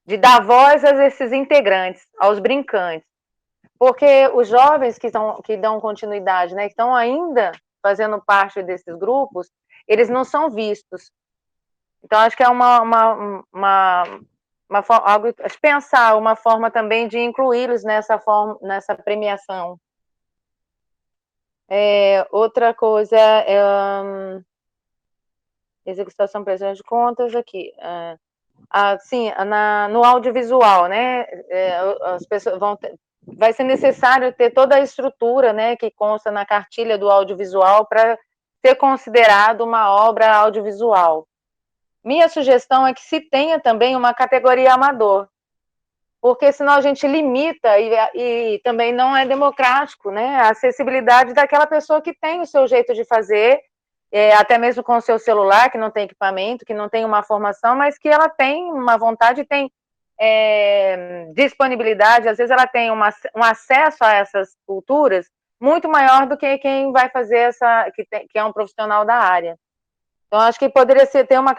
de dar voz a esses integrantes, aos brincantes. Porque os jovens que dão continuidade, né, que estão ainda fazendo parte desses grupos, eles não são vistos. Então, acho que é algo, pensar uma forma também de incluí-los nessa premiação. Outra coisa, execução prestação de contas aqui. Sim, no audiovisual, né? As pessoas vai ser necessário ter toda a estrutura, né, que consta na cartilha do audiovisual para ser considerado uma obra audiovisual. Minha sugestão é que se tenha também uma categoria amador, porque senão a gente limita e também não é democrático, né, a acessibilidade daquela pessoa que tem o seu jeito de fazer, até mesmo com o seu celular, que não tem equipamento, que não tem uma formação, mas que ela tem uma vontade, tem disponibilidade, às vezes ela tem um acesso a essas culturas muito maior do que quem vai fazer que é um profissional da área. Então, acho que poderia ter uma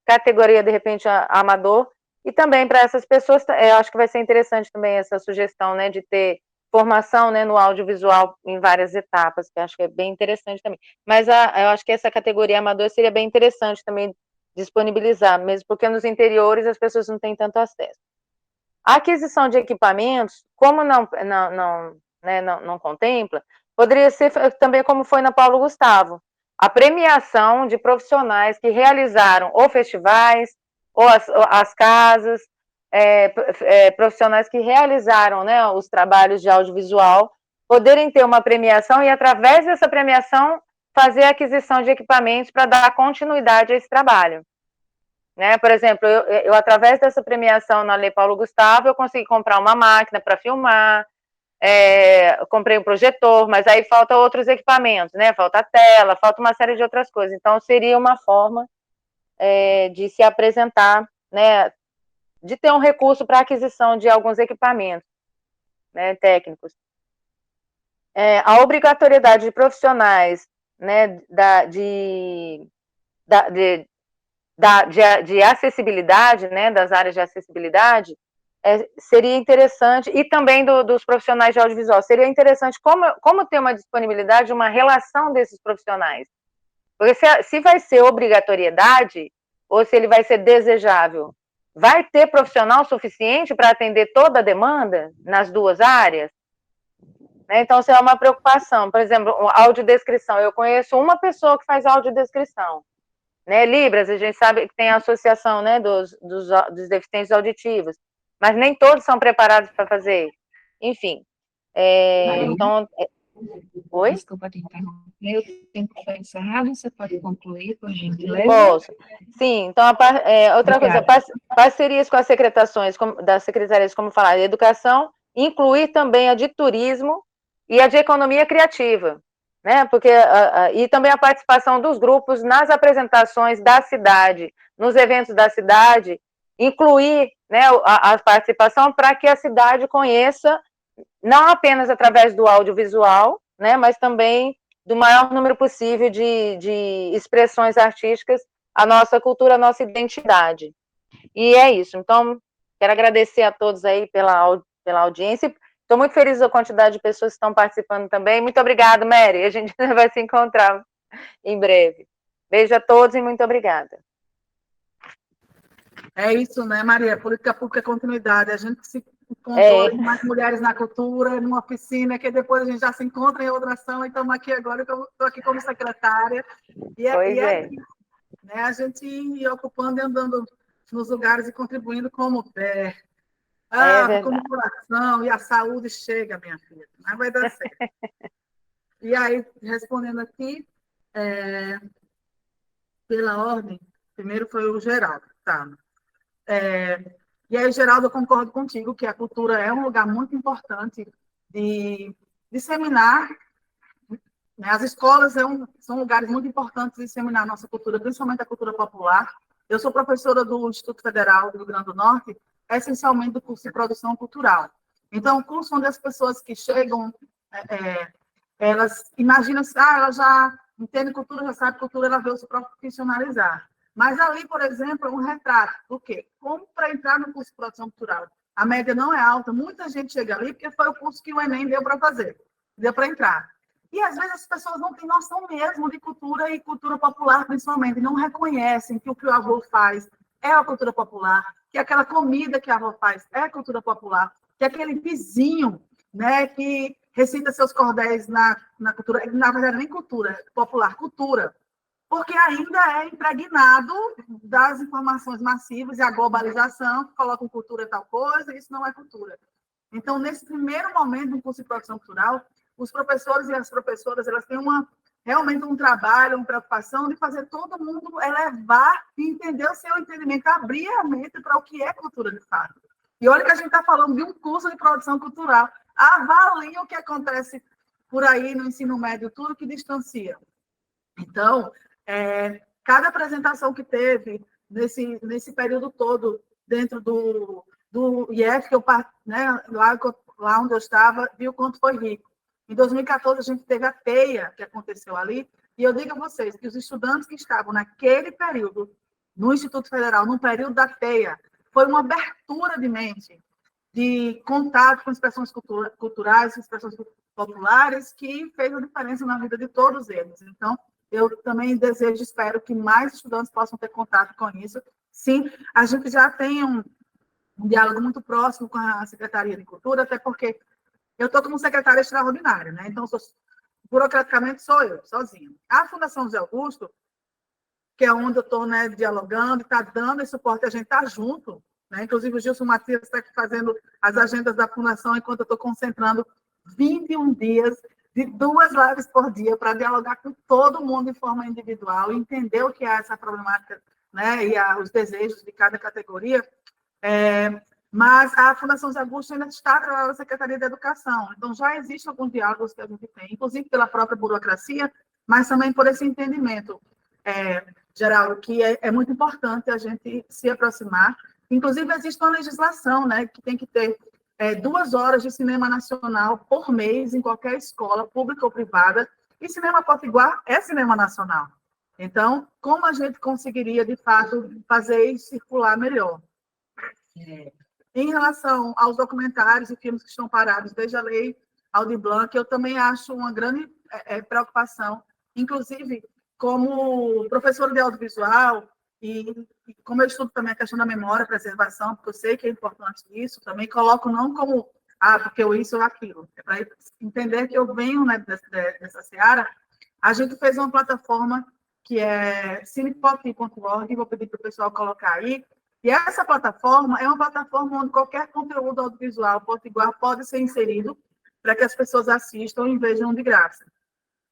categoria, de repente, amador, e também para essas pessoas, eu acho que vai ser interessante também essa sugestão, né, de ter formação, né, no audiovisual em várias etapas, que eu acho que é bem interessante também. Mas eu acho que essa categoria amador seria bem interessante também disponibilizar, mesmo porque nos interiores as pessoas não têm tanto acesso. A aquisição de equipamentos, como não contempla, poderia ser também como foi na Paulo Gustavo, a premiação de profissionais que realizaram ou festivais, ou as casas, profissionais que realizaram, né, os trabalhos de audiovisual, poderem ter uma premiação e, através dessa premiação, fazer a aquisição de equipamentos para dar continuidade a esse trabalho. Né? Por exemplo, eu, através dessa premiação na Lei Paulo Gustavo, eu consegui comprar uma máquina para filmar, comprei um projetor, mas aí falta outros equipamentos, né? Falta a tela, falta uma série de outras coisas. Então, seria uma forma de se apresentar, né? De ter um recurso para aquisição de alguns equipamentos, né, técnicos. A obrigatoriedade de profissionais, né, de acessibilidade, né, das áreas de acessibilidade, seria interessante, e também dos profissionais de audiovisual, seria interessante como ter uma disponibilidade, uma relação desses profissionais. Porque se vai ser obrigatoriedade, ou se ele vai ser desejável, vai ter profissional suficiente para atender toda a demanda nas duas áreas? Então, isso é uma preocupação. Por exemplo, audiodescrição. Eu conheço uma pessoa que faz audiodescrição. Né, Libras, a gente sabe que tem a associação, né, dos deficientes auditivos, mas nem todos são preparados para fazer. Enfim. Então. Oi? Desculpa te interromper. Meu tempo foi encerrado, você pode concluir, por gentileza? Posso. Sim, então, outra coisa, parcerias com as das secretarias, como falar, de educação, incluir também a de turismo e a de economia criativa. Né? Porque, e também a participação dos grupos nas apresentações da cidade, nos eventos da cidade, incluir, né, a participação para que a cidade conheça, não apenas através do audiovisual, né, mas também do maior número possível de expressões artísticas, a nossa cultura, a nossa identidade. E é isso. Então, quero agradecer a todos aí pela audiência. Estou muito feliz com a quantidade de pessoas que estão participando também. Muito obrigada, Mary. A gente vai se encontrar em breve. Beijo a todos e muito obrigada. É isso, né, Maria? Política pública é continuidade. A gente se encontrou com mais mulheres na cultura, numa oficina, que depois a gente já se encontra em outra ação, e estamos aqui agora, eu estou aqui como secretária. Isso, né? A gente ir ocupando e andando nos lugares e contribuindo como pé. Como coração, e a saúde chega, minha filha, mas vai dar certo. E aí, respondendo aqui, pela ordem, primeiro foi o Geraldo, tá? E aí, Geraldo, eu concordo contigo que a cultura é um lugar muito importante de disseminar, né? As escolas são lugares muito importantes de disseminar a nossa cultura, principalmente a cultura popular. Eu sou professora do Instituto Federal do Rio Grande do Norte. essencialmente do curso de produção cultural. Então, o curso onde as pessoas que chegam, elas imaginam, ela já entende cultura, já sabe cultura, ela veio se profissionalizar. Mas ali, por exemplo, é um retrato do quê? Como para entrar no curso de produção cultural. A média não é alta, muita gente chega ali porque foi o curso que o Enem deu para fazer, deu para entrar. E, às vezes, as pessoas não têm noção mesmo de cultura e cultura popular, principalmente, não reconhecem que o que o avô faz é a cultura popular, que aquela comida que a avó faz é a cultura popular, que aquele vizinho, né, que recita seus cordéis na cultura, na verdade, nem cultura popular, cultura, porque ainda é impregnado das informações massivas e a globalização, que colocam cultura tal coisa, e isso não é cultura. Então, nesse primeiro momento do curso de produção cultural, os professores e as professoras, elas têm realmente um trabalho, uma preocupação de fazer todo mundo elevar e entender o seu entendimento, abrir a mente para o que é cultura de fato. E olha que a gente está falando de um curso de produção cultural. Avalie o que acontece por aí no ensino médio, tudo que distancia. Então, cada apresentação que teve nesse período todo, dentro do IF, que eu, né, lá onde eu estava, viu quanto foi rico. Em 2014, a gente teve a TEIA, que aconteceu ali, e eu digo a vocês que os estudantes que estavam naquele período, no Instituto Federal, no período da TEIA, foi uma abertura de mente, de contato com expressões culturais, expressões populares, que fez a diferença na vida de todos eles. Então, eu também desejo, espero que mais estudantes possam ter contato com isso. Sim, a gente já tem um diálogo muito próximo com a Secretaria de Cultura, até porque eu estou como secretária extraordinária, né? Então, burocraticamente, sou eu, sozinha. A Fundação José Augusto, que é onde eu estou, né, dialogando, está dando esse suporte, a gente está junto, né? Inclusive, o Gilson Matias está fazendo as agendas da Fundação, enquanto eu estou concentrando 21 dias de 2 lives por dia para dialogar com todo mundo de forma individual, entender o que é essa problemática, né, e os desejos de cada categoria. Mas a Fundação José Augusto ainda está atrelada à Secretaria de Educação. Então, já existem alguns diálogos que a gente tem, inclusive pela própria burocracia, mas também por esse entendimento, Geraldo, que é muito importante a gente se aproximar. Inclusive, existe uma legislação, né, que tem que ter 2 horas de cinema nacional por mês em qualquer escola, pública ou privada, e cinema potiguar é cinema nacional. Então, como a gente conseguiria, de fato, fazer isso circular melhor? Em relação aos documentários e filmes que estão parados desde a lei Aldir Blanc, eu também acho uma grande preocupação, inclusive, como professora de audiovisual, e como eu estudo também a questão da memória, preservação, porque eu sei que é importante isso, também coloco não como, porque eu isso ou aquilo, é para entender que eu venho, né, dessa seara. A gente fez uma plataforma que é cinepoti.org, vou pedir para o pessoal colocar aí, e essa plataforma é uma plataforma onde qualquer conteúdo audiovisual potiguar pode ser inserido para que as pessoas assistam e vejam de graça.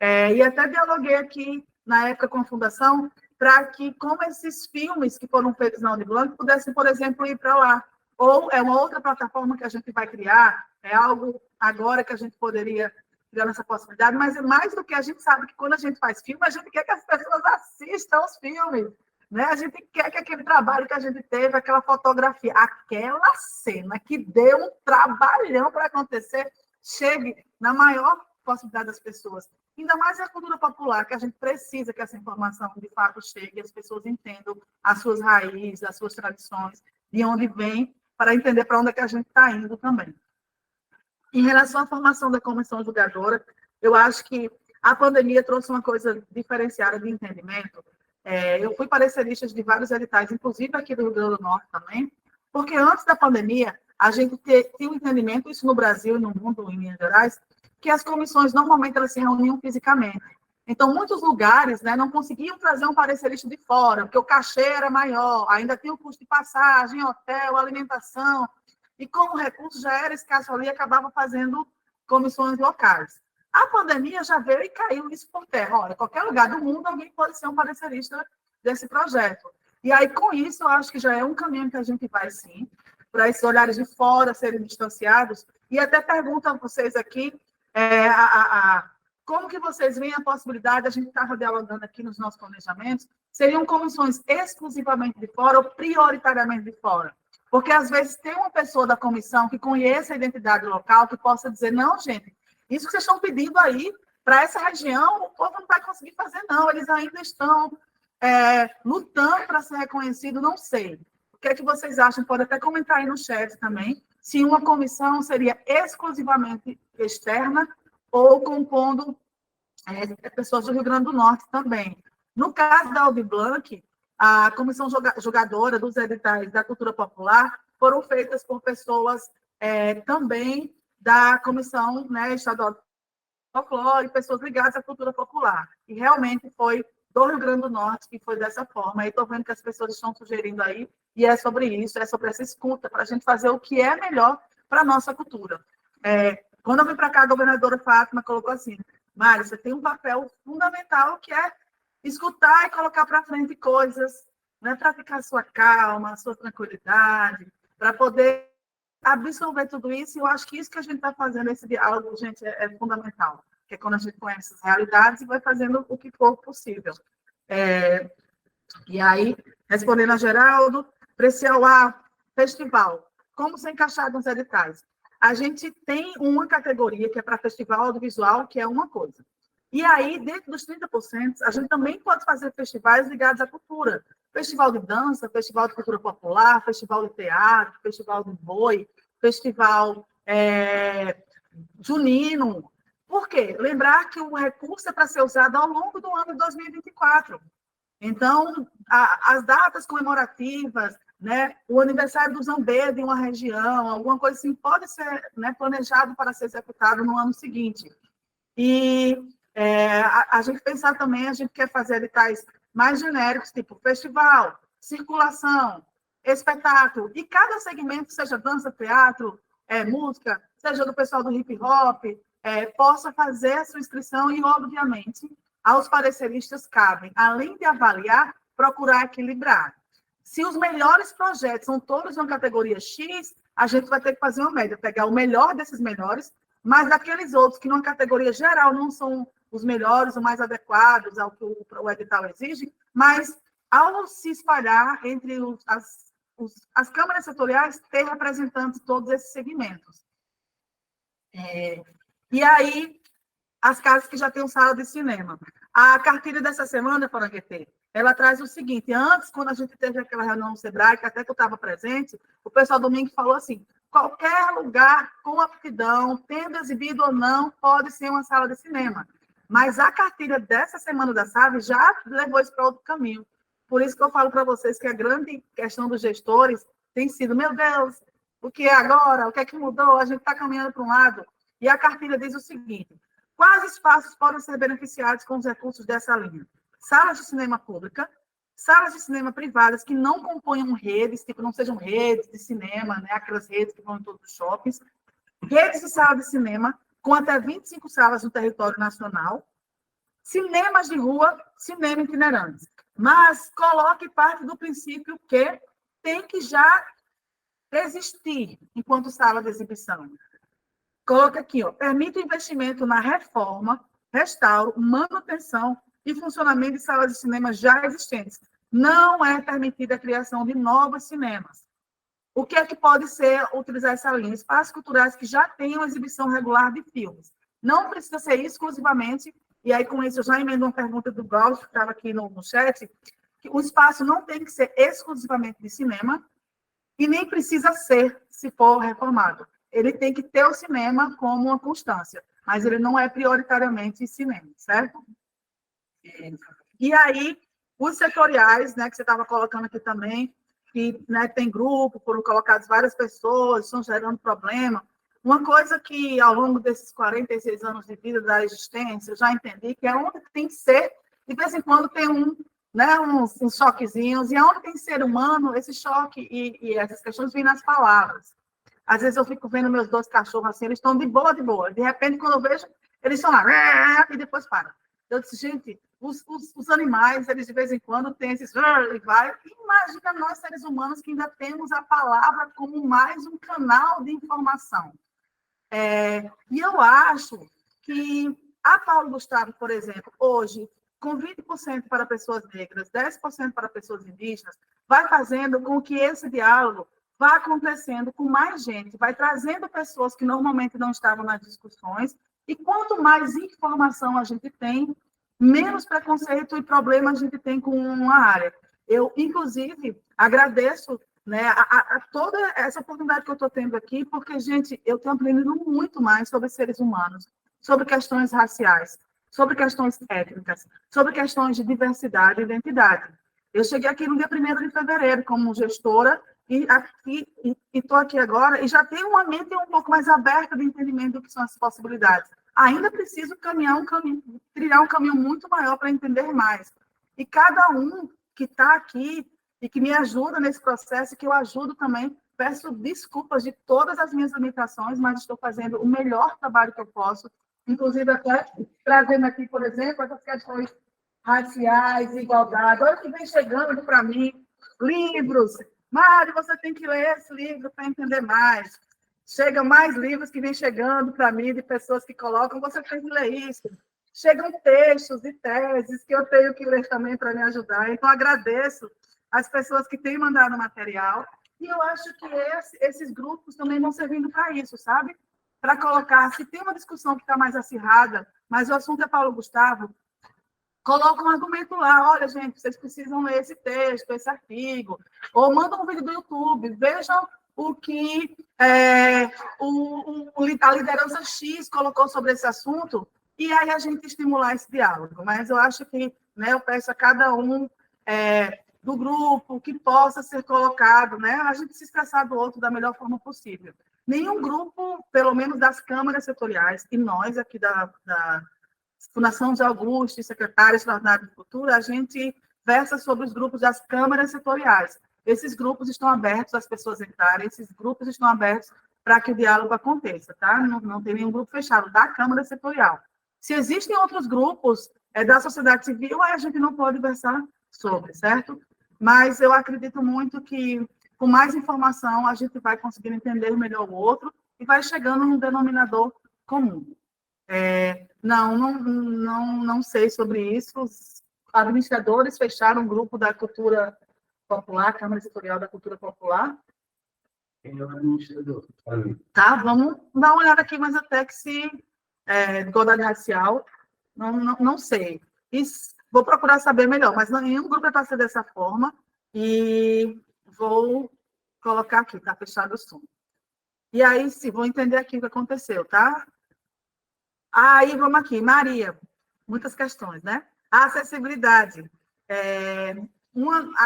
E até dialoguei aqui, na época, com a Fundação, para que, como esses filmes que foram feitos na Aldir Blanc, pudessem, por exemplo, ir para lá. Ou é uma outra plataforma que a gente vai criar, é algo agora que a gente poderia criar essa possibilidade, mas é mais do que a gente sabe que quando a gente faz filme, a gente quer que as pessoas assistam os filmes. Né? A gente quer que aquele trabalho que a gente teve, aquela fotografia, aquela cena que deu um trabalhão para acontecer, chegue na maior possibilidade das pessoas. Ainda mais a cultura popular, que a gente precisa que essa informação, de fato, chegue, as pessoas entendam as suas raízes, as suas tradições, de onde vem, para entender para onde é que a gente está indo também. Em relação à formação da comissão julgadora, eu acho que a pandemia trouxe uma coisa diferenciada de entendimento. Eu fui parecerista de vários editais, inclusive aqui do Rio Grande do Norte também, porque antes da pandemia, a gente tinha um entendimento, isso no Brasil e no mundo, em Minas Gerais, que as comissões, normalmente, elas se reuniam fisicamente. Então, muitos lugares, né, não conseguiam trazer um parecerista de fora, porque o cachê era maior, ainda tinha o custo de passagem, hotel, alimentação, e como o recurso já era escasso ali, acabava fazendo comissões locais. A pandemia já veio e caiu isso por terra. Olha, qualquer lugar do mundo, alguém pode ser um parecerista desse projeto. E aí, com isso, eu acho que já é um caminho que a gente vai, sim, para esses olhares de fora serem distanciados. E até pergunto a vocês aqui, como que vocês veem a possibilidade, a gente estava dialogando aqui nos nossos planejamentos, seriam comissões exclusivamente de fora ou prioritariamente de fora? Porque, às vezes, tem uma pessoa da comissão que conheça a identidade local, que possa dizer, não, gente, isso que vocês estão pedindo aí, para essa região, o povo não vai conseguir fazer, não. Eles ainda estão lutando para ser reconhecido, não sei. O que é que vocês acham? Pode até comentar aí no chat também, se uma comissão seria exclusivamente externa ou compondo pessoas do Rio Grande do Norte também. No caso da Albi Blanc, a comissão julgadora dos editais da cultura popular foram feitas por pessoas também da comissão, né, estadual de folclore, pessoas ligadas à cultura popular. E realmente foi do Rio Grande do Norte que foi dessa forma. Aí estou vendo que as pessoas estão sugerindo aí, e é sobre isso, é sobre essa escuta, para a gente fazer o que é melhor para a nossa cultura. Quando eu vim para cá, a governadora Fátima colocou assim, Mário, você tem um papel fundamental que é escutar e colocar para frente coisas, né, para ficar sua calma, sua tranquilidade, para poder absorver tudo isso. E eu acho que isso que a gente está fazendo, esse diálogo, gente, é fundamental, que é quando a gente conhece as realidades e vai fazendo o que for possível. E aí, respondendo a Geraldo, Precial A, festival, como ser encaixado nos editais? A gente tem uma categoria que é para festival audiovisual, que é uma coisa. E aí, dentro dos 30%, a gente também pode fazer festivais ligados à cultura. Festival de dança, festival de cultura popular, festival de teatro, festival de boi, festival junino. Por quê? Lembrar que o recurso é para ser usado ao longo do ano de 2024. Então, as datas comemorativas, né, o aniversário do Zambê de uma região, alguma coisa assim, pode ser, né, planejado para ser executado no ano seguinte. E a gente pensar também, a gente quer fazer editais mais genéricos, tipo festival, circulação, espetáculo, e cada segmento, seja dança, teatro, música, seja do pessoal do hip hop, possa fazer a sua inscrição e, obviamente, aos pareceristas cabem, além de avaliar, procurar equilibrar. Se os melhores projetos são todos uma categoria X, a gente vai ter que fazer uma média, pegar o melhor desses melhores, mas daqueles outros que, numa categoria geral, não são os melhores, os mais adequados ao que o edital exige, mas, ao se espalhar entre as câmaras setoriais, ter representantes de todos esses segmentos. E aí, as casas que já têm sala de cinema. A cartilha dessa semana, Paranguetê, ela traz o seguinte, antes, quando a gente teve aquela reunião no Sebrae, que até que eu estava presente, o pessoal domingo falou assim, qualquer lugar com aptidão, tendo exibido ou não, pode ser uma sala de cinema. Mas a cartilha dessa semana da SAV já levou isso para outro caminho. Por isso que eu falo para vocês que a grande questão dos gestores tem sido, meu Deus, o que é agora? O que é que mudou? A gente está caminhando para um lado. E a cartilha diz o seguinte, quais espaços podem ser beneficiados com os recursos dessa linha? Salas de cinema pública, salas de cinema privadas que não componham redes, tipo, não sejam redes de cinema, né, aquelas redes que vão em todos os shoppings, redes de sala de cinema, com até 25 salas no território nacional, cinemas de rua, cinema itinerante. Mas coloque parte do princípio que tem que já existir enquanto sala de exibição. Coloca aqui, permite o investimento na reforma, restauro, manutenção e funcionamento de salas de cinema já existentes. Não é permitida a criação de novos cinemas. O que é que pode ser utilizar essa linha? Espaços culturais que já tenham exibição regular de filmes. Não precisa ser exclusivamente, e aí com isso eu já emendo uma pergunta do Gauss, que estava aqui no chat, que o espaço não tem que ser exclusivamente de cinema, e nem precisa ser, se for reformado. Ele tem que ter o cinema como uma constância, mas ele não é prioritariamente cinema, certo? E aí, os setoriais, né, que você estava colocando aqui também, que, né, tem grupo, foram colocadas várias pessoas, estão gerando problema. Uma coisa que, ao longo desses 46 anos de vida da existência, eu já entendi que é onde tem que ser, de vez em quando tem uns choquezinhos, e aonde tem ser humano, esse choque e essas questões vêm nas palavras. Às vezes eu fico vendo meus 2 cachorros assim, eles estão de boa, de boa. De repente, quando eu vejo, eles estão lá, e depois param. Eu disse, gente, os animais, eles de vez em quando têm esses... E vai. Imagina nós, seres humanos, que ainda temos a palavra como mais um canal de informação. E eu acho que a Paulo Gustavo, por exemplo, hoje, com 20% para pessoas negras, 10% para pessoas indígenas, vai fazendo com que esse diálogo vai acontecendo com mais gente, vai trazendo pessoas que normalmente não estavam nas discussões, e quanto mais informação a gente tem, menos preconceito e problema a gente tem com uma área. Eu, inclusive, agradeço, né, a toda essa oportunidade que eu estou tendo aqui, porque, gente, eu tenho aprendido muito mais sobre seres humanos, sobre questões raciais, sobre questões étnicas, sobre questões de diversidade e identidade. Eu cheguei aqui no dia 1º de fevereiro como gestora e estou aqui agora e já tenho uma mente um pouco mais aberta de entendimento do que são as possibilidades. Ainda preciso trilhar um caminho muito maior para entender mais. E cada um que está aqui e que me ajuda nesse processo, que eu ajudo também, peço desculpas de todas as minhas limitações, mas estou fazendo o melhor trabalho que eu posso, inclusive até trazendo aqui, por exemplo, essas questões raciais, igualdade. Olha o que vem chegando para mim, livros. Mário, você tem que ler esse livro para entender mais. Chegam mais livros que vêm chegando para mim, de pessoas que colocam, você tem que ler isso. Chegam textos e teses que eu tenho que ler também para me ajudar. Então, agradeço as pessoas que têm mandado material. E eu acho que esses grupos também vão servindo para isso, sabe? Para colocar, se tem uma discussão que está mais acirrada, mas o assunto é Paulo Gustavo, coloca um argumento lá, olha, gente, vocês precisam ler esse texto, esse artigo, ou manda um vídeo do YouTube, vejam o que a liderança X colocou sobre esse assunto, e aí a gente estimular esse diálogo. Mas eu acho que, né, eu peço a cada um do grupo que possa ser colocado, né, a gente se expressar do outro da melhor forma possível. Nenhum grupo, pelo menos das câmaras setoriais, e nós aqui da Fundação de Augusto, secretária extraordinária de Cultura, a gente versa sobre os grupos das câmaras setoriais. Esses grupos estão abertos às pessoas entrarem, esses grupos estão abertos para que o diálogo aconteça, tá? Não tem nenhum grupo fechado da Câmara Setorial. Se existem outros grupos da sociedade civil, aí a gente não pode versar sobre, certo? Mas eu acredito muito que, com mais informação, a gente vai conseguir entender melhor o outro e vai chegando num denominador comum. Não sei sobre isso. Os administradores fecharam um grupo da cultura popular, Câmara Setorial da Cultura Popular. Quem é o administrador? Tá, vamos dar uma olhada aqui, mas até que se igualdade racial, não sei. Vou procurar saber melhor, mas nenhum grupo é para ser dessa forma. E vou colocar aqui, tá fechado o som. E aí, sim, vou entender aqui o que aconteceu, tá? Aí, vamos aqui. Maria, muitas questões, né? A acessibilidade.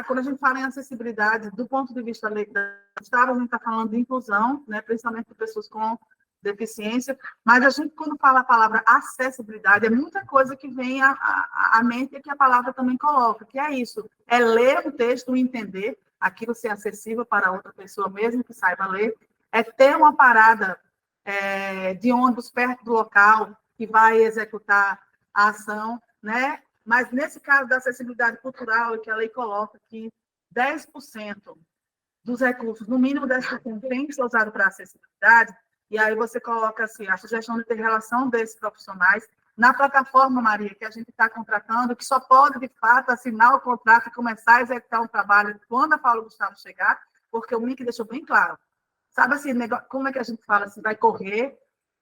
Quando a gente fala em acessibilidade, do ponto de vista da lei da Estado, a gente está falando de inclusão, né? Principalmente de pessoas com deficiência, mas a gente, quando fala a palavra acessibilidade, é muita coisa que vem à mente e que a palavra também coloca, que é isso, é ler o texto e entender aquilo ser acessível para outra pessoa, mesmo que saiba ler, é ter uma parada de ônibus perto do local que vai executar a ação, né? Mas nesse caso da acessibilidade cultural, que a lei coloca que 10% dos recursos, no mínimo 10%, tem que ser usado para acessibilidade, e aí você coloca assim, a sugestão de ter relação desses profissionais na plataforma, Maria, que a gente está contratando, que só pode, de fato, assinar o contrato e começar a executar um trabalho quando a Paulo Gustavo chegar, porque o MIC deixou bem claro. Sabe assim, como é que a gente fala assim, vai correr,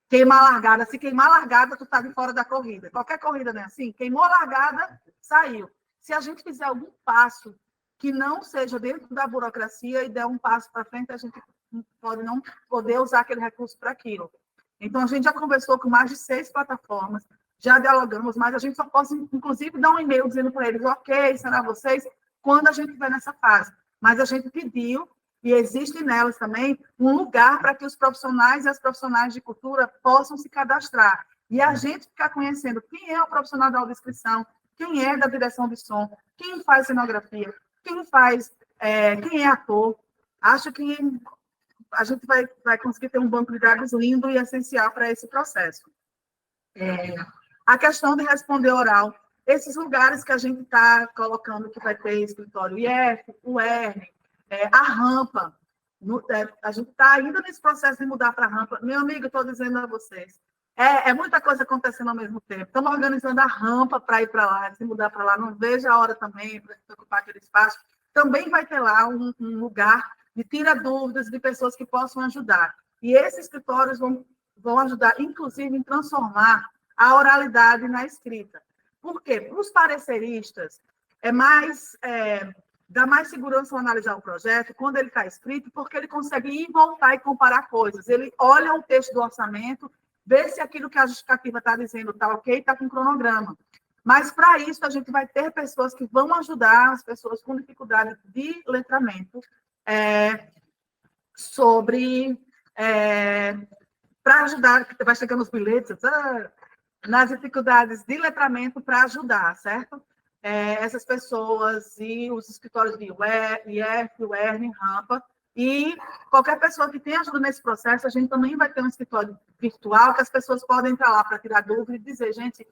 queimar a largada. Se queimar a largada, tu está de fora da corrida. Qualquer corrida, né? Assim, queimou a largada, saiu. Se a gente fizer algum passo que não seja dentro da burocracia e der um passo para frente, a gente pode não poder usar aquele recurso para aquilo. Então, a gente já conversou com mais de 6 plataformas, já dialogamos, mas a gente só pode, inclusive, dar um e-mail dizendo para eles, ok, será vocês, quando a gente estiver nessa fase. Mas a gente pediu, e existe nelas também, um lugar para que os profissionais e as profissionais de cultura possam se cadastrar. E a gente ficar conhecendo quem é o profissional da audiodescrição, quem é da direção de som, quem faz cenografia, quem é ator. Acho que a gente vai conseguir ter um banco de dados lindo e essencial para esse processo. A questão de responder oral. Esses lugares que a gente está colocando, que vai ter escritório IF, UR, a rampa, a gente está ainda nesse processo de mudar para a rampa. Meu amigo, estou dizendo a vocês, muita coisa acontecendo ao mesmo tempo. Estamos organizando a rampa para ir para lá, se mudar para lá. Não vejo a hora também para ocupar aquele espaço. Também vai ter lá um lugar de tira dúvidas, de pessoas que possam ajudar. E esses escritórios vão ajudar, inclusive, em transformar a oralidade na escrita. Por quê? Para os pareceristas, dá mais segurança ao analisar o projeto quando ele está escrito, porque ele consegue ir e voltar e comparar coisas. Ele olha o texto do orçamento, vê se aquilo que a justificativa está dizendo está ok, está com cronograma. Mas, para isso, a gente vai ter pessoas que vão ajudar as pessoas com dificuldade de letramento para ajudar, que vai chegando os bilhetes, nas dificuldades de letramento para ajudar, certo? Essas pessoas e os escritórios de IEF, UERN, Rampa, e qualquer pessoa que tenha ajuda nesse processo, a gente também vai ter um escritório virtual que as pessoas podem entrar lá para tirar dúvida e dizer, gente,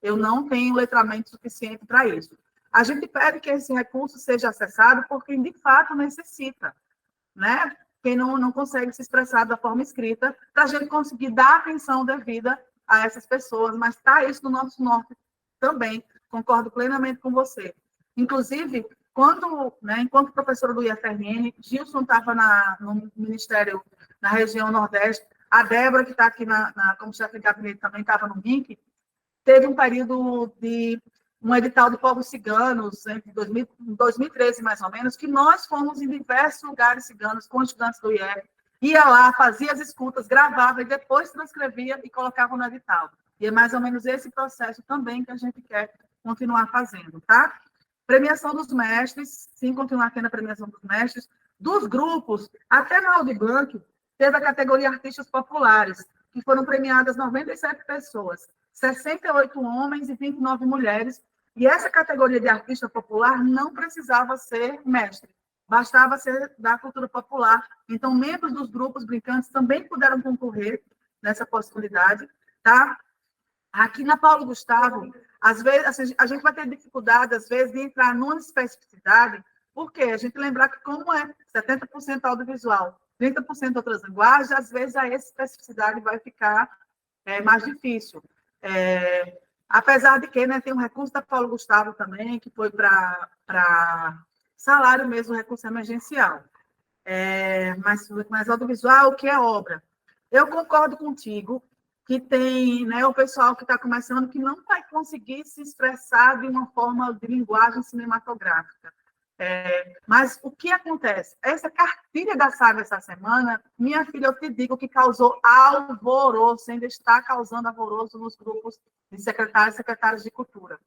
eu não tenho letramento suficiente para isso. A gente pede que esse recurso seja acessado por quem de fato necessita, né? Quem não consegue se expressar da forma escrita, para a gente conseguir dar atenção devida a essas pessoas, mas está isso no nosso norte também, concordo plenamente com você. Inclusive, enquanto professora do IFRN, Gilson estava no Ministério, na região Nordeste, a Débora, que está aqui como chefe de gabinete, também estava no MINC, teve um período de um edital de povos ciganos, em 2013, mais ou menos, que nós fomos em diversos lugares ciganos com estudantes do IEF, ia lá, fazia as escutas, gravava e depois transcrevia e colocava no edital. E é mais ou menos esse processo também que a gente quer continuar fazendo, tá? Premiação dos mestres, sim, continuar tendo a premiação dos mestres, dos grupos, até na Aldir Blanc, teve a categoria Artistas Populares, que foram premiadas 97 pessoas, 68 homens e 29 mulheres, e essa categoria de artista popular não precisava ser mestre, bastava ser da cultura popular. Então, membros dos grupos brincantes também puderam concorrer nessa possibilidade, tá? Aqui na Paulo Gustavo, às vezes, a gente vai ter dificuldade, às vezes, de entrar numa especificidade, porque a gente lembrar que, como é 70% audiovisual, 30% outras linguagens, às vezes a especificidade vai ficar mais difícil. Apesar de que, né, tem um recurso da Paulo Gustavo também, que foi para salário mesmo, recurso emergencial. Mas audiovisual, o que é obra? Eu concordo contigo que tem, né, o pessoal que está começando que não vai conseguir se expressar de uma forma de linguagem cinematográfica. Mas o que acontece? Essa cartilha da Saga essa semana, minha filha, eu te digo que causou alvoroço, ainda está causando alvoroço nos grupos de secretários e secretárias de cultura.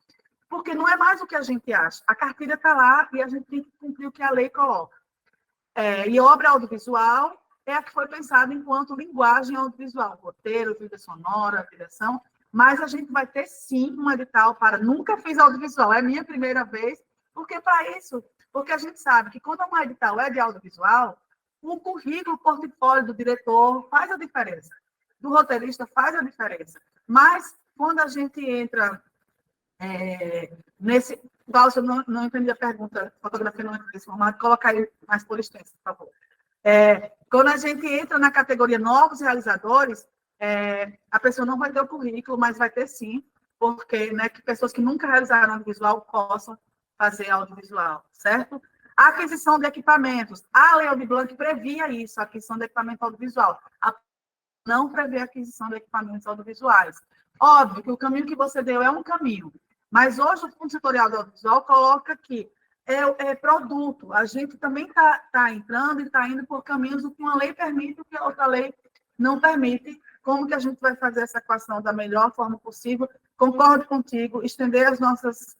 Porque não é mais o que a gente acha. A cartilha está lá e a gente tem que cumprir o que a lei coloca. E obra audiovisual é a que foi pensada enquanto linguagem audiovisual, roteiro, trilha sonora, direção, mas a gente vai ter sim um edital para nunca fiz audiovisual, é minha primeira vez, porque para isso, porque a gente sabe que quando um edital é de audiovisual, o currículo, o portfólio do diretor faz a diferença, do roteirista faz a diferença, mas quando a gente entra nesse... Glaucio, eu não entendi a pergunta, fotografia não entra nesse formato, coloca aí mais por extenso, por favor. Quando a gente entra na categoria novos realizadores, a pessoa não vai ter o currículo, mas vai ter sim, porque, né, que pessoas que nunca realizaram audiovisual possam fazer audiovisual, certo? A aquisição de equipamentos. A Lei Aldir Blanc previa isso, a aquisição de equipamento audiovisual. Não prevê a aquisição de equipamentos audiovisuais. Óbvio que o caminho que você deu é um caminho, mas hoje o Fundo Setorial do Audiovisual coloca que é produto. A gente também está entrando e está indo por caminhos o que uma lei permite e o que a outra lei não permite. Como que a gente vai fazer essa equação da melhor forma possível? Concordo contigo, estender as nossas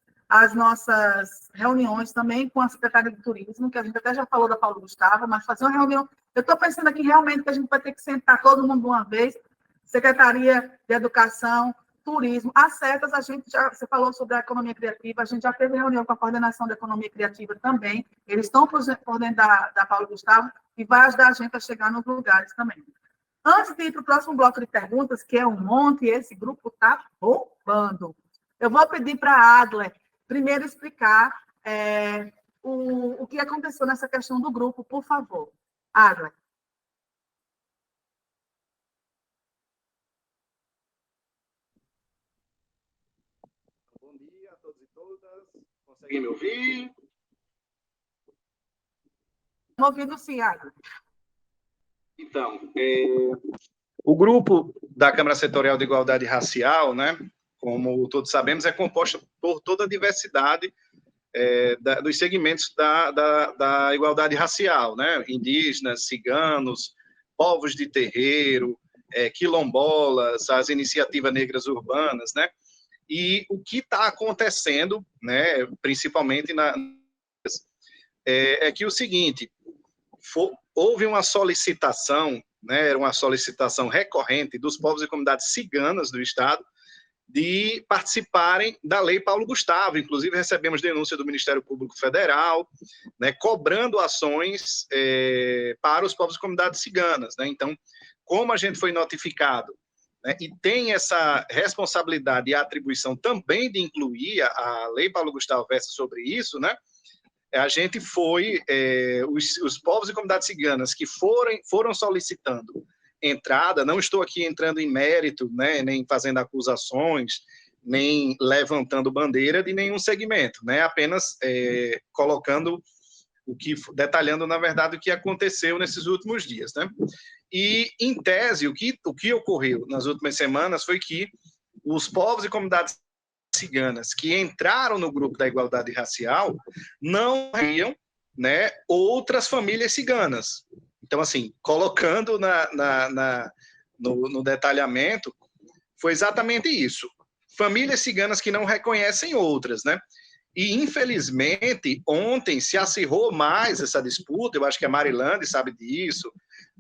reuniões também com a Secretaria de Turismo, que a gente até já falou da Paulo Gustavo, mas fazer uma reunião... Eu estou pensando aqui realmente que a gente vai ter que sentar todo mundo de uma vez, Secretaria de Educação, Turismo, as setas, você falou sobre a economia criativa, a gente já teve reunião com a coordenação da economia criativa também, eles estão por dentro da Paulo Gustavo e vai ajudar a gente a chegar nos lugares também. Antes de ir para o próximo bloco de perguntas, que é um monte, esse grupo está bombando. Eu vou pedir para a Adler primeiro explicar o que aconteceu nessa questão do grupo, por favor. Adler. Bom dia a todos e todas. Conseguem me ouvir? Ouvindo sim, Agro. Então, o grupo da Câmara Setorial de Igualdade Racial, né, como todos sabemos, é composto por toda a diversidade dos segmentos da igualdade racial, né, indígenas, ciganos, povos de terreiro, quilombolas, as iniciativas negras urbanas, né, e o que está acontecendo, né, principalmente é que o seguinte, houve uma solicitação, né, era uma solicitação recorrente dos povos e comunidades ciganas do Estado de participarem da Lei Paulo Gustavo. Inclusive, recebemos denúncia do Ministério Público Federal, né, cobrando ações para os povos e comunidades ciganas, né? Então, como a gente foi notificado, né, e tem essa responsabilidade e atribuição também de incluir a Lei Paulo Gustavo versa sobre isso, né? A gente foi, os povos e comunidades ciganas que foram solicitando entrada, não estou aqui entrando em mérito, né, nem fazendo acusações, nem levantando bandeira de nenhum segmento, né, apenas colocando detalhando, na verdade, o que aconteceu nesses últimos dias, né. E, em tese, o que ocorreu nas últimas semanas foi que os povos e comunidades ciganas que entraram no grupo da igualdade racial não haviam, né, outras famílias ciganas. Então, assim, colocando no detalhamento, foi exatamente isso. Famílias ciganas que não reconhecem outras, né? E, infelizmente, ontem se acirrou mais essa disputa, eu acho que a Marilande sabe disso,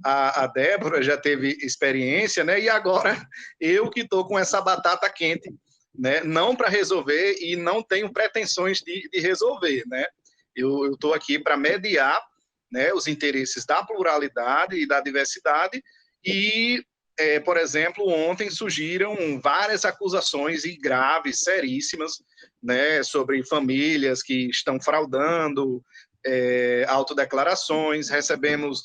a Débora já teve experiência, né? E agora eu que estou com essa batata quente, né? Não para resolver e não tenho pretensões de resolver, né? Eu estou aqui para mediar, né, os interesses da pluralidade e da diversidade e, por exemplo, ontem surgiram várias acusações e graves, seríssimas, né, sobre famílias que estão fraudando autodeclarações, recebemos...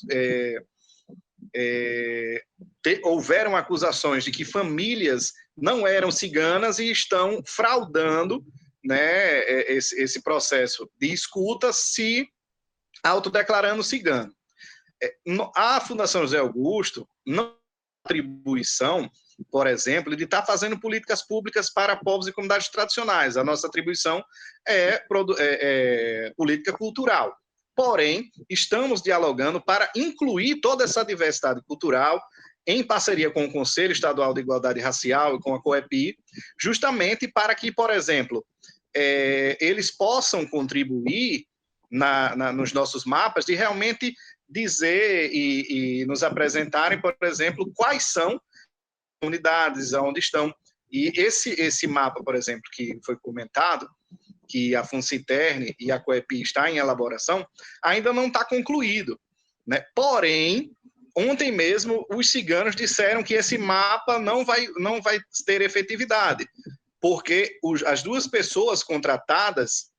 houveram acusações de que famílias não eram ciganas e estão fraudando, né, esse processo de escuta se autodeclarando cigano. A Fundação José Augusto não tem atribuição, por exemplo, de estar fazendo políticas públicas para povos e comunidades tradicionais. A nossa atribuição é política cultural. Porém, estamos dialogando para incluir toda essa diversidade cultural em parceria com o Conselho Estadual de Igualdade Racial e com a COEPI, justamente para que, por exemplo, eles possam contribuir nos nossos mapas de realmente dizer e nos apresentarem, por exemplo, quais são as comunidades, onde estão. E esse mapa, por exemplo, que foi comentado, que a FUNCITERN e a COEPI está em elaboração, ainda não está concluído, né? Porém, ontem mesmo, os ciganos disseram que esse mapa não vai ter efetividade, porque as duas pessoas contratadas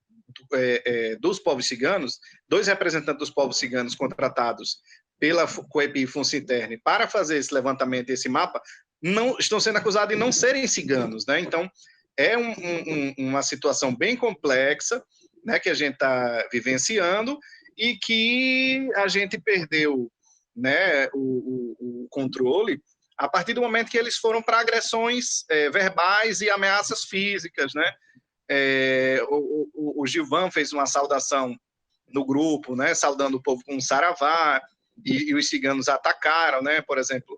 dos povos ciganos, 2 representantes dos povos ciganos contratados pela COEPI e FUNCITERN para fazer esse levantamento, esse mapa, não estão sendo acusados de não serem ciganos, né? Então, é uma situação bem complexa, né, que a gente está vivenciando e que a gente perdeu, né, o controle a partir do momento que eles foram para agressões verbais e ameaças físicas, né? O Gilvan fez uma saudação no grupo, né, saudando o povo com um saravá, e os ciganos atacaram, né, por exemplo,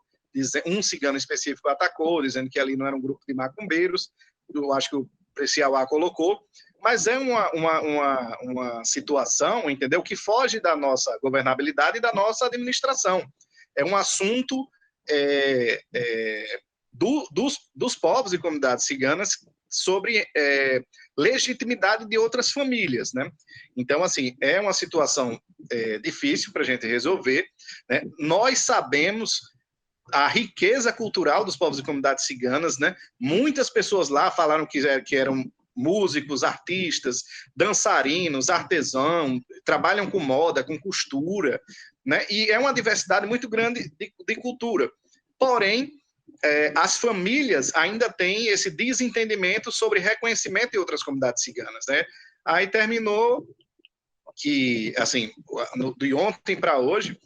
um cigano específico atacou, dizendo que ali não era um grupo de macumbeiros, eu acho que o Preciauá colocou, mas é uma situação, entendeu, que foge da nossa governabilidade e da nossa administração. É um assunto dos povos e comunidades ciganas sobre legitimidade de outras famílias, né? Então, assim, é uma situação difícil para a gente resolver, né? Nós sabemos a riqueza cultural dos povos e comunidades ciganas, né? Muitas pessoas lá falaram que eram músicos, artistas, dançarinos, artesãos, trabalham com moda, com costura, né? E é uma diversidade muito grande de cultura. Porém, as famílias ainda têm esse desentendimento sobre reconhecimento de outras comunidades ciganas, né? Aí terminou que, assim, de ontem para hoje,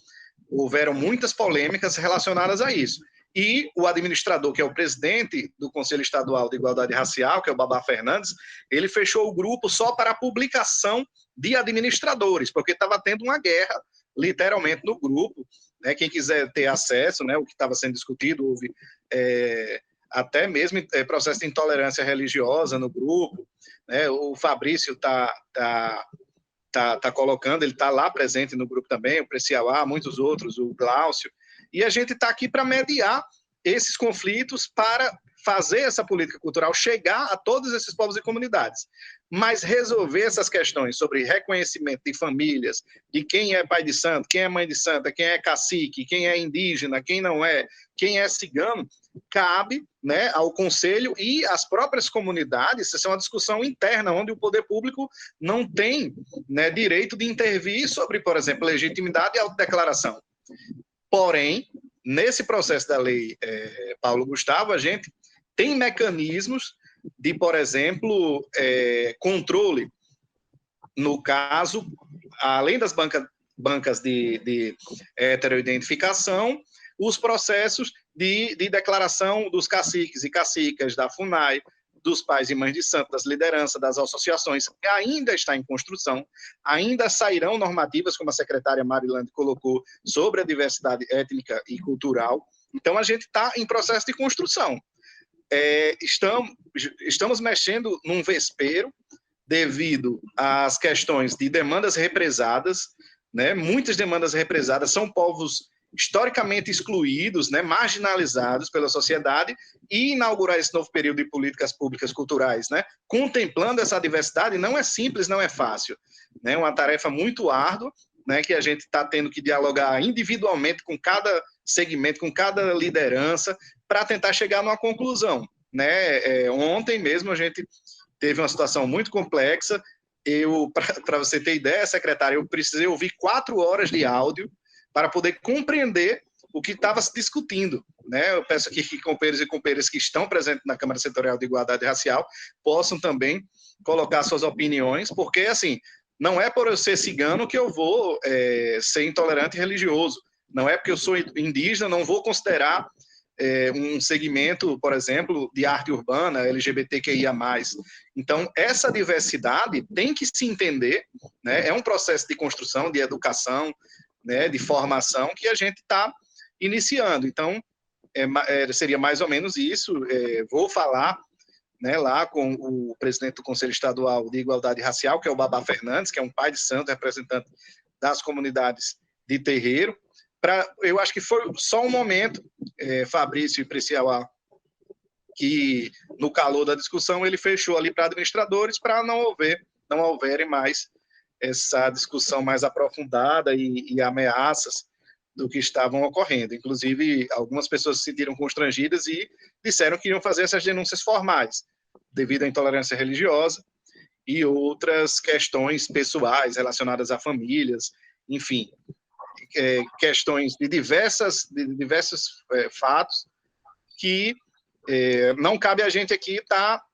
houveram muitas polêmicas relacionadas a isso. E o administrador, que é o presidente do Conselho Estadual de Igualdade Racial, que é o Babá Fernandes, ele fechou o grupo só para a publicação de administradores, porque estava tendo uma guerra, literalmente, no grupo. Né? Quem quiser ter acesso, né, o que estava sendo discutido, houve até mesmo processo de intolerância religiosa no grupo. Né? O Fabrício tá colocando, ele está lá presente no grupo também, o Preciauá, muitos outros, o Glaucio, e a gente está aqui para mediar esses conflitos, para fazer essa política cultural chegar a todos esses povos e comunidades. Mas resolver essas questões sobre reconhecimento de famílias, de quem é pai de santo, quem é mãe de santa, quem é cacique, quem é indígena, quem não é, quem é cigano, cabe, né, ao Conselho e às próprias comunidades. Isso é uma discussão interna, onde o poder público não tem, né, direito de intervir sobre, por exemplo, legitimidade e autodeclaração. Porém, nesse processo da lei Paulo Gustavo, a gente tem mecanismos de, por exemplo, controle, no caso, além das bancas de heteroidentificação, os processos de declaração dos caciques e cacicas da FUNAI, dos pais e mães de santo, das lideranças, das associações, ainda está em construção, ainda sairão normativas, como a secretária Marilande colocou, sobre a diversidade étnica e cultural. Então, a gente está em processo de construção. Estamos mexendo num vespeiro devido às questões de demandas represadas, né? Muitas demandas represadas são povos historicamente excluídos, né, marginalizados pela sociedade, e inaugurar esse novo período de políticas públicas culturais, né, contemplando essa diversidade, não é simples, não é fácil. É uma tarefa muito árdua, né, que a gente está tendo que dialogar individualmente com cada segmento, com cada liderança, para tentar chegar numa conclusão. Né? Ontem mesmo a gente teve uma situação muito complexa. Para você ter ideia, secretária, eu precisei ouvir 4 horas de áudio para poder compreender o que estava se discutindo. Né? Eu peço aqui que companheiros e companheiras que estão presentes na Câmara Setorial de Igualdade Racial possam também colocar suas opiniões, porque, assim, não é por eu ser cigano que eu vou ser intolerante e religioso. Não é porque eu sou indígena, não vou considerar um segmento, por exemplo, de arte urbana, LGBTQIA+. Então, essa diversidade tem que se entender, né? É um processo de construção, de educação, né, de formação que a gente está iniciando. Então, seria mais ou menos isso. Vou falar, né, lá com o presidente do Conselho Estadual de Igualdade Racial, que é o Babá Fernandes, que é um pai de santo, representante das comunidades de terreiro. Eu acho que foi só um momento, Fabrício e Preciauá, que no calor da discussão ele fechou ali para administradores, para não houverem mais essa discussão mais aprofundada e ameaças do que estavam ocorrendo. Inclusive, algumas pessoas se sentiram constrangidas e disseram que iam fazer essas denúncias formais, devido à intolerância religiosa e outras questões pessoais relacionadas a famílias, enfim, questões de diversos fatos que não cabe a gente aqui estar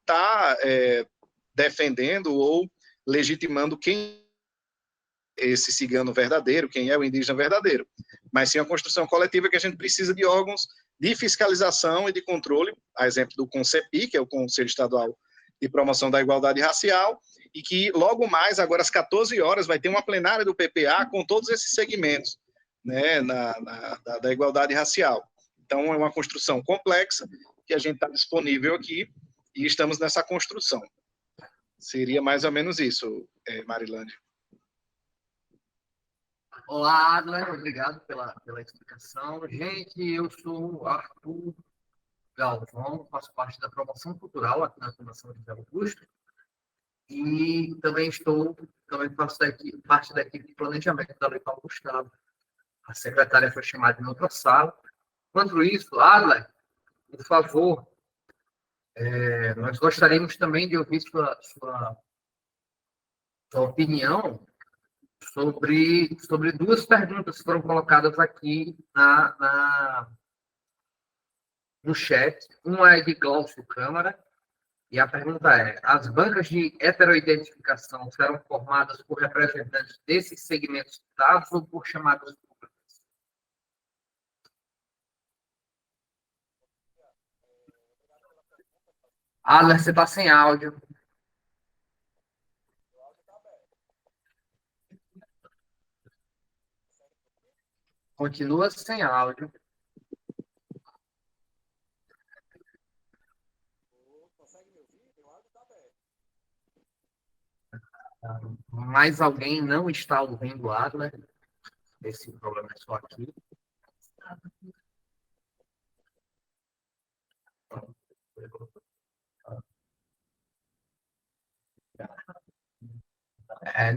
defendendo ou legitimando quem é esse cigano verdadeiro, quem é o indígena verdadeiro, mas sim a construção coletiva que a gente precisa de órgãos de fiscalização e de controle, a exemplo do CONCEPI, que é o Conselho Estadual de Promoção da Igualdade Racial, e que logo mais, agora às 14 horas, vai ter uma plenária do PPA com todos esses segmentos, né, da igualdade racial. Então, é uma construção complexa que a gente está disponível aqui e estamos nessa construção. Seria mais ou menos isso, Marilande. Olá, Adler, obrigado pela explicação. Gente, eu sou o Arthur Galvão, faço parte da promoção cultural aqui na Fundação José Augusto e também faço parte da equipe de planejamento da Lei Paulo Gustavo. A secretária foi chamada em outra sala. Quanto isso, Adler, por favor, nós gostaríamos também de ouvir sua opinião sobre 2 perguntas que foram colocadas aqui no chat. Uma é de Glaucio Câmara E a pergunta é: as bancas de heteroidentificação serão formadas por representantes desses segmentos dados ou por chamadas públicas? Adler, você está sem áudio. Continua sem áudio. Mais alguém não está ouvindo o Adler? Esse problema é só aqui.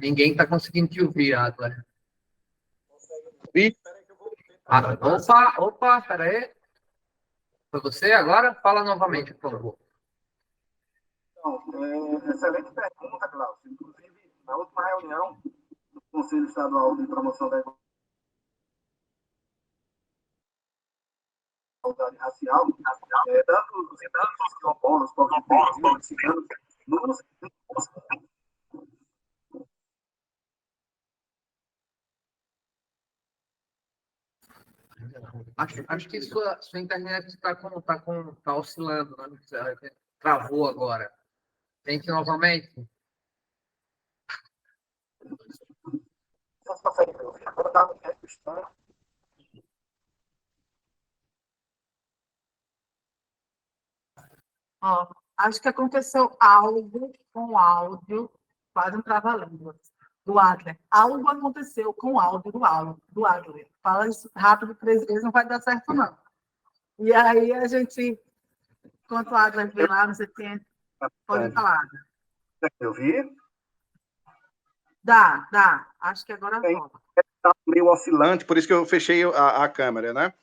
Ninguém está conseguindo te ouvir, Adler. Opa, peraí. Foi você agora? Fala novamente, por favor. Então, excelente pergunta, Glaucio. Inclusive, na última reunião do Conselho Estadual de Promoção da Igualdade Racial, tanto os quilombolas, povos indígenas, ciganos, Acho que sua internet está oscilando, né? Travou agora. Tente novamente. Vocês conseguem me ouvir? Agora está me registrando. Acho que aconteceu algo com o áudio, quase um trava-língua, do Adler. Algo aconteceu com o áudio do Adler. Fala isso rápido 3 vezes, não vai dar certo, não. E aí a gente, enquanto o Adler vem lá, você tem, pode falar. Consegue me ouvir? Dá. Acho que agora rola. Está meio oscilante, por isso que eu fechei a câmera, né?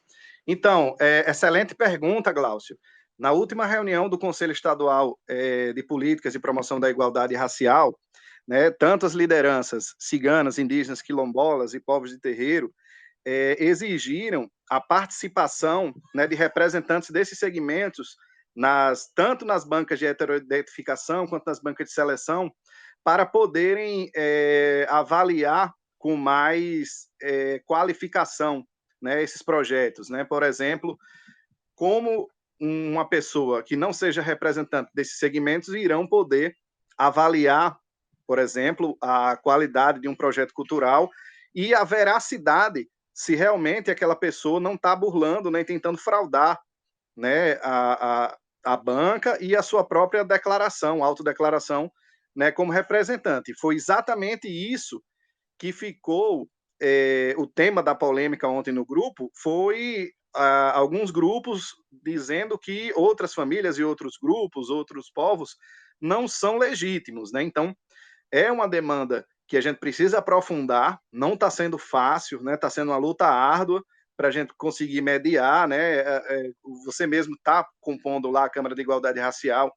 Então, excelente pergunta, Glaucio. Na última reunião do Conselho Estadual de Políticas e Promoção da Igualdade Racial, né, tanto as lideranças ciganas, indígenas, quilombolas e povos de terreiro exigiram a participação, né, de representantes desses segmentos, tanto nas bancas de heteroidentificação quanto nas bancas de seleção, para poderem avaliar com mais qualificação, né, esses projetos, né? Por exemplo, como uma pessoa que não seja representante desses segmentos irão poder avaliar, por exemplo, a qualidade de um projeto cultural e a veracidade, se realmente aquela pessoa não está burlando, nem tentando fraudar, né, a banca e a sua própria declaração, autodeclaração, né, como representante. Foi exatamente isso que ficou o tema da polêmica ontem no grupo, foi alguns grupos dizendo que outras famílias e outros grupos, outros povos, não são legítimos, né? Então, é uma demanda que a gente precisa aprofundar, não está sendo fácil, né? Está sendo uma luta árdua para a gente conseguir mediar, né? Você mesmo está compondo lá a Câmara de Igualdade Racial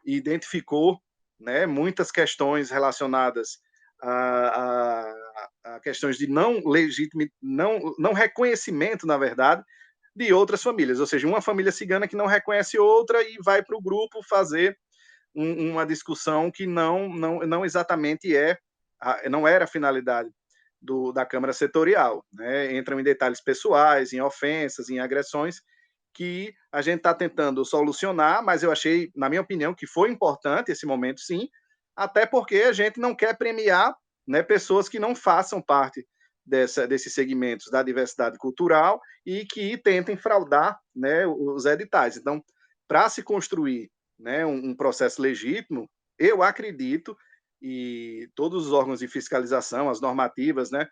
e identificou, né, muitas questões relacionadas a questões de não reconhecimento, na verdade, de outras famílias, ou seja, uma família cigana que não reconhece outra e vai para o grupo fazer uma discussão que não exatamente não era a finalidade da Câmara Setorial, né? Entram em detalhes pessoais, em ofensas, em agressões, que a gente está tentando solucionar, mas eu achei, na minha opinião, que foi importante esse momento, sim, até porque a gente não quer premiar, né, pessoas que não façam parte desses segmentos da diversidade cultural e que tentem fraudar, né, os editais. Então, para se construir, né, um processo legítimo, eu acredito, e todos os órgãos de fiscalização, as normativas, né,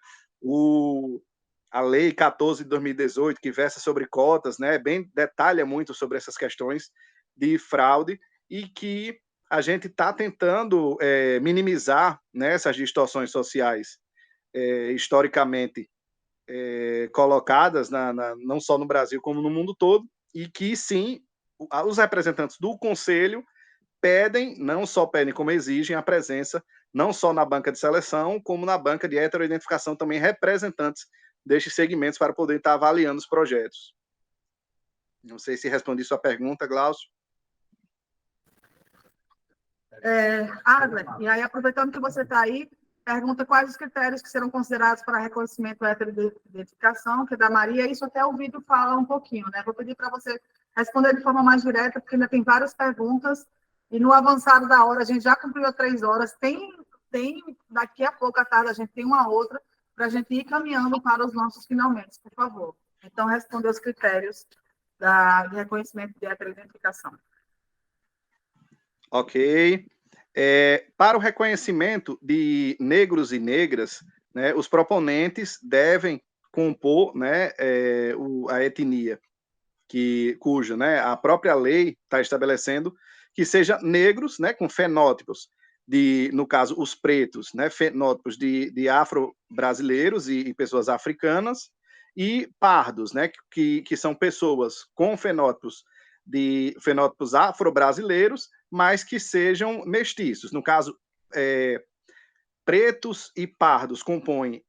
a Lei 14 de 2018, que versa sobre cotas, né, detalha muito sobre essas questões de fraude e que a gente está tentando minimizar, né, essas distorções sociais historicamente colocadas, não só no Brasil, como no mundo todo, e que, sim, os representantes do Conselho não só pedem, como exigem a presença, não só na banca de seleção, como na banca de heteroidentificação, também representantes destes segmentos para poder estar avaliando os projetos. Não sei se respondi sua pergunta, Glaucio. Adler, e aí, aproveitando que você está aí, pergunta quais os critérios que serão considerados para reconhecimento da heteroidentificação, que é da Maria, isso até o vídeo fala um pouquinho, né? Vou pedir para você responder de forma mais direta, porque ainda tem várias perguntas, e no avançado da hora, a gente já cumpriu as 3 horas, daqui a pouco à tarde, a gente tem uma outra, para a gente ir caminhando para os nossos finalmente, por favor. Então, responder os critérios de reconhecimento de heteroidentificação. Ok. Para o reconhecimento de negros e negras, né, os proponentes devem compor, né, a etnia, cuja, né, a própria lei está estabelecendo que seja negros, né, com fenótipos no caso, os pretos, né, fenótipos de afro-brasileiros e pessoas africanas, e pardos, né, que são pessoas com fenótipos afro-brasileiros, mas que sejam mestiços. No caso, pretos e pardos compõem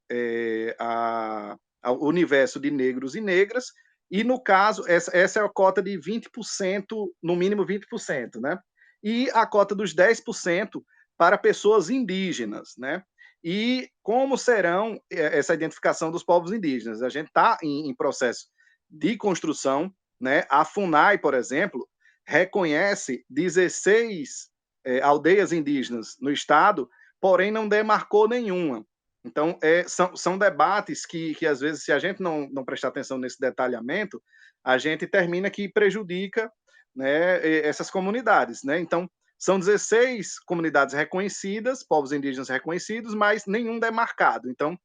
o universo de negros e negras, e no caso, essa é a cota de 20%, no mínimo 20%, né? E a cota dos 10% para pessoas indígenas, né? E como serão essa identificação dos povos indígenas? A gente está em processo de construção, né? A FUNAI, por exemplo, reconhece 16 aldeias indígenas no estado, porém não demarcou nenhuma. Então, são debates que, às vezes, se a gente não prestar atenção nesse detalhamento, a gente termina que prejudica, né, essas comunidades, né? Então, são 16 comunidades reconhecidas, povos indígenas reconhecidos, mas nenhum demarcado. Então,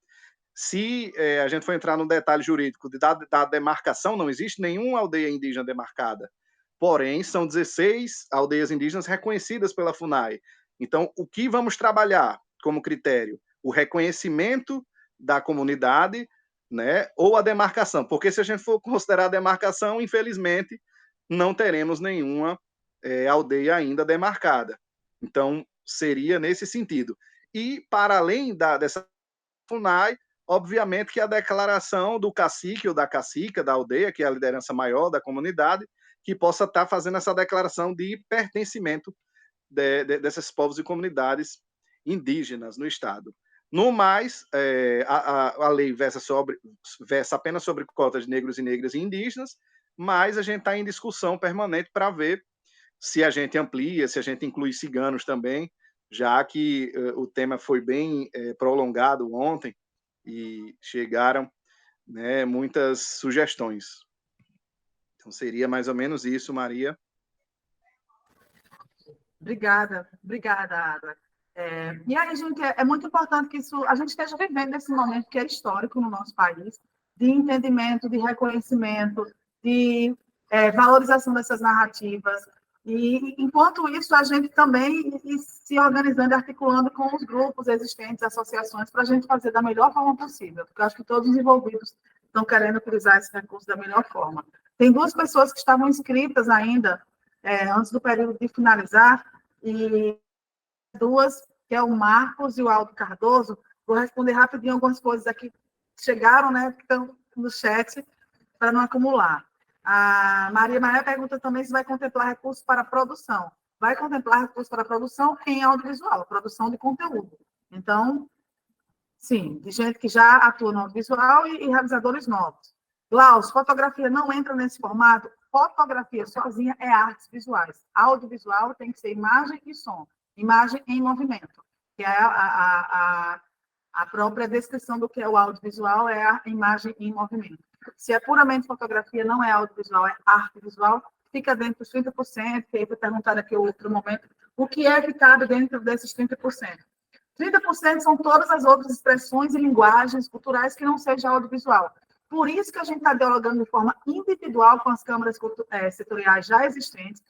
se a gente for entrar no detalhe jurídico da demarcação, não existe nenhuma aldeia indígena demarcada. Porém, são 16 aldeias indígenas reconhecidas pela FUNAI. Então, o que vamos trabalhar como critério? O reconhecimento da comunidade, né, ou a demarcação. Porque se a gente for considerar a demarcação, infelizmente, não teremos nenhuma aldeia ainda demarcada. Então, seria nesse sentido. E, para além dessa FUNAI, obviamente que a declaração do cacique ou da cacica da aldeia, que é a liderança maior da comunidade, que possa estar fazendo essa declaração de pertencimento desses povos e comunidades indígenas no Estado. No mais, a lei versa apenas sobre cotas de negros e negras e indígenas, mas a gente está em discussão permanente para ver se a gente amplia, se a gente inclui ciganos também, já que o tema foi bem prolongado ontem e chegaram, né, muitas sugestões. Então, seria mais ou menos isso, Maria. Obrigada, Ada. E aí, gente, é muito importante que a gente esteja vivendo esse momento que é histórico no nosso país, de entendimento, de reconhecimento, de valorização dessas narrativas. E, enquanto isso, a gente também se organizando e articulando com os grupos existentes, associações, para a gente fazer da melhor forma possível, porque eu acho que todos os envolvidos estão querendo utilizar esse recurso da melhor forma. Tem 2 pessoas que estavam inscritas ainda, antes do período de finalizar, e 2, que é o Marcos e o Aldo Cardoso. Vou responder rapidinho algumas coisas aqui que chegaram, né, que estão no chat, para não acumular. A Maria pergunta também se vai contemplar recursos para produção. Vai contemplar recursos para produção em audiovisual, produção de conteúdo. Então, sim, de gente que já atua no audiovisual e realizadores novos. Klaus, fotografia não entra nesse formato? Fotografia sozinha é artes visuais. Audiovisual tem que ser imagem e som. Imagem em movimento, que é a própria descrição do que é o audiovisual, é a imagem em movimento. Se é puramente fotografia, não é audiovisual, é arte visual, fica dentro dos 30%, que aí foi perguntado aqui outro momento, o que é que cabe dentro desses 30%? 30% são todas as outras expressões e linguagens culturais que não seja audiovisual. Por isso que a gente está dialogando de forma individual com as câmaras setoriais já existentes.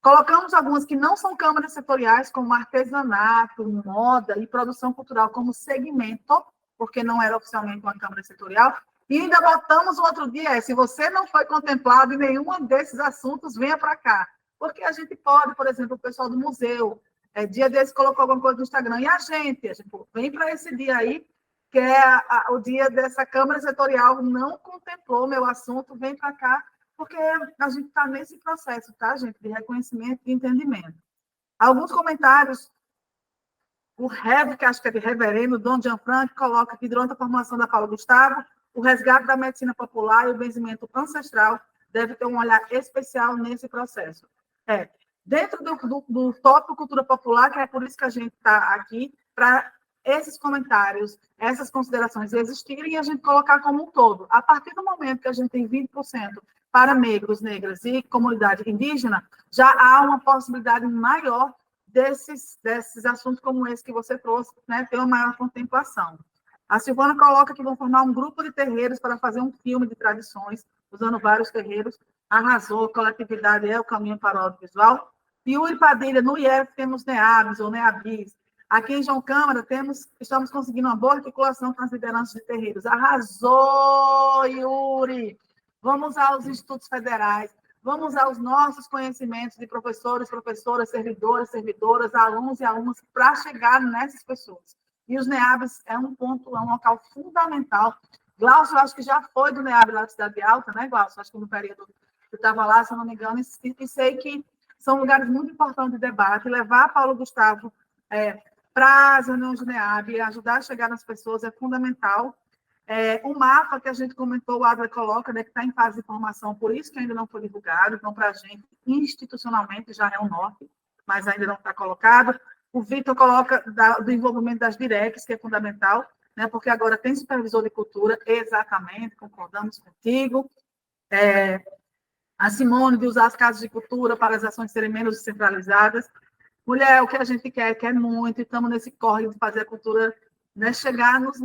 Colocamos algumas que não são câmaras setoriais, como artesanato, moda e produção cultural como segmento, porque não era oficialmente uma câmara setorial. E ainda botamos o outro dia, se você não foi contemplado em nenhum desses assuntos, venha para cá. Porque a gente pode, por exemplo, o pessoal do museu, dia desse colocou alguma coisa no Instagram, e a gente vem para esse dia aí, que é o dia dessa câmara setorial, não contemplou meu assunto, vem para cá, porque a gente está nesse processo, tá, gente, de reconhecimento e entendimento. Alguns comentários, o Rev, que acho que é de reverendo, Dom Gianfranco, coloca que durante a formação da Paulo Gustavo, o resgate da medicina popular e o benzimento ancestral deve ter um olhar especial nesse processo. Dentro do tópico cultura popular, que é por isso que a gente está aqui, para esses comentários, essas considerações existirem e a gente colocar como um todo. A partir do momento que a gente tem 20% para negros, negras e comunidade indígena, já há uma possibilidade maior desses assuntos como esse que você trouxe, né, ter uma maior contemplação. A Silvana coloca que vão formar um grupo de terreiros para fazer um filme de tradições, usando vários terreiros. Arrasou, coletividade é o caminho para o audiovisual. Yuri Padilha, no IEF temos NEABs ou NEABIs. Aqui em João Câmara estamos conseguindo uma boa articulação com as lideranças de terreiros. Arrasou, Yuri! Vamos aos institutos federais, vamos aos nossos conhecimentos de professores, professoras, servidores, servidoras, alunos e alunas para chegar nessas pessoas. E os NEABs é um local fundamental. Glaucio, acho que já foi do NEAB lá da Cidade Alta, né, Glaucio? Acho que no período que eu estava lá, se eu não me engano, e sei que são lugares muito importantes de debate. Levar Paulo Gustavo para as reuniões do NEAB e ajudar a chegar nas pessoas é fundamental. O mapa que a gente comentou, o Adler coloca, né, que está em fase de formação, por isso que ainda não foi divulgado. Então, para a gente, institucionalmente, já é um norte, mas ainda não está colocado. O Vitor coloca do envolvimento das DIRECs, que é fundamental, né, porque agora tem supervisor de cultura, exatamente, concordamos contigo. A Simone, de usar as casas de cultura para as ações serem menos descentralizadas. Mulher, o que a gente quer muito, e estamos nesse corre de fazer a cultura, né, chegar nos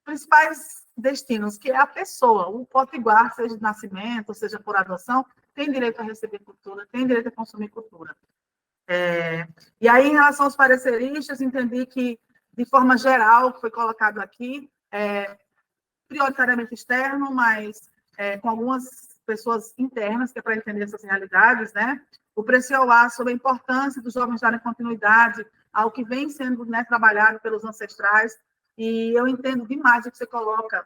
principais destinos, que é a pessoa. O potiguar, seja de nascimento, seja por adoção, tem direito a receber cultura, tem direito a consumir cultura. E aí, em relação aos pareceristas, entendi que, de forma geral, que foi colocado aqui, prioritariamente externo, mas com algumas pessoas internas, que é para entender essas realidades, né? O Precioá sobre a importância dos jovens darem continuidade ao que vem sendo, né, trabalhado pelos ancestrais, e eu entendo demais o que você coloca,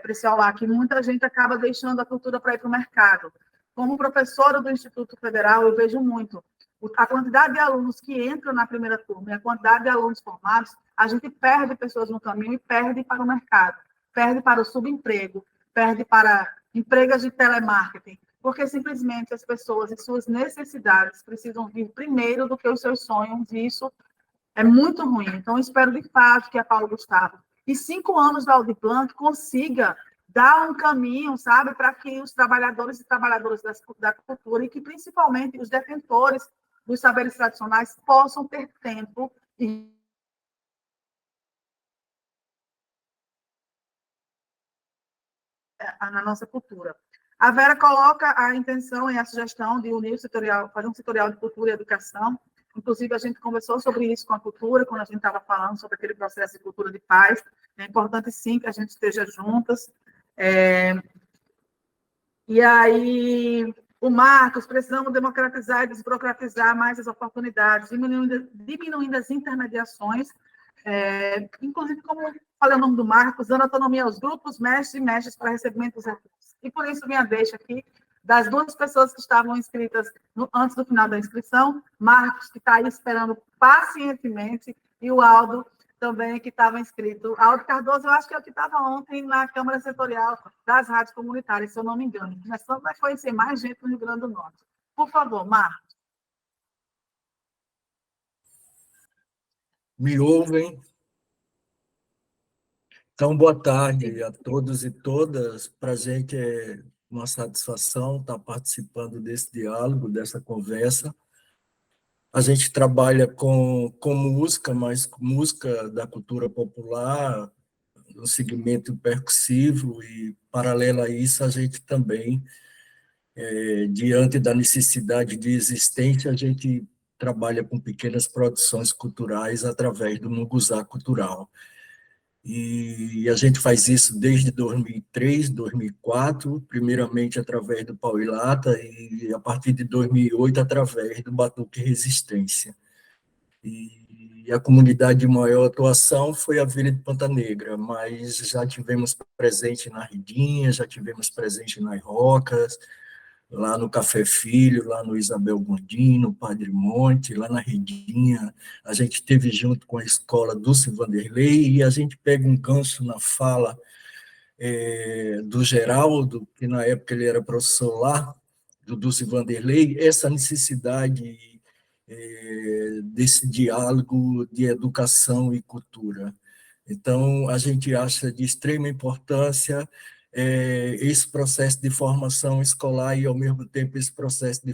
Precioá, que muita gente acaba deixando a cultura para ir para o mercado. Como professora do Instituto Federal, eu vejo muito a quantidade de alunos que entram na primeira turma e a quantidade de alunos formados, a gente perde pessoas no caminho e perde para o mercado, perde para o subemprego, perde para empregos de telemarketing, porque simplesmente as pessoas e suas necessidades precisam vir primeiro do que os seus sonhos, e isso é muito ruim. Então, espero de fato que a Paulo Gustavo, e 5 anos da Audiplan, consiga dar um caminho, sabe, para que os trabalhadores e trabalhadoras da cultura, e que principalmente os detentores dos saberes tradicionais, possam ter tempo e na nossa cultura. A Vera coloca a intenção e a sugestão de unir o setorial, fazer um setorial de cultura e educação. Inclusive, a gente conversou sobre isso com a cultura, quando a gente estava falando sobre aquele processo de cultura de paz. É importante, sim, que a gente esteja juntas. E aí, o Marcos, precisamos democratizar e desburocratizar mais as oportunidades, diminuindo as intermediações, inclusive, como falei o nome do Marcos, dando autonomia aos grupos, mestres e mestres para recebimento dos recursos. E por isso, minha deixa aqui, das 2 pessoas que estavam inscritas antes do final da inscrição, Marcos, que está aí esperando pacientemente, e o Aldo, também, que estava inscrito. Aldo Cardoso, eu acho que é o que estava ontem na Câmara Setorial das Rádios Comunitárias, se eu não me engano. Nós vamos conhecer mais gente no Rio Grande do Norte. Por favor, Marcos. Me ouvem? Então, boa tarde a todos e todas. Para a gente é uma satisfação estar participando desse diálogo, dessa conversa. A gente trabalha com música, mas música da cultura popular, no segmento percussivo, e, paralelo a isso, a gente também, diante da necessidade de existência, a gente trabalha com pequenas produções culturais através do Munguzá Cultural. E a gente faz isso desde 2003, 2004, primeiramente através do Pau e Lata, e a partir de 2008, através do Batuque Resistência. E a comunidade de maior atuação foi a Vila de Ponta Negra, mas já tivemos presente na Ridinha, já tivemos presente nas Rocas, lá no Café Filho, lá no Isabel Gondim, no Padre Monte, lá na Redinha. A gente esteve junto com a escola Dulce Vanderlei e a gente pega um gancho na fala do Geraldo, que na época ele era professor lá, do Dulce Vanderlei, essa necessidade desse diálogo de educação e cultura. Então, a gente acha de extrema importância esse processo de formação escolar e, ao mesmo tempo, esse processo de